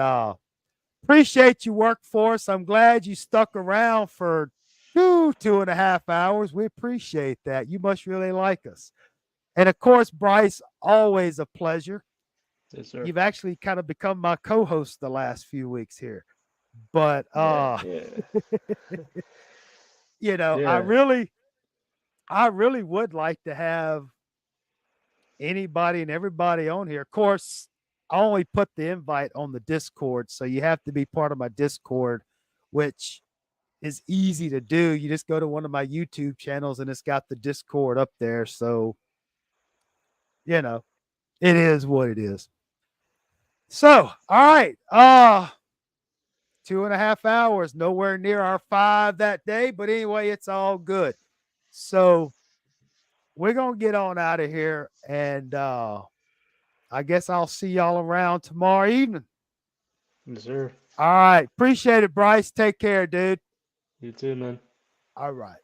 A: appreciate you workforce. I'm glad you stuck around for 2.5 hours. We appreciate that. You must really like us. And of course, Bryce, always a pleasure.
B: yes, sir.
A: You've actually kind of become my co-host the last few weeks here. But
B: Yeah, yeah,
A: I
B: yeah.
A: really would like to have anybody and everybody on here. Of course, I only put the invite on the Discord, so you have to be part of my Discord, which is easy to do. You just go to one of my YouTube channels and it's got the Discord up there. So, you know, it is what it is. So, all right. 2.5 hours, nowhere near our 5 that day. But anyway, it's all good. So we're gonna get on out of here. And I guess I'll see y'all around tomorrow evening.
B: Yes, sir.
A: All right. Appreciate it, Bryce. Take care, dude.
B: You too, man.
A: All right.